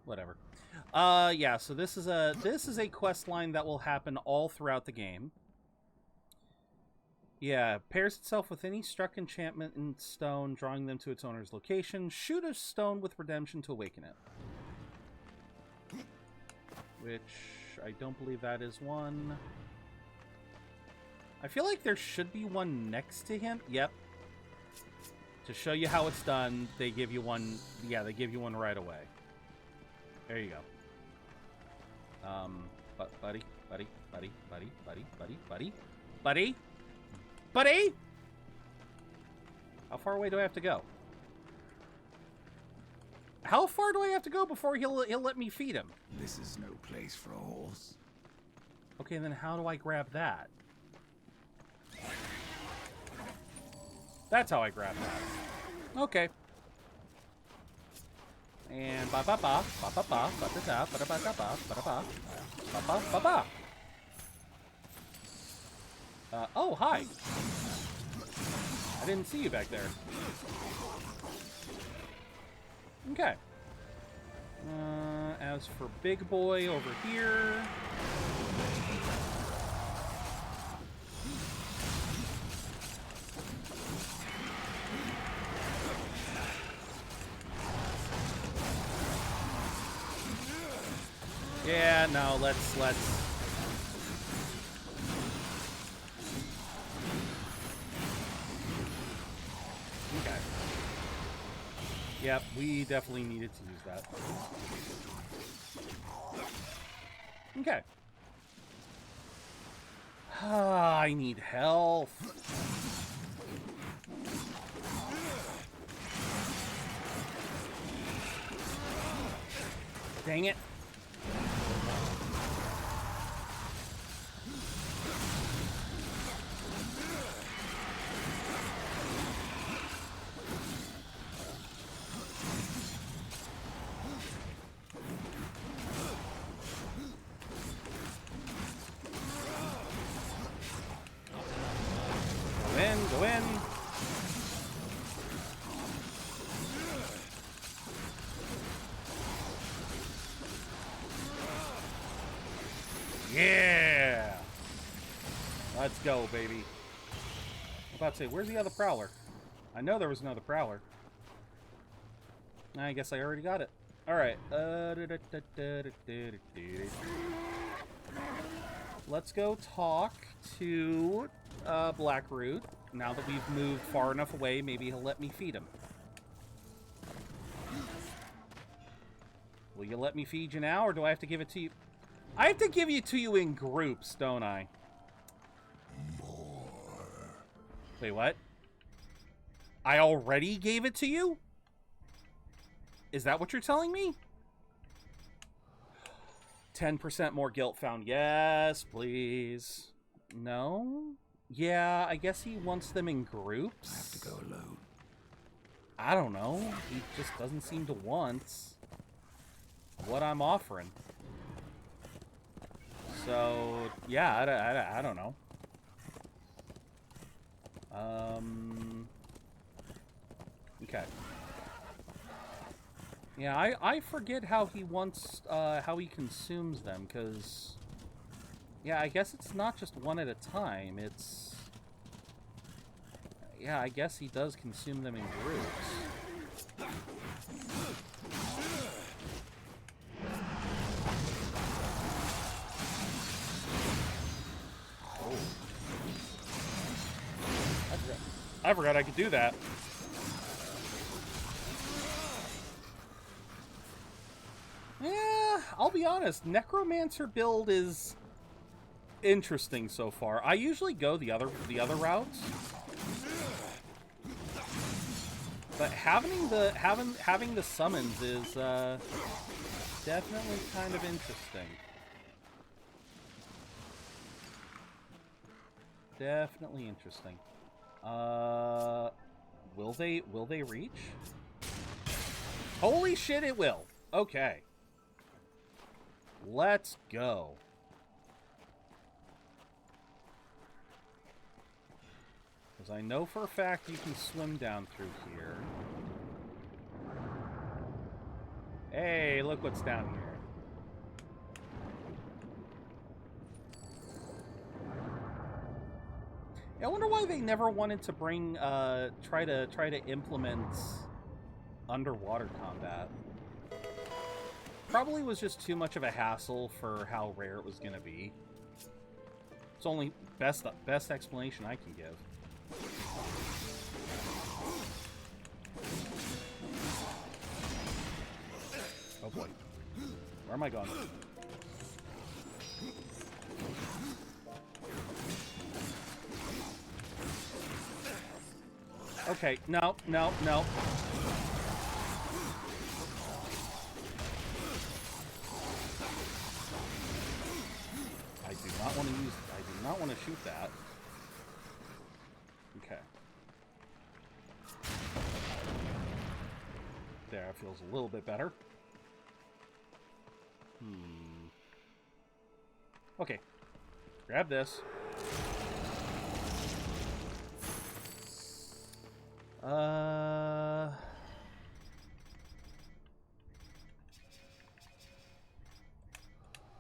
Whatever. Yeah, so this is a quest line that will happen all throughout the game. Yeah, pairs itself with any struck enchantment in stone, drawing them to its owner's location. Shoot a stone with redemption to awaken it. Which I don't believe that is one. I feel like there should be one next to him. Yep. To show you how it's done, they give you one. Yeah, they give you one right away. There you go. Buddy. How far away do I have to go? How far do I have to go before he'll let me feed him? This is no place for a horse. Okay, then how do I grab that? That's how I grab that. Okay. And ba ba ba ba ba ba ba da da ba da ba da ba ba da ba ba ba ba ba. Oh, hi. I didn't see you back there. Okay. As for Big Boy over here... Yeah, no, let's... Okay. Yep, we definitely needed to use that. Okay. I need health. Dang it. Go in. Yeah! Let's go, baby. I'm about to say, where's the other prowler? I know there was another prowler. I guess I already got it. Alright. Let's go talk to Blackroot. Now that we've moved far enough away, maybe he'll let me feed him. Will you let me feed you now, or do I have to give it to you? I have to give it to you in groups, don't I? More. Wait, what? I already gave it to you? Is that what you're telling me? 10% more guilt found. Yes, please. No? Yeah, I guess he wants them in groups. I have to go alone. I don't know. He just doesn't seem to want. what I'm offering. So, yeah, I don't know. Okay. Yeah, I forget how he wants, how he consumes them, because... Yeah, I guess it's not just one at a time, it's... Yeah, I guess he does consume them in groups. Oh. I forgot I could do that. Yeah, I'll be honest, Necromancer build is interesting so far. I usually go the other routes. But having the summons is definitely kind of interesting. Definitely interesting. Will they reach? Holy shit, it will. Okay. Let's go. Because I know for a fact you can swim down through here. Hey, look what's down here. I wonder why they never wanted to bring, try to implement underwater combat. Probably was just too much of a hassle for how rare it was gonna be. It's only best explanation I can give. Oh boy. Where am I going? Okay, no. I do not want to shoot that. Okay. There, it feels a little bit better. Okay. Grab this.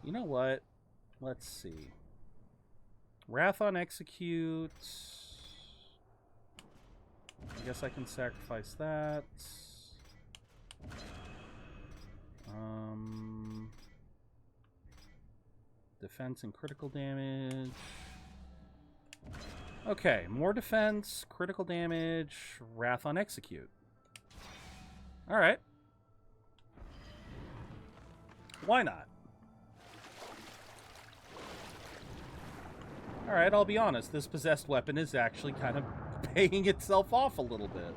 You know what? Let's see. Wrath on Execute. I guess I can sacrifice that. Defense and critical damage. Okay, more defense, critical damage, Wrath on Execute. Alright. Why not? Alright, I'll be honest. This possessed weapon is actually kind of paying itself off a little bit.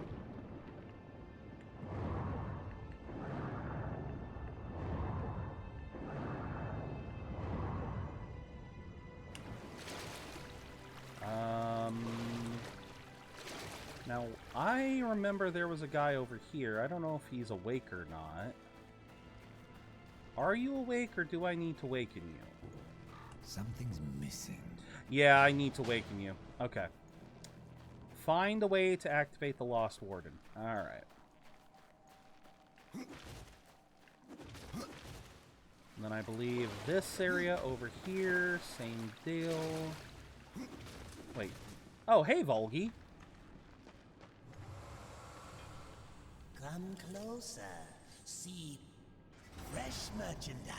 Now, I remember there was a guy over here. I don't know if he's awake or not. Are you awake, or do I need to waken you? Something's missing. Yeah, I need to waken you. Okay. Find a way to activate the Lost Warden. Alright. And then I believe this area over here, same deal. Wait. Oh, hey, Volgi. Come closer. See fresh merchandise.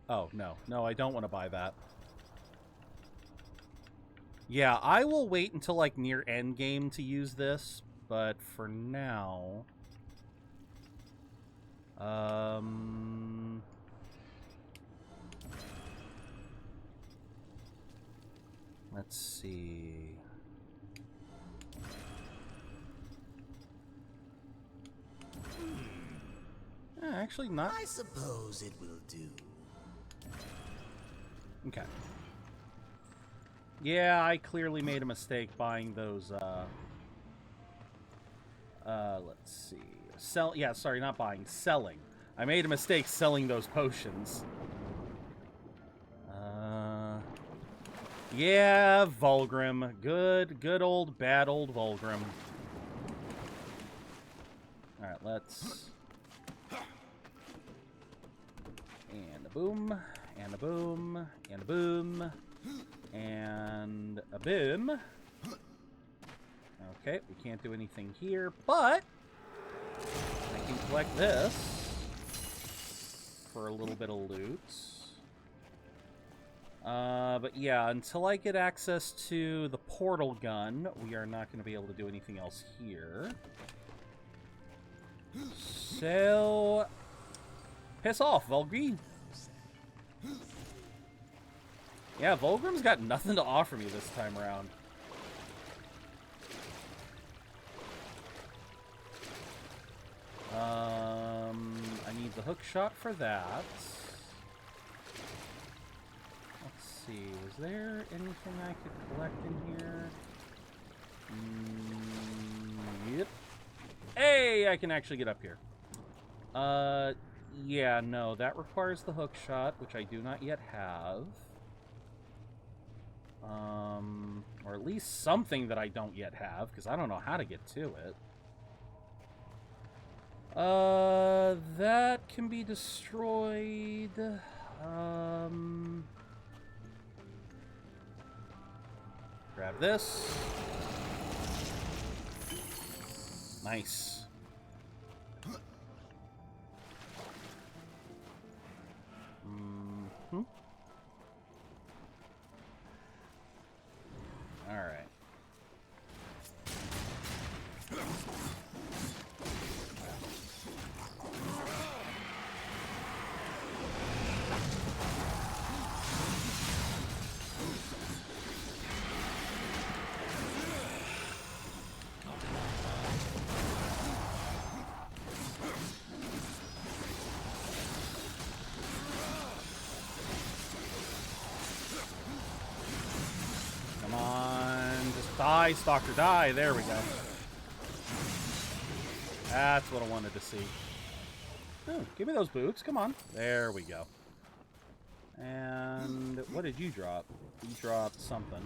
Oh, no. No, I don't want to buy that. Yeah, I will wait until, like, near endgame to use this, but for now... Let's see... actually not... I suppose it will do. Okay. Yeah, I clearly made a mistake buying those, let's see. Yeah, sorry, not buying. Selling. I made a mistake selling those potions. Yeah, Vulgrim. Good old, bad old Vulgrim. Alright, let's... And a boom, and a boom, and a boom, and a boom. Okay, we can't do anything here, but I can collect this for a little bit of loot. But yeah, until I get access to the portal gun, we are not going to be able to do anything else here. So, piss off, Vulgrim. Yeah, Vulgrim's got nothing to offer me this time around. I need the hook shot for that. Let's see, was there anything I could collect in here? Yep. Hey, I can actually get up here. Yeah, no, that requires the hook shot, which I do not yet have. Or at least something that I don't yet have, because I don't know how to get to it. That can be destroyed. Grab this. Nice. Mm-hmm. All right. Come on, just die, Stalker, die. There we go. That's what I wanted to see. Ooh, give me those boots. Come on. There we go. And what did you drop? You dropped something.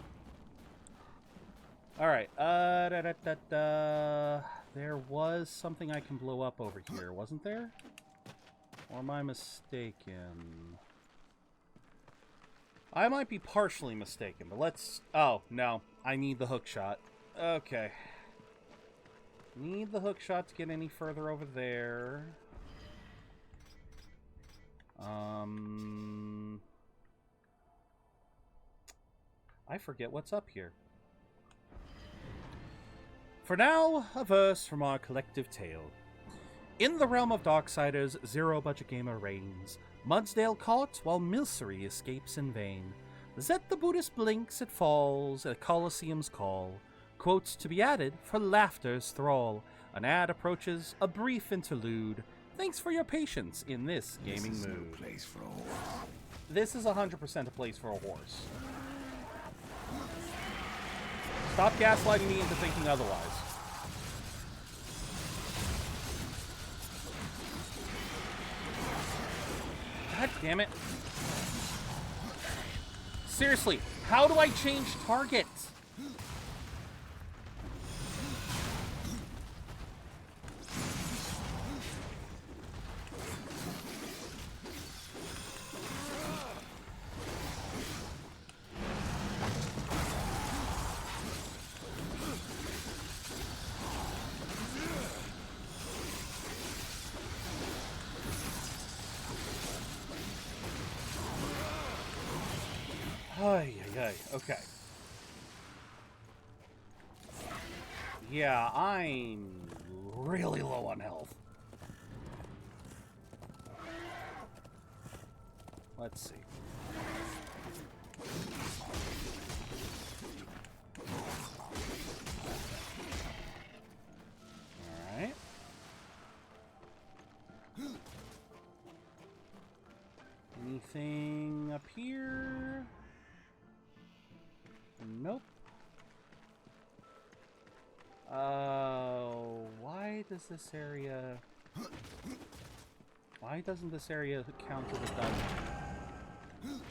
Alright. There was something I can blow up over here, wasn't there? Or am I mistaken? I might be partially mistaken, but let's... Oh, no. I need the hook shot. Okay. Need the hook shot to get any further over there. I forget what's up here. For now, a verse from our collective tale. In the realm of Darksiders, ZeroBudgetGamer reigns. Mudsdale caught, while Milcery escapes in vain. Zet the Buddhist blinks, it falls, at Colosseum's call. Quotes to be added for laughter's thrall. An ad approaches, a brief interlude. Thanks for your patience in this gaming mood. No place for a horse. This is 100% a place for a horse. Stop gaslighting me into thinking otherwise. God damn it. Seriously, how do I change targets? Okay. Yeah, I'm really low on health. Let's see. Alright. Anything up here? Nope. Why does this area... Why doesn't this area count as a dungeon?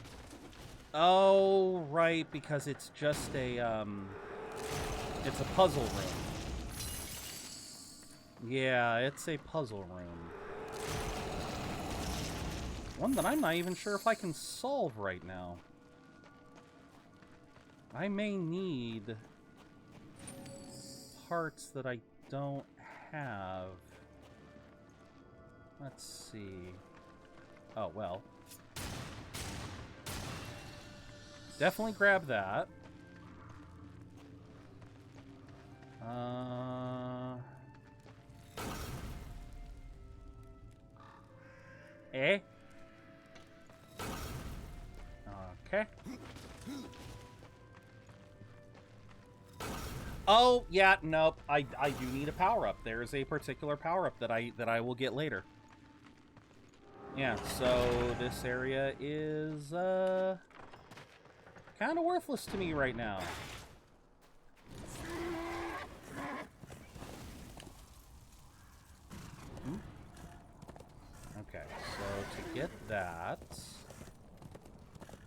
Oh, right, because it's just a, it's a puzzle room. Yeah, it's a puzzle room. One that I'm not even sure if I can solve right now. I may need parts that I don't have. Let's see. Oh, well. Definitely grab that. Okay. Oh, yeah, nope. I do need a power-up. There is a particular power-up that I will get later. Yeah, so this area is kind of worthless to me right now. Okay, so to get that,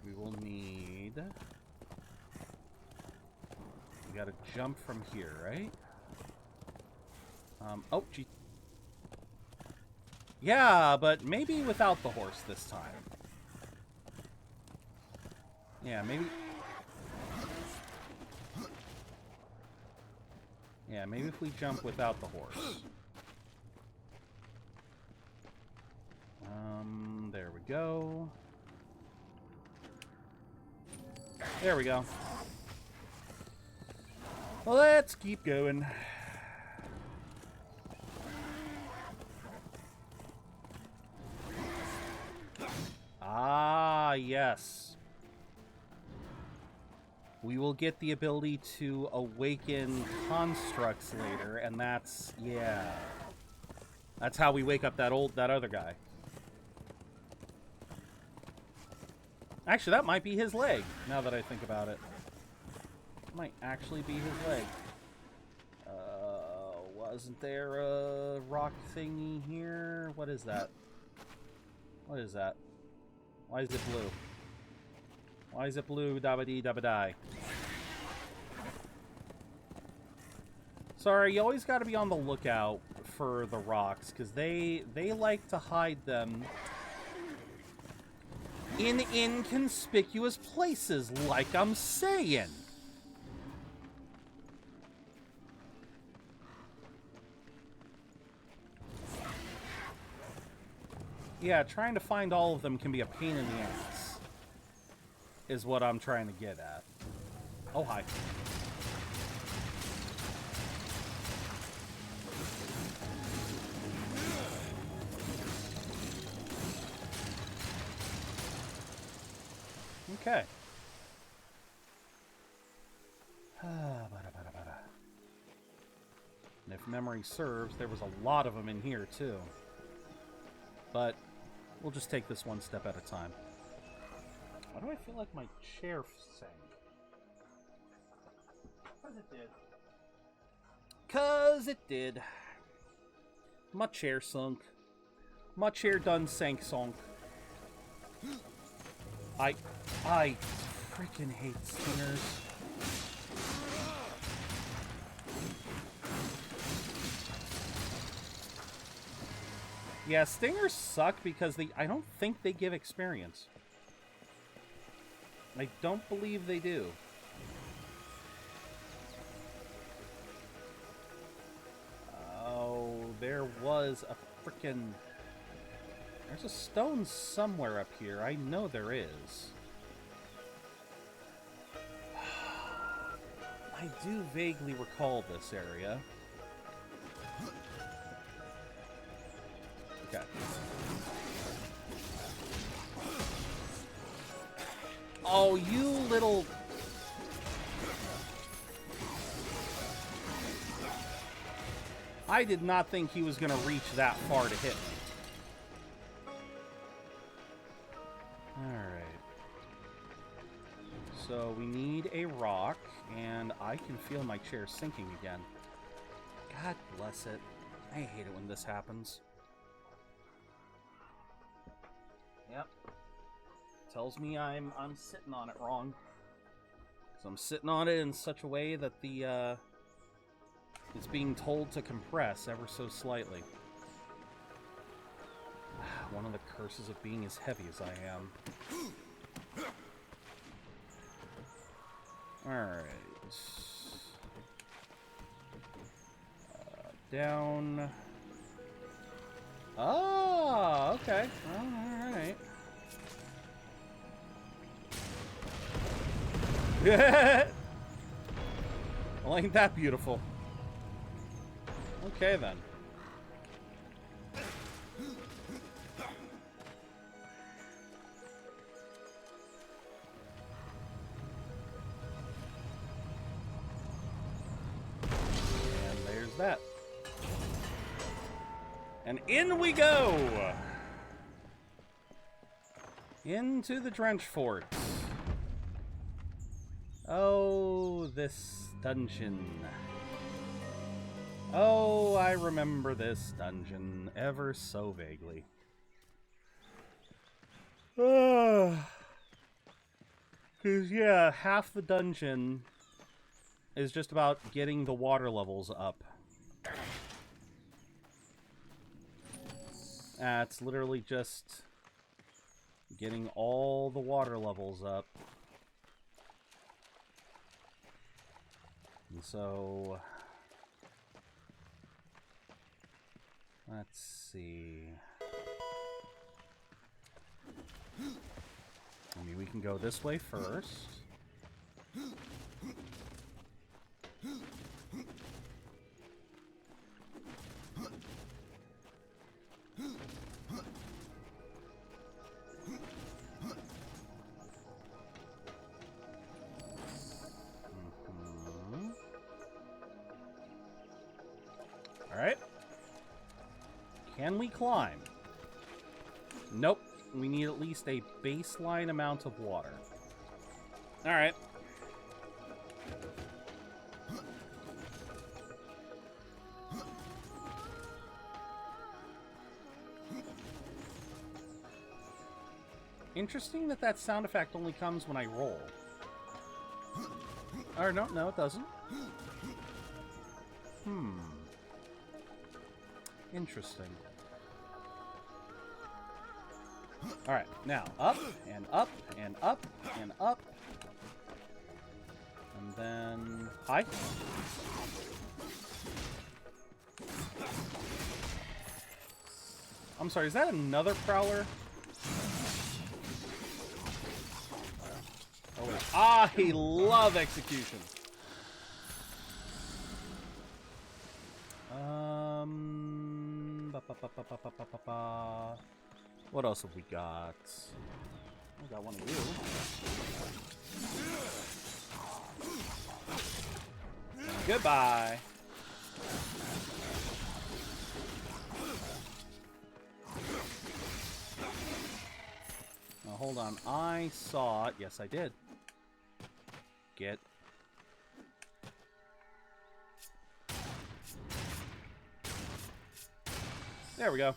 we will need... We gotta jump from here, right? Oh, gee. Yeah, but maybe without the horse this time. Yeah, maybe... Yeah, maybe if we jump without the horse. There we go. There we go. Well, let's keep going. Ah, yes. We will get the ability to awaken constructs later, and that's, yeah. That's how we wake up that other guy. Actually, that might be his leg, now that I think about it. Might actually be his leg. Wasn't there a rock thingy here? What is that? What is that? Why is it blue? Why is it blue? Dabba-dee, dabba-die. Sorry, you always got to be on the lookout for the rocks, because they like to hide them in inconspicuous places, like I'm saying. Yeah, trying to find all of them can be a pain in the ass, is what I'm trying to get at. Oh, hi. Okay. And if memory serves, there was a lot of them in here, too. But we'll just take this one step at a time. Why do I feel like my chair sank? Because it did. 'Cause it did. My chair sunk. My chair done sank sunk. I freaking hate stingers. Yeah, stingers suck because I don't think they give experience. I don't believe they do. Oh, there was a frickin'... There's a stone somewhere up here. I know there is. I do vaguely recall this area. Okay. Oh, you little... I did not think he was going to reach that far to hit me. Alright. So we need a rock, and I can feel my chair sinking again. God bless it. I hate it when this happens. Yep. Tells me I'm sitting on it wrong. So I'm sitting on it in such a way that the it's being told to compress ever so slightly. One of the curses of being as heavy as I am. Alright. Down. Oh, okay. Alright. Well, ain't that beautiful? Okay, then. And there's that. And in we go! Into the Drench Fort. Oh, this dungeon. Oh, I remember this dungeon ever so vaguely. Because, yeah, half the dungeon is just about getting the water levels up. It's literally just getting all the water levels up. And so, let's see. I mean, we can go this way first. Alright. Can we climb? Nope. We need at least a baseline amount of water. Alright. Interesting that that sound effect only comes when I roll. Or no, it doesn't. Interesting. Alright, now up, and up, and up, and up. And then... Hi. I'm sorry, is that another prowler? Oh, wait. I love execution. What else have we got? We got one of you. Goodbye. Now hold on. I saw it. Yes, I did. Get. There we go.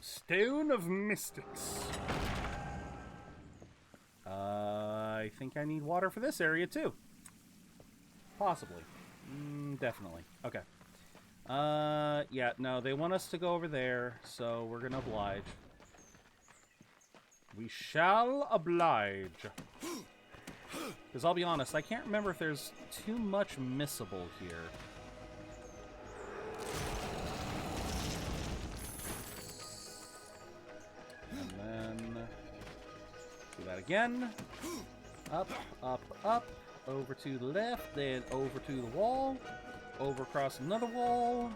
Stone of Mystics. I think I need water for this area too. Possibly. Definitely. Okay. Yeah, no, they want us to go over there, so we're gonna oblige. We shall oblige. Because I'll be honest, I can't remember if there's too much missable here. And then do that again. Up, up, up. Over to the left, then over to the wall. Over across another wall.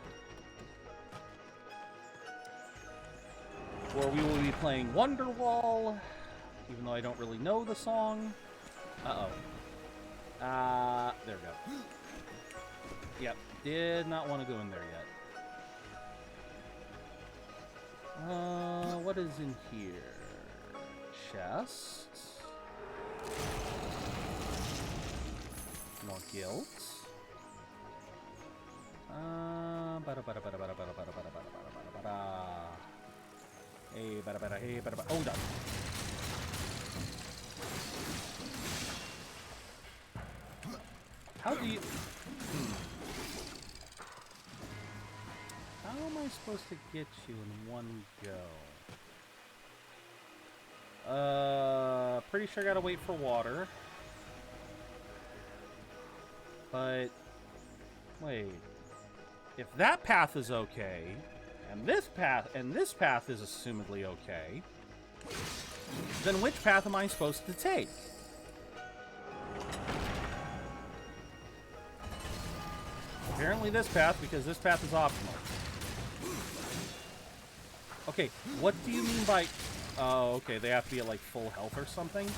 Where we will be playing Wonderwall. Even though I don't really know the song. Uh-oh. There we go. Yep, did not want to go in there yet. What is in here? Chest. More guilt. Hey, hey, oh, done. How do you... How am I supposed to get you in one go? Pretty sure I gotta wait for water. But... Wait. If that path is okay, and this path is assumedly okay, then which path am I supposed to take? Apparently this path, because this path is optional. Okay, what do you mean by... Oh, okay, they have to be at, like, full health or something?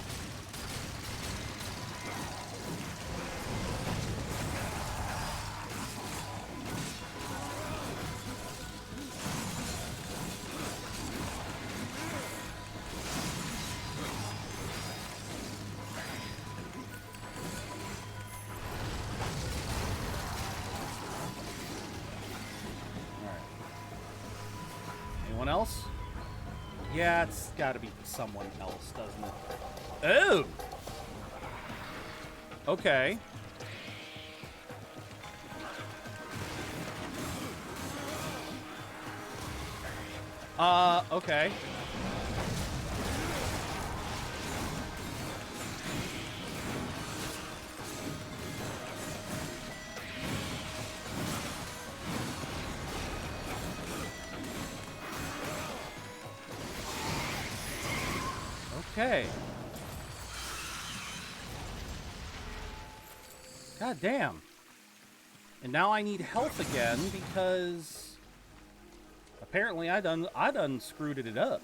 Else? Yeah, it's gotta be someone else, doesn't it? Oh! Okay. Okay. Okay. God damn. And now I need health again because apparently I done screwed it up.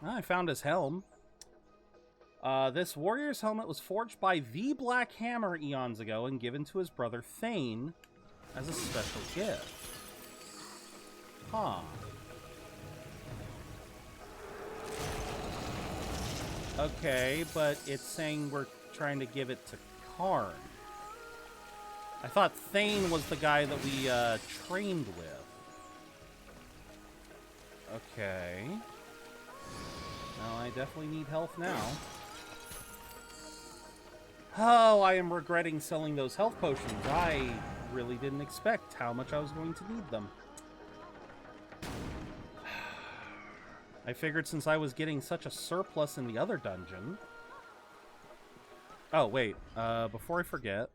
I found his helm. This warrior's helmet was forged by the Black Hammer eons ago and given to his brother Thane as a special gift. Huh. Okay, but it's saying we're trying to give it to Karn. I thought Thane was the guy that we trained with. Okay. Well, I definitely need health now. Oh, I am regretting selling those health potions. I really didn't expect how much I was going to need them. I figured since I was getting such a surplus in the other dungeon... Oh, wait. Before I forget...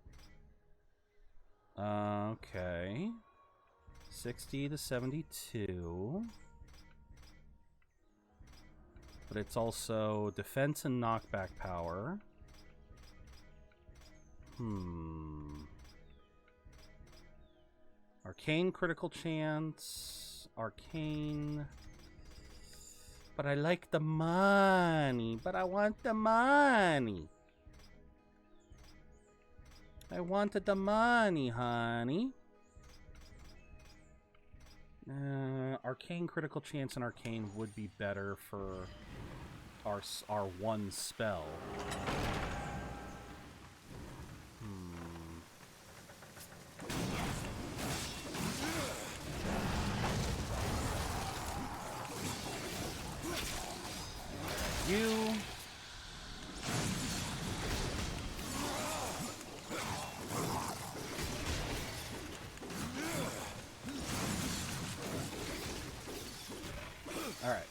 Okay. 60 to 72. But it's also defense and knockback power. Arcane critical chance. Arcane... But I like the money. But I want the money. I wanted the money, honey. Arcane critical chance and arcane would be better for our one spell. You. All right.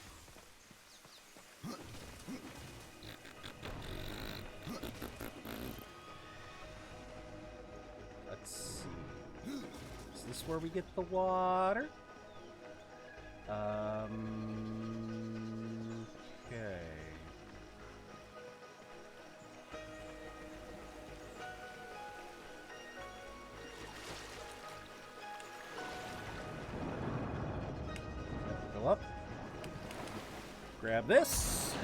Let's see. Is this where we get the water? Okay. Go up. Grab this.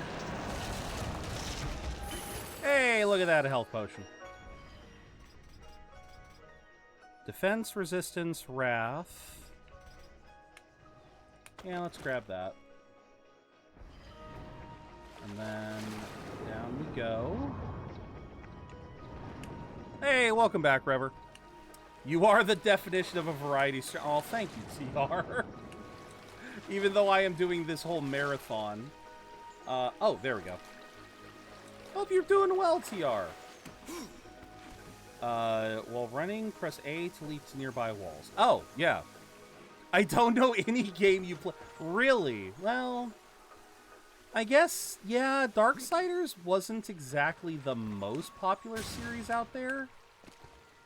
Hey, look at that, a health potion. Defense, resistance, wrath. Yeah, let's grab that. And then down we go. Hey, welcome back, Rever. You are the definition of a variety stream. Oh, thank you, TR. Even though I am doing this whole marathon. Oh, there we go. Hope you're doing well, TR. While running, press A to leap to nearby walls. Oh, yeah. I don't know any game you play. Really? Well, I guess, yeah, Darksiders wasn't exactly the most popular series out there.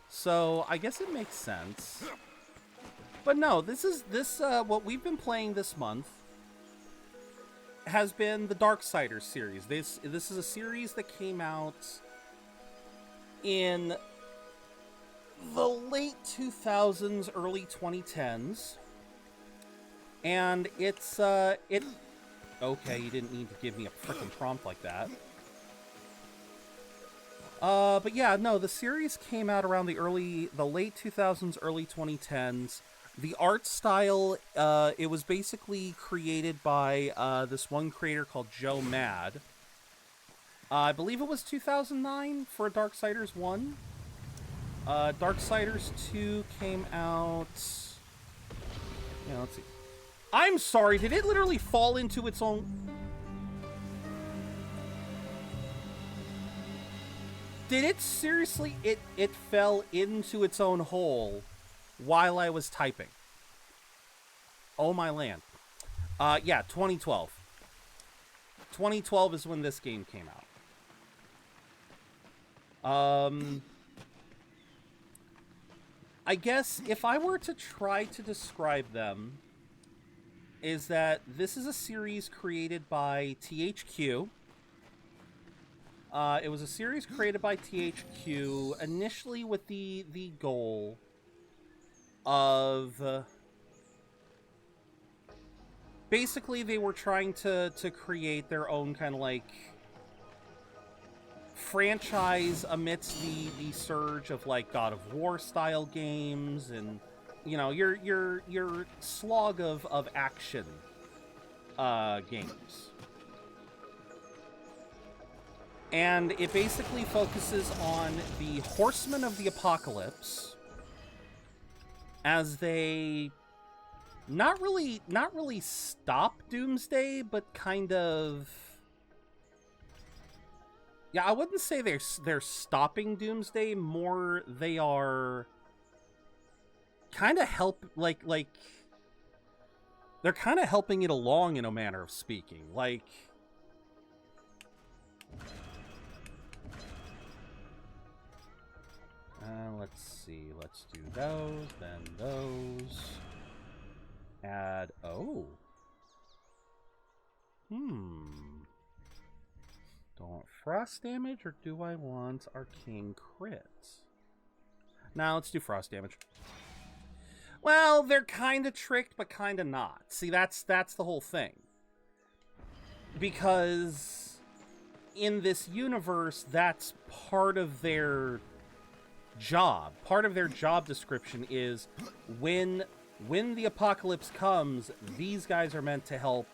So, I guess it makes sense. But no, what we've been playing this month has been the Darksiders series. This is a series that came out in the late 2000s, early 2010s. And it's, okay, you didn't need to give me a frickin' prompt like that. But yeah, no, the series came out around the late 2000s, early 2010s. The art style, it was basically created by, this one creator called Joe Mad. I believe it was 2009 for Darksiders 1. Darksiders 2 came out... Yeah, let's see. I'm sorry, did it literally fall into its own... Did it seriously... It fell into its own hole while I was typing. Oh my land. Yeah, 2012. 2012 is when this game came out. I guess if I were to try to describe them, is that this is a series created by THQ. It was a series created by THQ initially with the goal of... basically, they were trying to create their own kind of like franchise amidst the surge of like God of War style games and, you know, your slog of action games. And it basically focuses on the Horsemen of the Apocalypse as they not really stop Doomsday, but kind of... Yeah, I wouldn't say they're stopping Doomsday, more they are kind of they're kind of helping it along in a manner of speaking. Like, let's see, let's do those, then those. Add, oh. Do I want frost damage, or do I want arcane crit? Now let's do frost damage. Well, they're kind of tricked, but kind of not. See, that's the whole thing. Because in this universe, that's part of their job. Part of their job description is when the apocalypse comes, these guys are meant to help.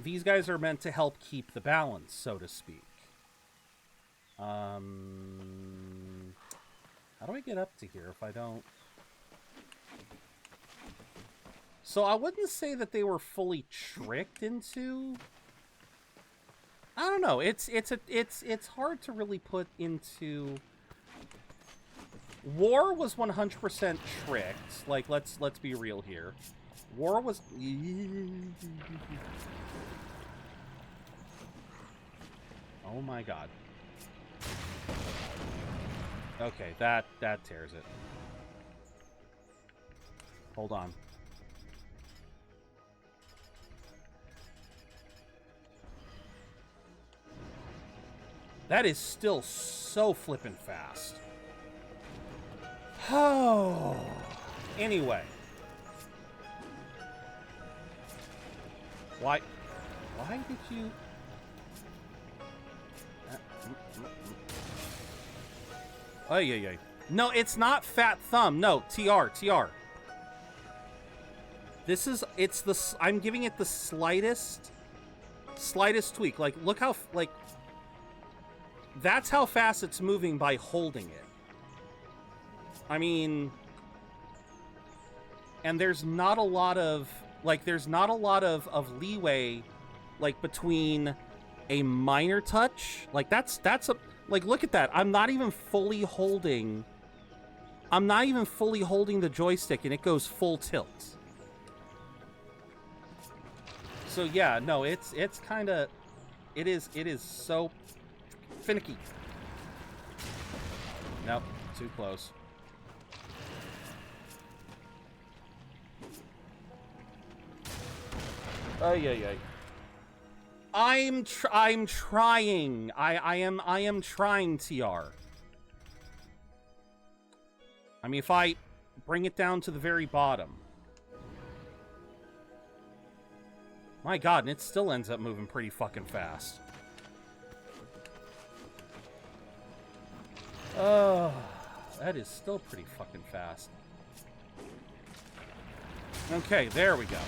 These guys are meant to help keep the balance, so to speak. How do I get up to here if I don't? So I wouldn't say that they were fully tricked into. I don't know. It's hard to really put into. War was 100% tricked. Like, let's be real here. War was... Oh my god. Okay, that tears it. Hold on. That is still so flippin' fast. Oh. Anyway. Why did you... Oh, yeah. No, it's not Fat Thumb. No, TR. This is, I'm giving it the slightest tweak. Like, look how, like, that's how fast it's moving by holding it. I mean, and there's not a lot of, like, of leeway, like, between a minor touch. Like, that's a, like, look at that. I'm not even fully holding the joystick, and it goes full tilt. So, yeah, no, it's kind of, it is so finicky. Nope, too close. Oh, yeah. I'm trying. I am trying, TR. I mean, if I bring it down to the very bottom. My god, and it still ends up moving pretty fucking fast. Oh, that is still pretty fucking fast. Okay, there we go.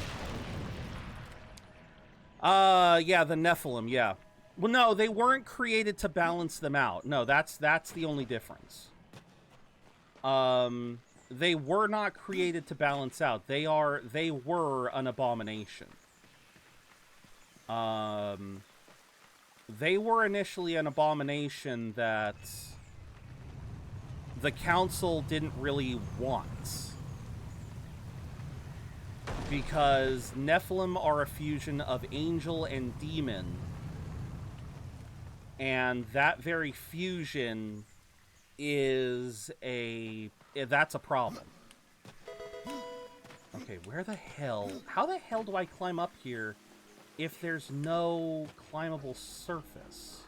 Yeah, the Nephilim, yeah. Well, no, they weren't created to balance them out. No, that's the only difference. They were not created to balance out. They were an abomination. They were initially an abomination that the council didn't really want. Because Nephilim are a fusion of angel and demon. And that very fusion is that's a problem. Okay, where the hell? How the hell do I climb up here if there's no climbable surface?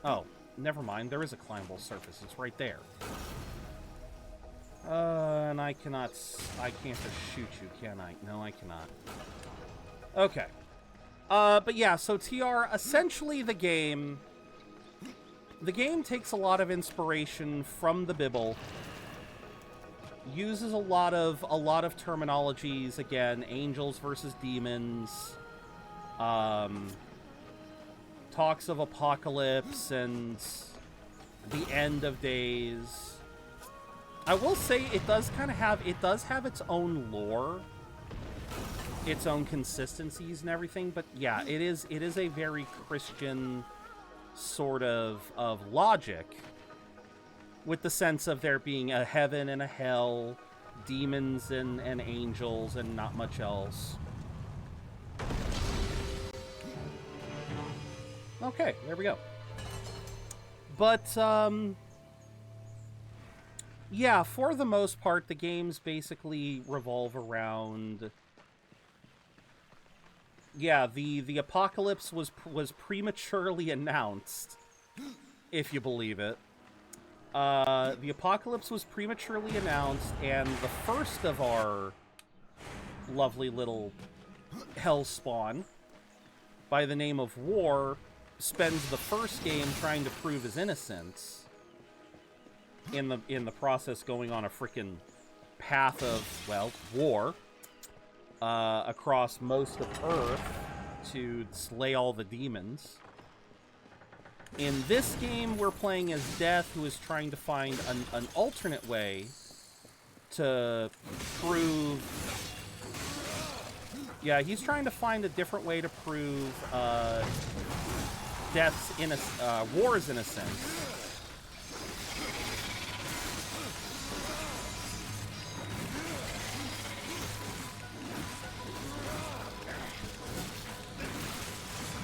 Oh, never mind. There is a climbable surface. It's right there. And I can't just shoot you, can I? No, I cannot. Okay. But yeah, so TR, essentially the game takes a lot of inspiration from the Bible, uses a lot of terminologies, again, angels versus demons, talks of apocalypse and the end of days. I will say it does have its own lore, its own consistencies and everything, but yeah, it is a very Christian sort of logic, with the sense of there being a heaven and a hell, demons and angels, and not much else. Okay, there we go. But, yeah, for the most part, the games basically revolve around... Yeah, the apocalypse was prematurely announced, if you believe it. The apocalypse was prematurely announced, and the first of our lovely little hell spawn, by the name of War, spends the first game trying to prove his innocence, in the process going on a freaking path of, well, war, across most of Earth to slay all the demons. In this game, we're playing as Death, who is trying to find an alternate way to prove... Yeah, he's trying to find a different way to prove War's innocence.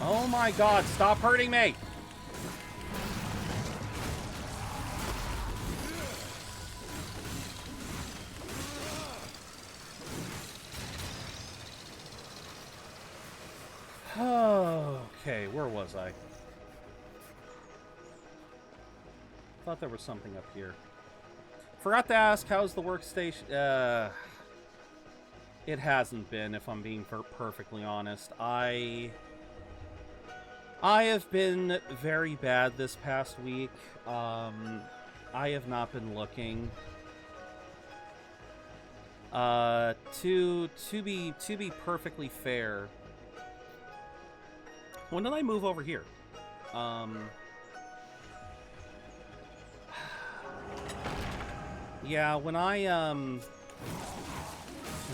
Oh my god, stop hurting me! Okay, where was I? Thought there was something up here. Forgot to ask, how's the workstation? It hasn't been, if I'm being perfectly honest. I have been very bad this past week. I have not been looking. To be perfectly fair, when did I move over here? Yeah, when I,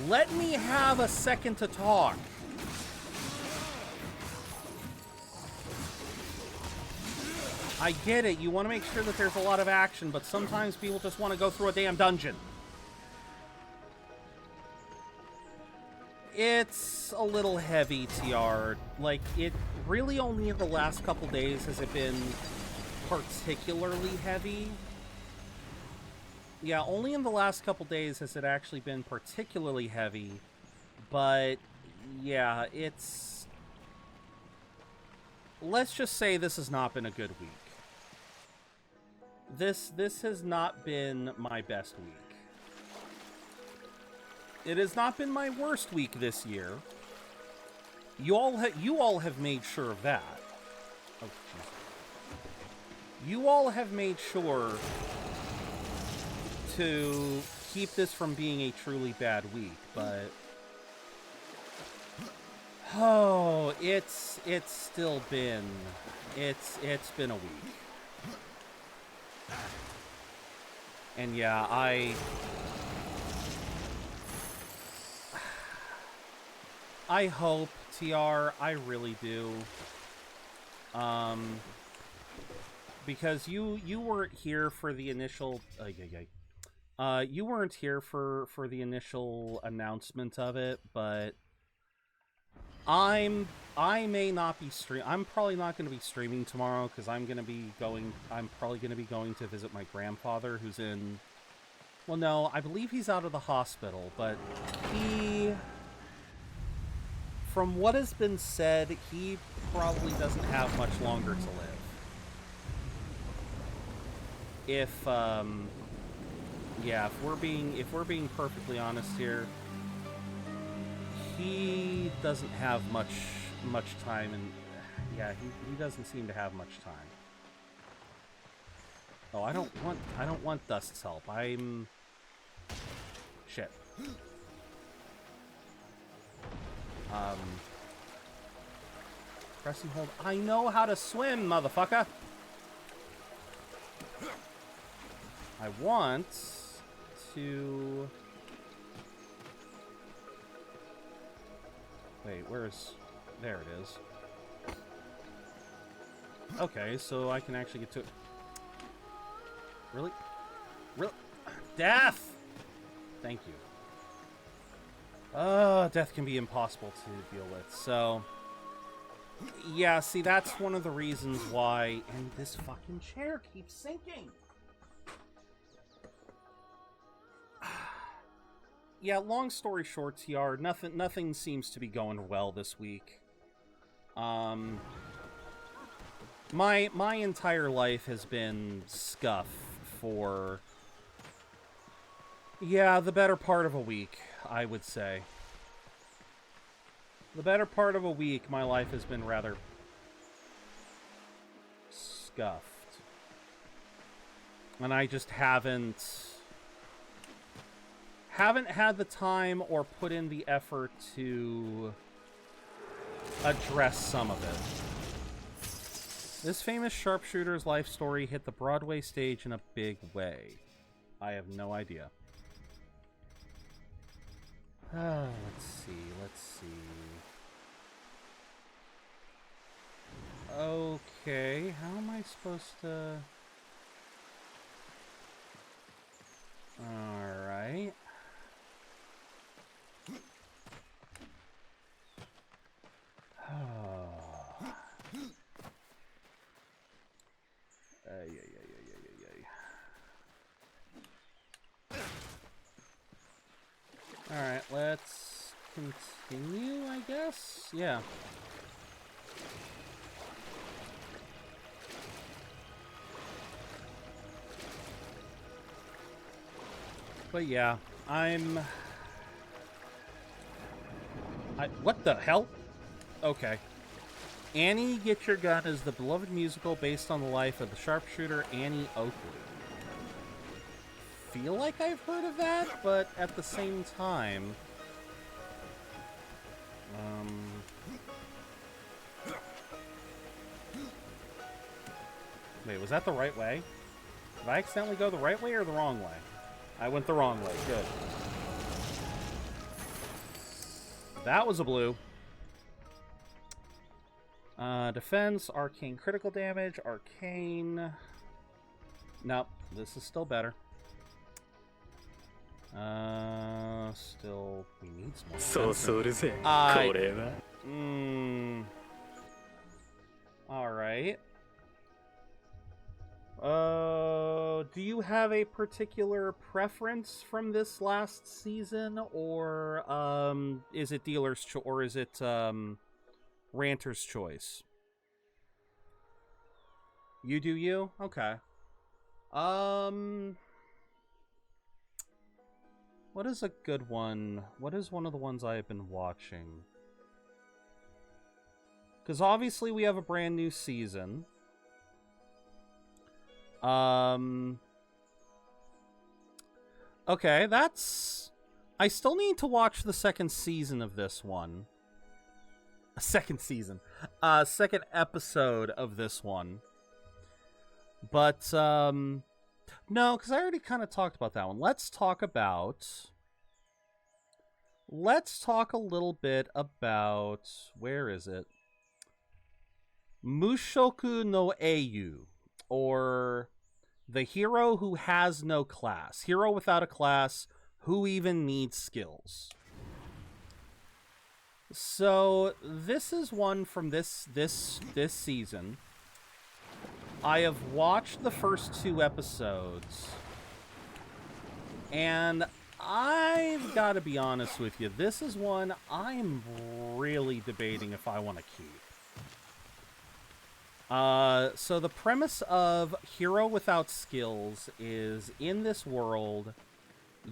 let me have a second to talk. I get it, you want to make sure that there's a lot of action, but sometimes people just want to go through a damn dungeon. It's a little heavy, TR. Like, it really only in the last couple days has it been particularly heavy. Yeah, only in the last couple days has it actually been particularly heavy. But, yeah, it's... Let's just say this has not been a good week. This has not been my best week. It has not been my worst week this year. You all have made sure of that. Oh, Jesus. You all have made sure to keep this from being a truly bad week, but oh, it's still been it's been a week. And yeah, I hope, TR, I really do. Because you weren't here for the initial you weren't here for the initial announcement of it, but I may not be I'm probably not going to be streaming tomorrow because I'm probably going to be going to visit my grandfather who's in, well, no, I believe he's out of the hospital, but from what has been said, he probably doesn't have much longer to live. Yeah, if we're being perfectly honest here, he doesn't have much time, and yeah, he doesn't seem to have much time. Oh, I don't want Dust's help. Shit. Press and hold. I know how to swim, motherfucker. I want to... Wait, where's... There it is. Okay, so I can actually get to it. Really? Really? Death! Thank you. Death can be impossible to deal with, so... Yeah, see, that's one of the reasons why... And this fucking chair keeps sinking! Yeah, long story short, TR, nothing seems to be going well this week. My entire life has been scuff for... Yeah, the better part of a week, I would say. The better part of a week, my life has been rather scuffed. And I just haven't had the time or put in the effort to address some of it. This famous sharpshooter's life story hit the Broadway stage in a big way. I have no idea. Let's see. Okay, how am I supposed to... Alright. Alright, let's continue, I guess? Yeah. But yeah, what the hell? Okay. Annie, Get Your Gun is the beloved musical based on the life of the sharpshooter Annie Oakley. Feel like I've heard of that, but at the same time... Wait, was that the right way? Did I accidentally go the right way or the wrong way? I went the wrong way. Good. That was a blue. Defense, arcane critical damage, arcane. Nope, this is still better. Still, we need some more. Alright. Do you have a particular preference from this last season, or is it dealer's choice, or is it ranter's choice? You do you? Okay. What is a good one? What is one of the ones I have been watching? Because obviously we have a brand new season. Okay, that's... I still need to watch the second season of this one. Second season. Second episode of this one. But, no, because I already kind of talked about that one. Let's talk a little bit about... Where is it? Mushoku no Eiyu, or the hero who has no class. Hero without a class, who even needs skills. So, this is one from this season. I have watched the first 2 episodes, and I've got to be honest with you, this is one I'm really debating if I want to keep. So the premise of Hero Without Skills is, in this world,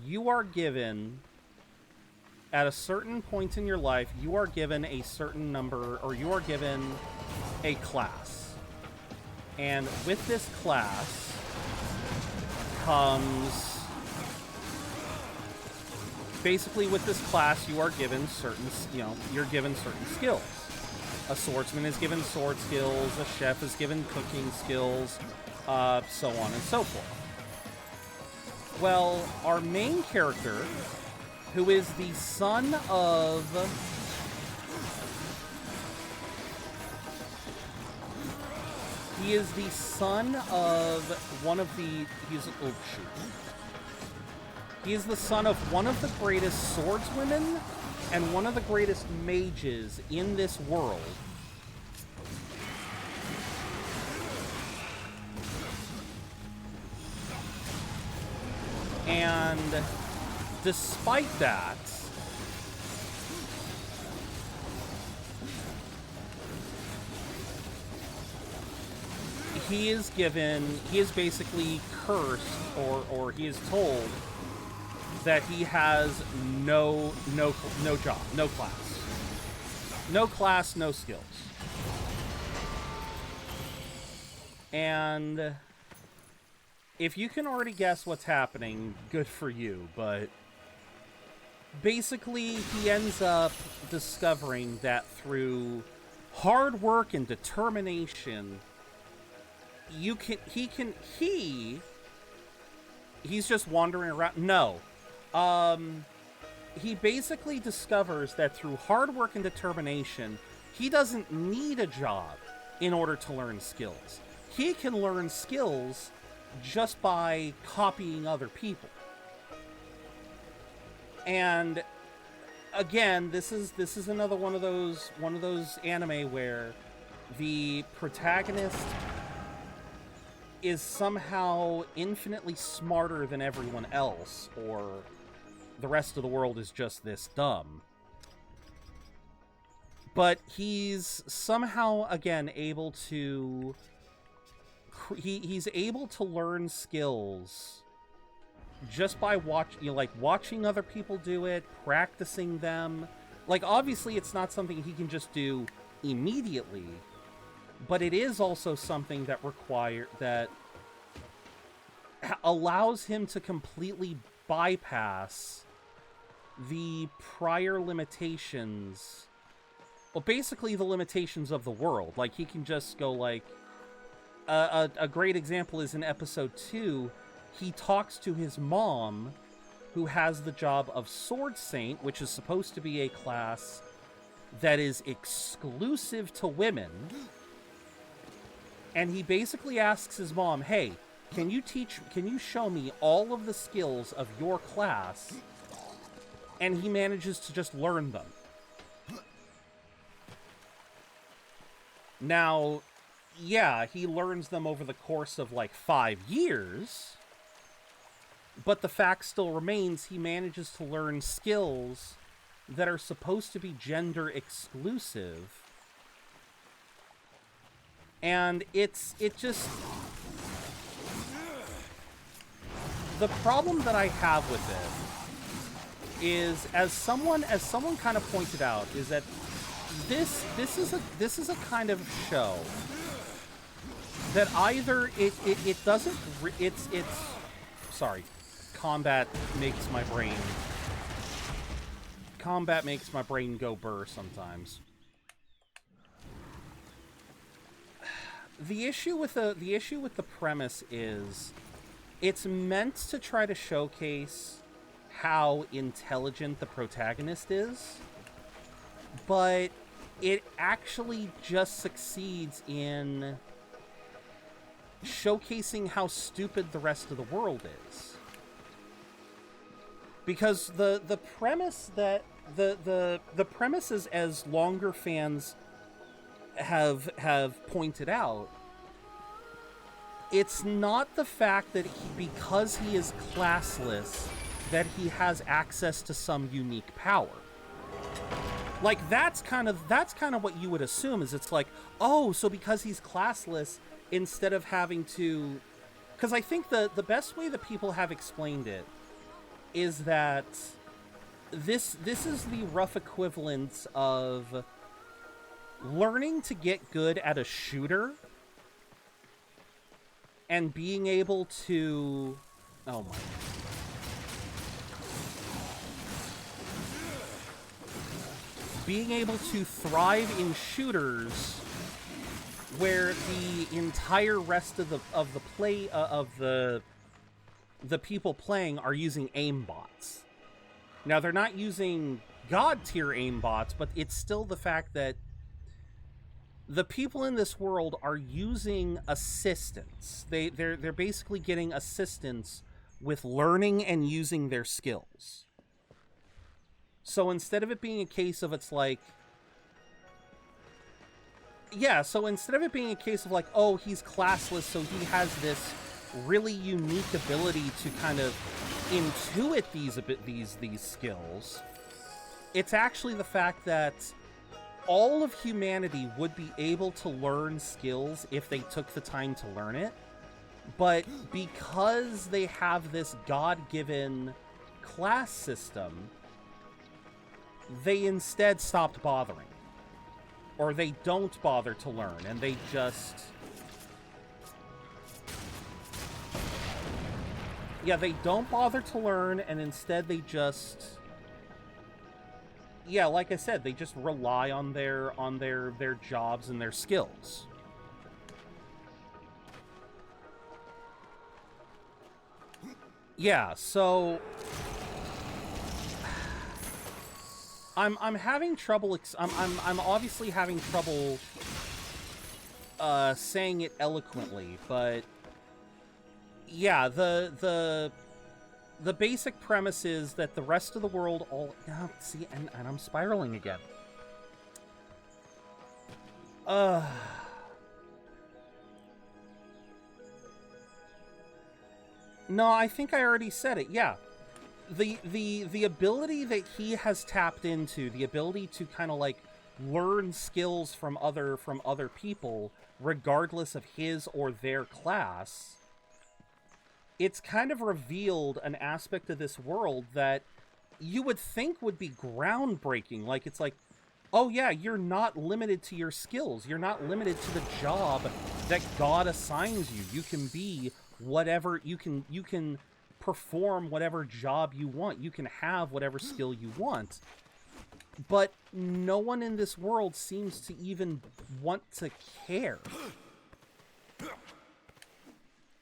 you are given, at a certain point in your life, you are given a certain number, or you are given a class. And with this class comes... Basically, with this class, you are given certain, you're given certain skills. A swordsman is given sword skills, a chef is given cooking skills, so on and so forth. Well, our main character, who is the son of... He is the son of one of the... He is the son of one of the greatest swordswomen and one of the greatest mages in this world. And despite that, he is basically cursed, or he is told that he has no job, no class. No class, no skills. And if you can already guess what's happening, good for you, but basically he ends up discovering that through hard work and determination, he's just wandering around. No. He basically discovers that through hard work and determination, he doesn't need a job in order to learn skills. He can learn skills just by copying other people. And again, this is another one of those anime where the protagonist is somehow infinitely smarter than everyone else, or the rest of the world is just this dumb. But he's somehow, again, able to... He's able to learn skills just by watching other people do it, practicing them. Like, obviously, it's not something he can just do immediately, but it is also something that allows him to completely bypass the prior limitations. Well, basically the limitations of the world. Like, he can just go, like... a great example is in episode 2, he talks to his mom, who has the job of Sword Saint, which is supposed to be a class that is exclusive to women. And he basically asks his mom, hey, can you show me all of the skills of your class? And he manages to just learn them. Now, yeah, he learns them over the course of like 5 years, but the fact still remains he manages to learn skills that are supposed to be gender exclusive. And it just... The problem that I have with it is, as someone kind of pointed out, is that this is a kind of show that either it doesn't it's sorry, combat makes my brain go burr sometimes. The issue with the premise is it's meant to try to showcase how intelligent the protagonist is, but it actually just succeeds in showcasing how stupid the rest of the world is. Because the premise that the premises, as longer fans have pointed out, it's not the fact that because he is classless that he has access to some unique power. Like, that's kind of what you would assume, is it's like, oh, so because he's classless, instead of having to... Because I think the best way that people have explained it is that this is the rough equivalent of learning to get good at a shooter and being able to... Oh my... Being able to thrive in shooters where the entire rest of the people playing are using aimbots. Now, they're not using god tier aimbots, but it's still the fact that the people in this world are using assistance. They're basically getting assistance with learning and using their skills. So instead of it being a case of it's like... Yeah, so instead of it being a case of like, oh, he's classless, so he has this really unique ability to kind of intuit these skills, it's actually the fact that all of humanity would be able to learn skills if they took the time to learn it, but because they have this God-given class system, they instead stopped bothering. Or they don't bother to learn, and they just... Yeah, they don't bother to learn, and instead they just... Yeah, like I said, they just rely on their jobs and their skills. Yeah, so... I'm having trouble. I'm obviously having trouble saying it eloquently, but yeah, the basic premise is that the rest of the world all see, and I'm spiraling again. No, I think I already said it. Yeah. The ability that he has tapped into, the ability to kind of like learn skills from other people, regardless of his or their class, it's kind of revealed an aspect of this world that you would think would be groundbreaking. Like, it's like, oh yeah, you're not limited to your skills. You're not limited to the job that God assigns you. You can be whatever, you can perform whatever job you want. You can have whatever skill you want. But no one in this world seems to even want to care.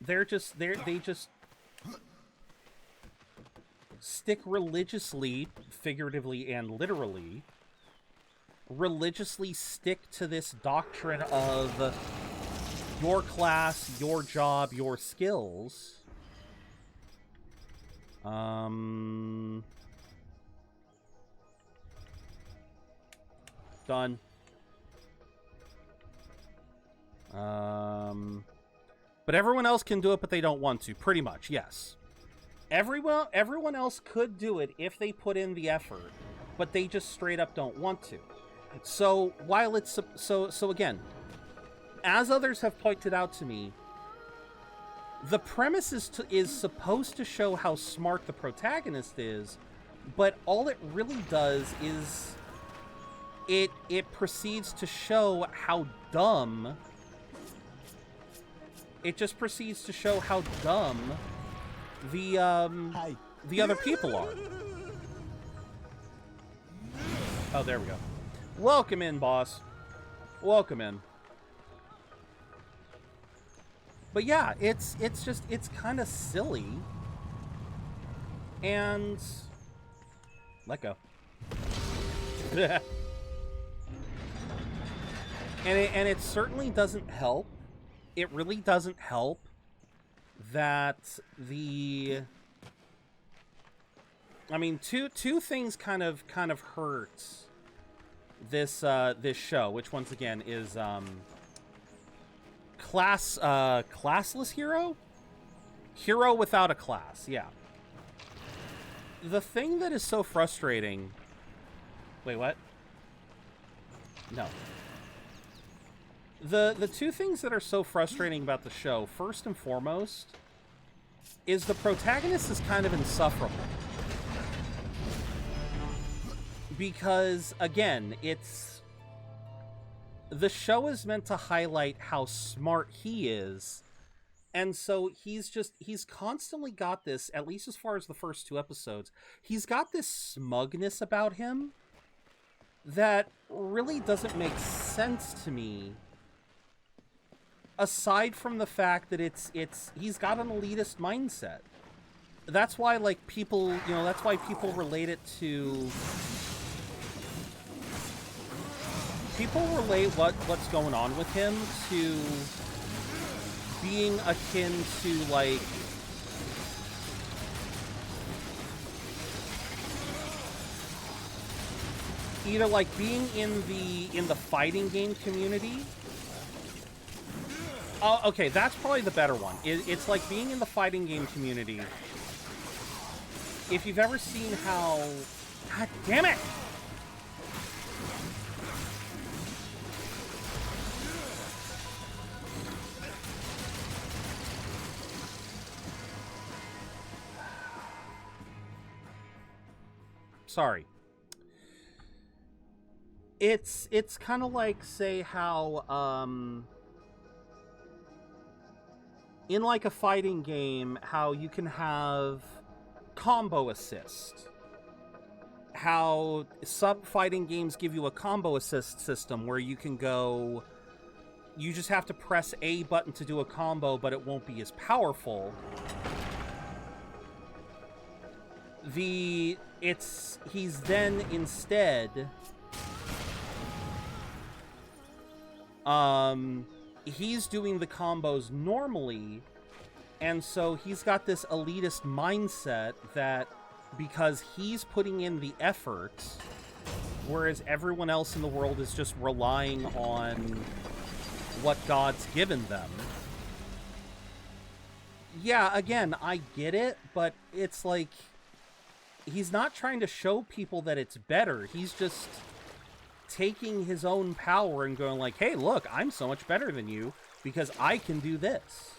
They just stick religiously, figuratively and literally, religiously stick to this doctrine of your class, your job, your skills. Done. But everyone else can do it, but they don't want to. Pretty much, yes. Everyone else could do it if they put in the effort, but they just straight up don't want to. So while it's so again, as others have pointed out to me, the premise is supposed to show how smart the protagonist is, but all it really does is it proceeds to show how dumb. It just proceeds to show how dumb the other people are. Oh, there we go. Welcome in, boss. Welcome in. But yeah, it's kind of silly. And let go. and it certainly doesn't help. It really doesn't help that I mean, two things kind of hurt this this show, which once again is classless hero without a class. Yeah. The thing that is so frustrating. Wait, what? No. The two things that are so frustrating about the show, first and foremost, is the protagonist is kind of insufferable. Because, again, the show is meant to highlight how smart he is, and so he's constantly got this, at least as far as the first 2 episodes, he's got this smugness about him that really doesn't make sense to me. Aside from the fact that he's got an elitist mindset. That's why, like, people, that's why people relate it to... People relate what's going on with him to being akin to, like... either, like, being in the fighting game community... Oh, okay, that's probably the better one. It's like being in the fighting game community. If you've ever seen how... God damn it! Sorry. It's kind of like, say, how, in, like, a fighting game, how you can have combo assist. How some fighting games give you a combo assist system where you can go... You just have to press A button to do a combo, but it won't be as powerful. He's then instead... he's doing the combos normally, and so he's got this elitist mindset that because he's putting in the effort, whereas everyone else in the world is just relying on what God's given them. Yeah, again, I get it, but it's like, he's not trying to show people that it's better. He's just taking his own power and going like, hey, look, I'm so much better than you because I can do this.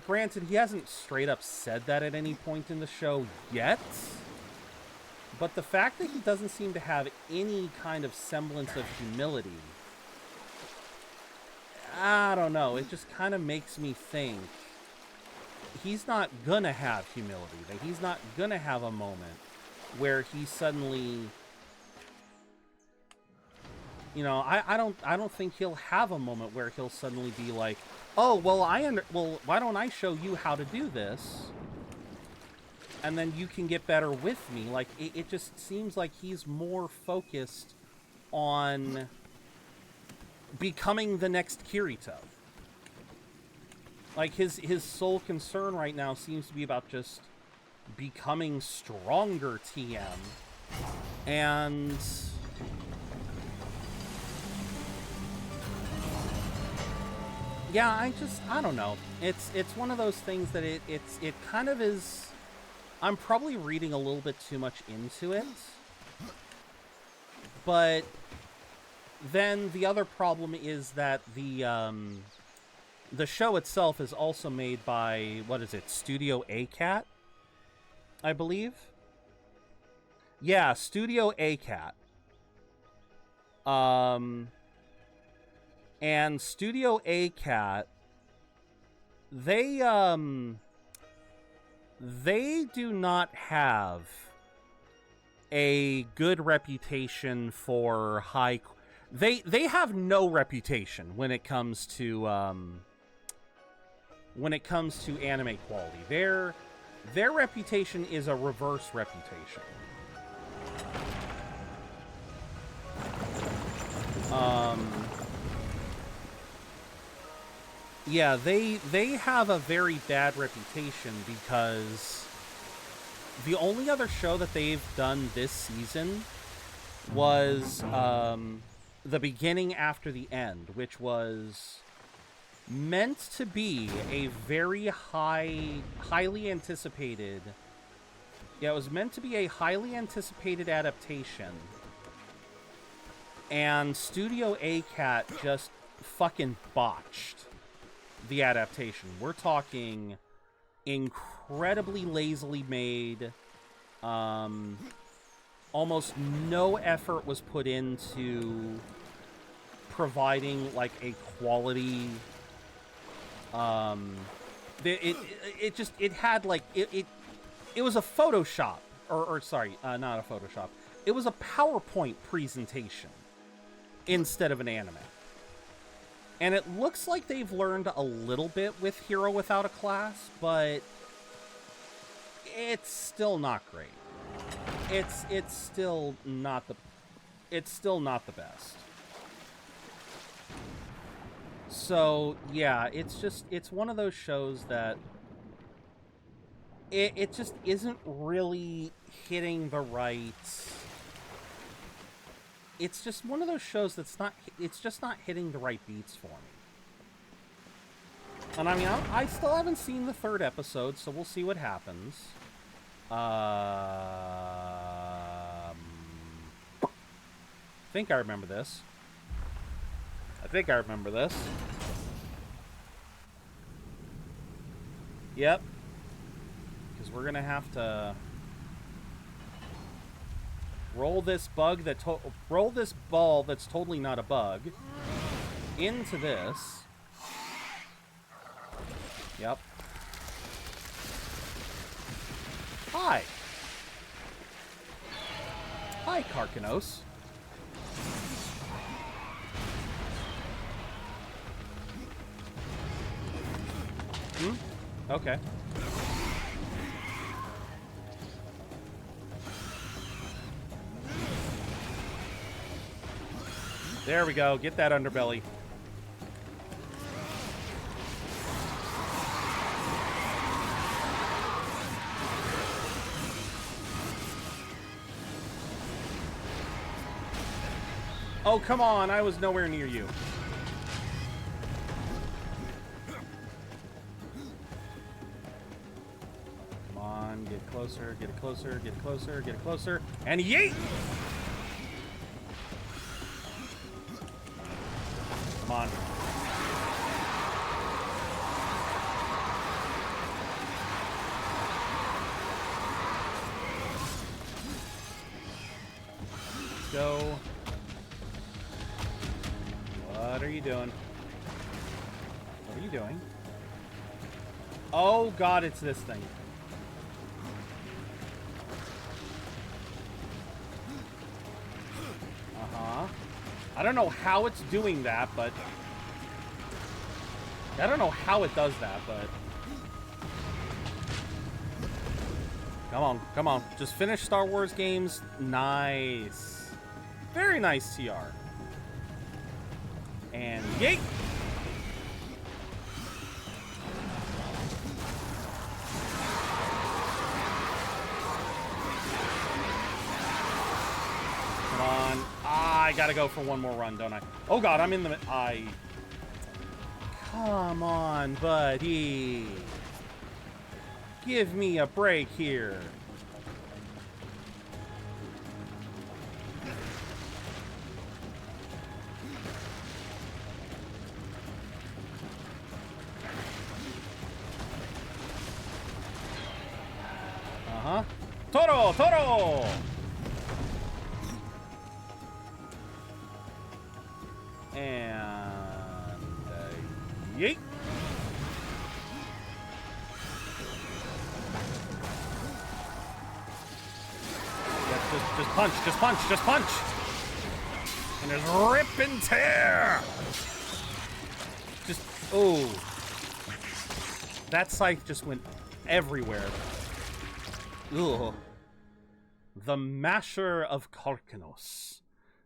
Granted, he hasn't straight up said that at any point in the show yet, but the fact that he doesn't seem to have any kind of semblance of humility, I don't know, it just kind of makes me think he's not gonna have humility, that he's not gonna have a moment where he suddenly, I don't think he'll have a moment where he'll suddenly be like, oh, well, well, why don't I show you how to do this? And then you can get better with me. Like, it just seems like he's more focused on becoming the next Kirito. Like, his sole concern right now seems to be about just becoming stronger TM. And yeah, I don't know. It's one of those things that it kind of is. I'm probably reading a little bit too much into it. But then the other problem is that the show itself is also made by, what is it, Studio ACAT, I believe? Yeah, Studio ACAT. And Studio ACAT, they do not have a good reputation for high. They have no reputation when it comes to anime quality. Their reputation is a reverse reputation. Yeah, they have a very bad reputation because the only other show that they've done this season was The Beginning After the End, which was meant to be a very highly anticipated. Yeah, it was meant to be a highly anticipated adaptation. And Studio ACAT just fucking botched the adaptation. We're talking incredibly lazily made. Almost no effort was put into providing like a quality. It had like it was a Photoshop or sorry, not a Photoshop. It was a PowerPoint presentation instead of an anime. And it looks like they've learned a little bit with Hero Without a Class, but it's still not great. It's still not the best. So, yeah, it's one of those shows that it just isn't really hitting the right. It's just one of those shows it's just not hitting the right beats for me. And I mean, I still haven't seen the 3rd episode, so we'll see what happens. I think I remember this. Yep. Because we're gonna have to roll this ball that's totally not a bug into this. Yep. Hi, Karkanos. Okay. There we go. Get that underbelly. Oh, come on. I was nowhere near you. Come on. Get closer. Get it closer. Get it closer. Get it closer. And yeet! Come on. Let's go. What are you doing? What are you doing? Oh god, it's this thing. I don't know how it's doing that, but I don't know how it does that, but... Come on, come on. Just finish Star Wars games. Nice. Very nice, TR. And yeet! Come on. Ah, I gotta go for one more run, don't I? Oh god, I'm in the... Come on, buddy. Give me a break here. Uh-huh. Toro! Toro! And... yeet! Just punch, just punch, just punch! And there's rip and tear! Just, oh. That scythe just went everywhere. Ugh. The Masher of Karkanos.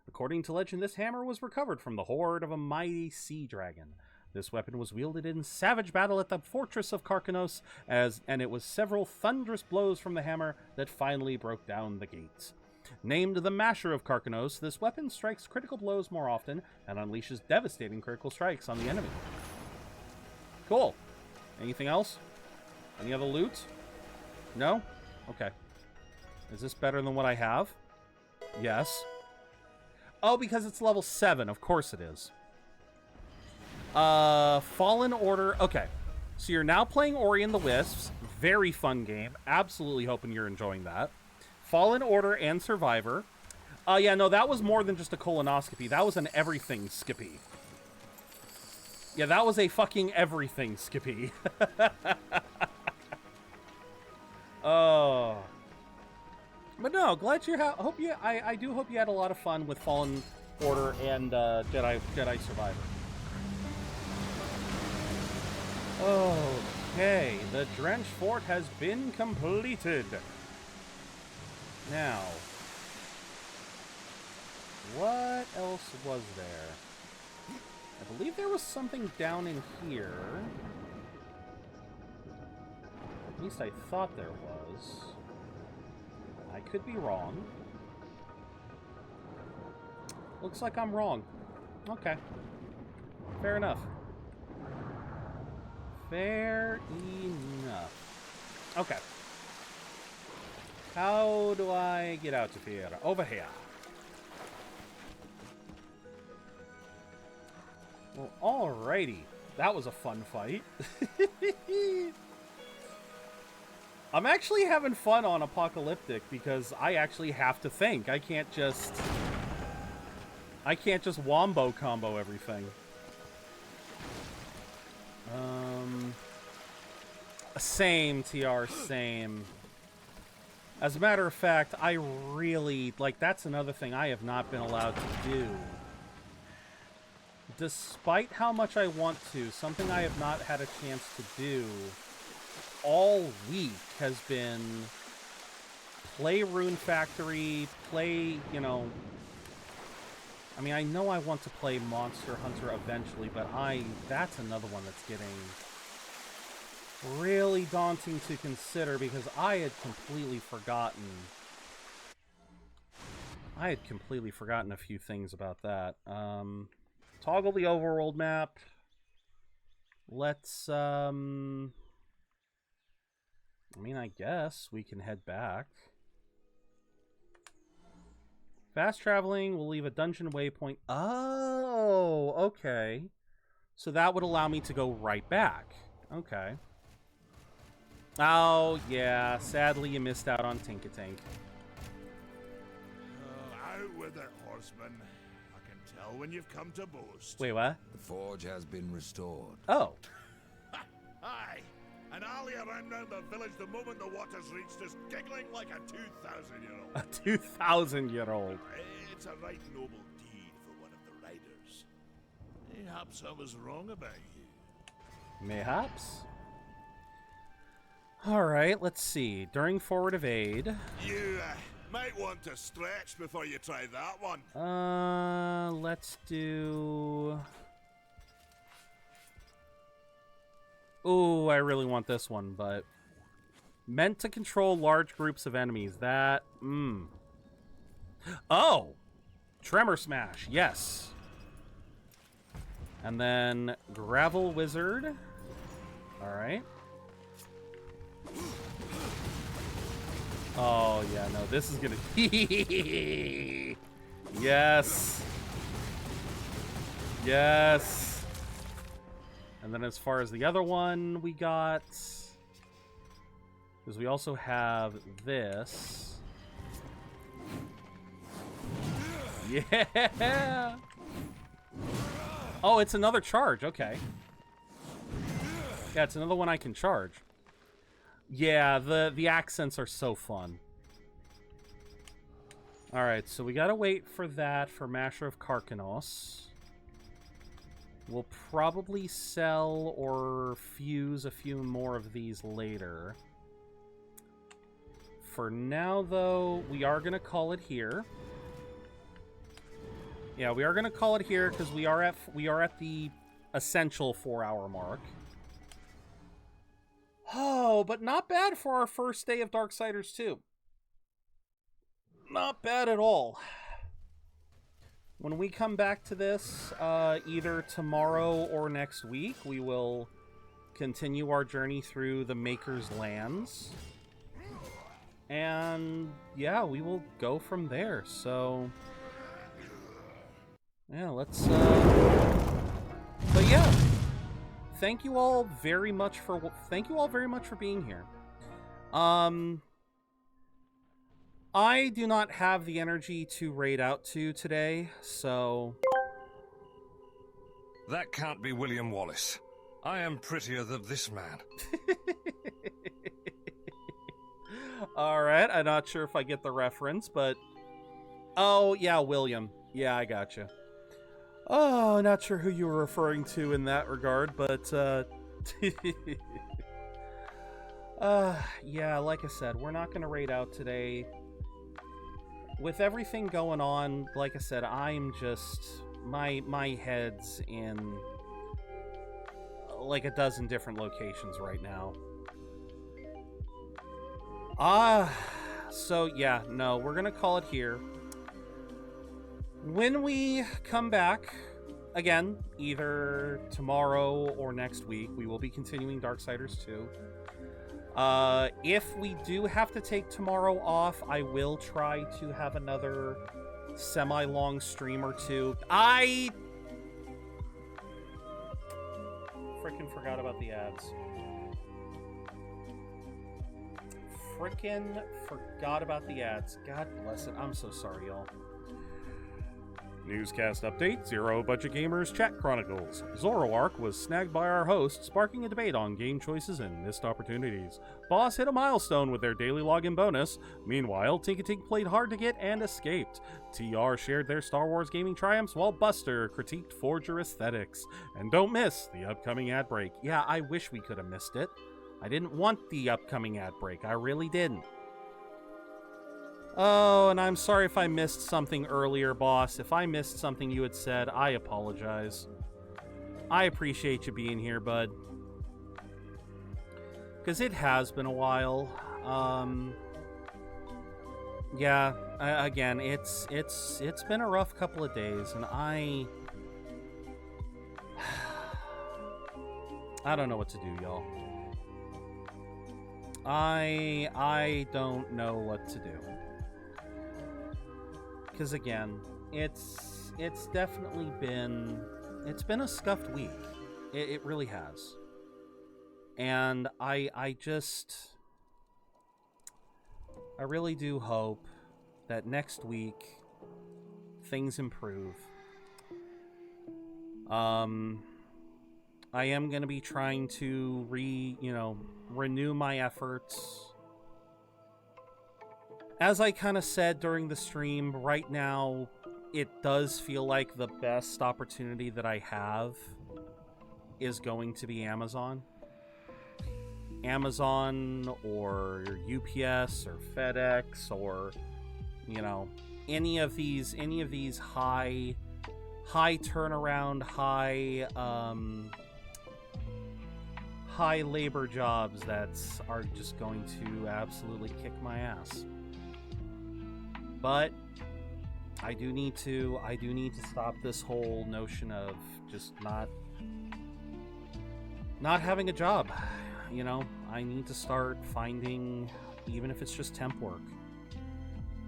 According to legend, this hammer was recovered from the hoard of a mighty sea dragon. This weapon was wielded in savage battle at the fortress of Karkanos, and it was several thunderous blows from the hammer that finally broke down the gates. Named the Masher of Karkanos, this weapon strikes critical blows more often and unleashes devastating critical strikes on the enemy. Cool. Anything else? Any other loot? No? Okay. Is this better than what I have? Yes. Oh, because it's level 7. Of course it is. Fallen Order. Okay. So you're now playing Ori and the Wisps. Very fun game. Absolutely hoping you're enjoying that. Fallen Order and Survivor. Yeah, no, that was more than just a colonoscopy. That was an everything skippy. Yeah, that was a fucking everything skippy. Oh. But no, glad you hope you I do hope you had a lot of fun with Fallen Order and Jedi Survivor. Okay, the Drench Fort has been completed. Now, what else was there? I believe there was something down in here. At least I thought there was. I could be wrong. Looks like I'm wrong. Okay. Fair enough. Fair enough. Okay. How do I get out of here? Over here. Well, alrighty. That was a fun fight. I'm actually having fun on Apocalyptic because I actually have to think. I can't just wombo combo everything. Same, TR, same. As a matter of fact, I really, like, that's another thing I have not been allowed to do. Despite how much I want to, something I have not had a chance to do all week has been play Rune Factory, play, you know... I mean, I know I want to play Monster Hunter eventually, but that's another one that's getting really daunting to consider because I had completely forgotten a few things about that. Toggle the overworld map. Let's, I mean, I guess we can head back. Fast traveling will leave a dungeon waypoint. Oh, okay. So that would allow me to go right back. Okay. Oh, yeah. Sadly, you missed out on Tinkatank. Out with it, horseman. I can tell when you've come to boast. Wait, what? The forge has been restored. Oh. Aye. An alley around the village the moment the water's reached is giggling like a 2,000-year-old. A 2,000-year-old. It's a right noble deed for one of the riders. Perhaps I was wrong about you. Mayhaps. Alright, let's see. During forward evade... You might want to stretch before you try that one. Let's do... Ooh, I really want this one, but... Meant to control large groups of enemies. That... Oh! Tremor Smash, yes. And then Gravel Wizard. Alright. Oh, yeah, no, this is gonna... Yes! Yes! And then as far as the other one we got... Because we also have this. Yeah! Oh, it's another charge. Okay. Yeah, it's another one I can charge. Yeah, the accents are so fun. Alright, so we gotta wait for that for Masher of Karkanos. We'll probably sell or fuse a few more of these later. For now, though, we are gonna call it here. Yeah, we are gonna call it here because we are at the essential 4-hour mark. Oh, but not bad for our first day of Darksiders 2. Not bad at all. When we come back to this, either tomorrow or next week, we will continue our journey through the Maker's Lands. And, yeah, we will go from there, so... Yeah, let's, But yeah, thank you all very much for being here. I do not have the energy to raid out to today, so... That can't be William Wallace. I am prettier than this man. Alright, I'm not sure if I get the reference, but... Oh, yeah, William. Yeah, I gotcha. Oh, not sure who you were referring to in that regard, but, yeah, like I said, we're not gonna raid out today. With everything going on, like I said, I'm just... My head's in, like, a dozen different locations right now. So, yeah, no, we're gonna call it here. When we come back, again, either tomorrow or next week, we will be continuing Darksiders 2. If we do have to take tomorrow off, I will try to have another semi-long stream or two. I frickin' forgot about the ads. Frickin' forgot about the ads. God bless it. I'm so sorry, y'all. Newscast update, ZeroBudgetGamer's Chat Chronicles. Zoroark was snagged by our host, sparking a debate on game choices and missed opportunities. Boss hit a milestone with their daily login bonus. Meanwhile, Tinkatink played hard to get and escaped. TR shared their Star Wars gaming triumphs, while Buster critiqued Forger aesthetics. And don't miss the upcoming ad break. Yeah, I wish we could have missed it. I didn't want the upcoming ad break. I really didn't. Oh, and I'm sorry if I missed something earlier, boss. If I missed something you had said, I apologize. I appreciate you being here, bud. Because it has been a while. Yeah, again, it's been a rough couple of days, and I don't know what to do, y'all. I don't know what to do. Because again, it's definitely been a scuffed week. It really has. And I really do hope that next week things improve. I am going to be trying to renew my efforts. As I kind of said during the stream, right now, it does feel like the best opportunity that I have is going to be Amazon. Amazon or UPS or FedEx or, you know, any of these high turnaround, high labor jobs that are just going to absolutely kick my ass. But I do need to stop this whole notion of just not having a job. You know, I need to start finding, even if it's just temp work.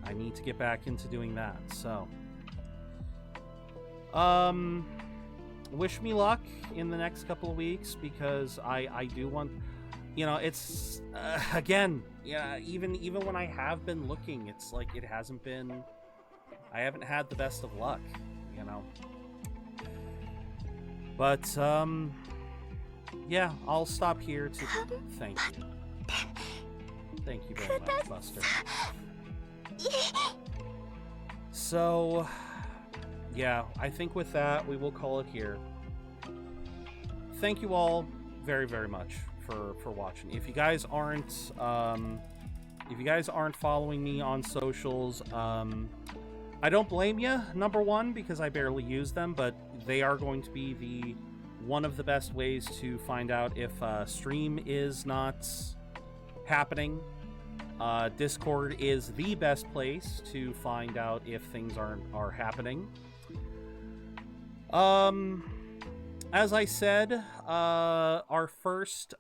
I need to get back into doing that. So, wish me luck in the next couple of weeks, because I do want, you know, it's again, yeah, even when I have been looking, it's like I haven't had the best of luck, you know. But yeah, I'll stop here to thank you. Thank you very much, Buster. So, yeah, I think with that, we will call it here. Thank you all very, very much for watching. If you guys aren't following me on socials, I don't blame you, number one, because I barely use them, but they are going to be one of the best ways to find out if stream is not happening. Discord is the best place to find out if things are happening. As I said, our first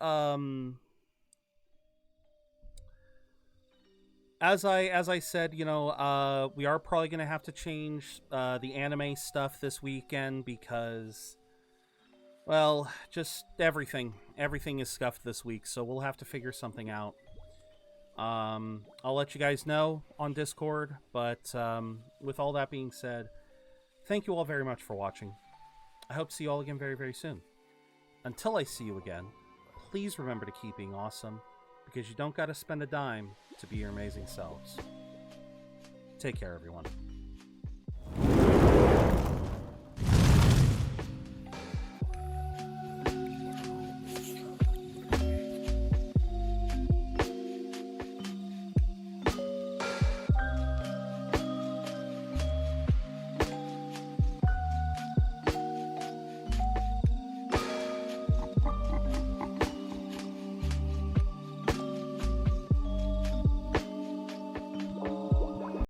as I said, you know, we are probably gonna have to change the anime stuff this weekend because, well, just everything is scuffed this week, so we'll have to figure something out. I'll let you guys know on Discord, but with all that being said, thank you all very much for watching. I hope to see you all again very, very soon. Until I see you again, please remember to keep being awesome, because you don't gotta spend a dime to be your amazing selves. Take care, everyone.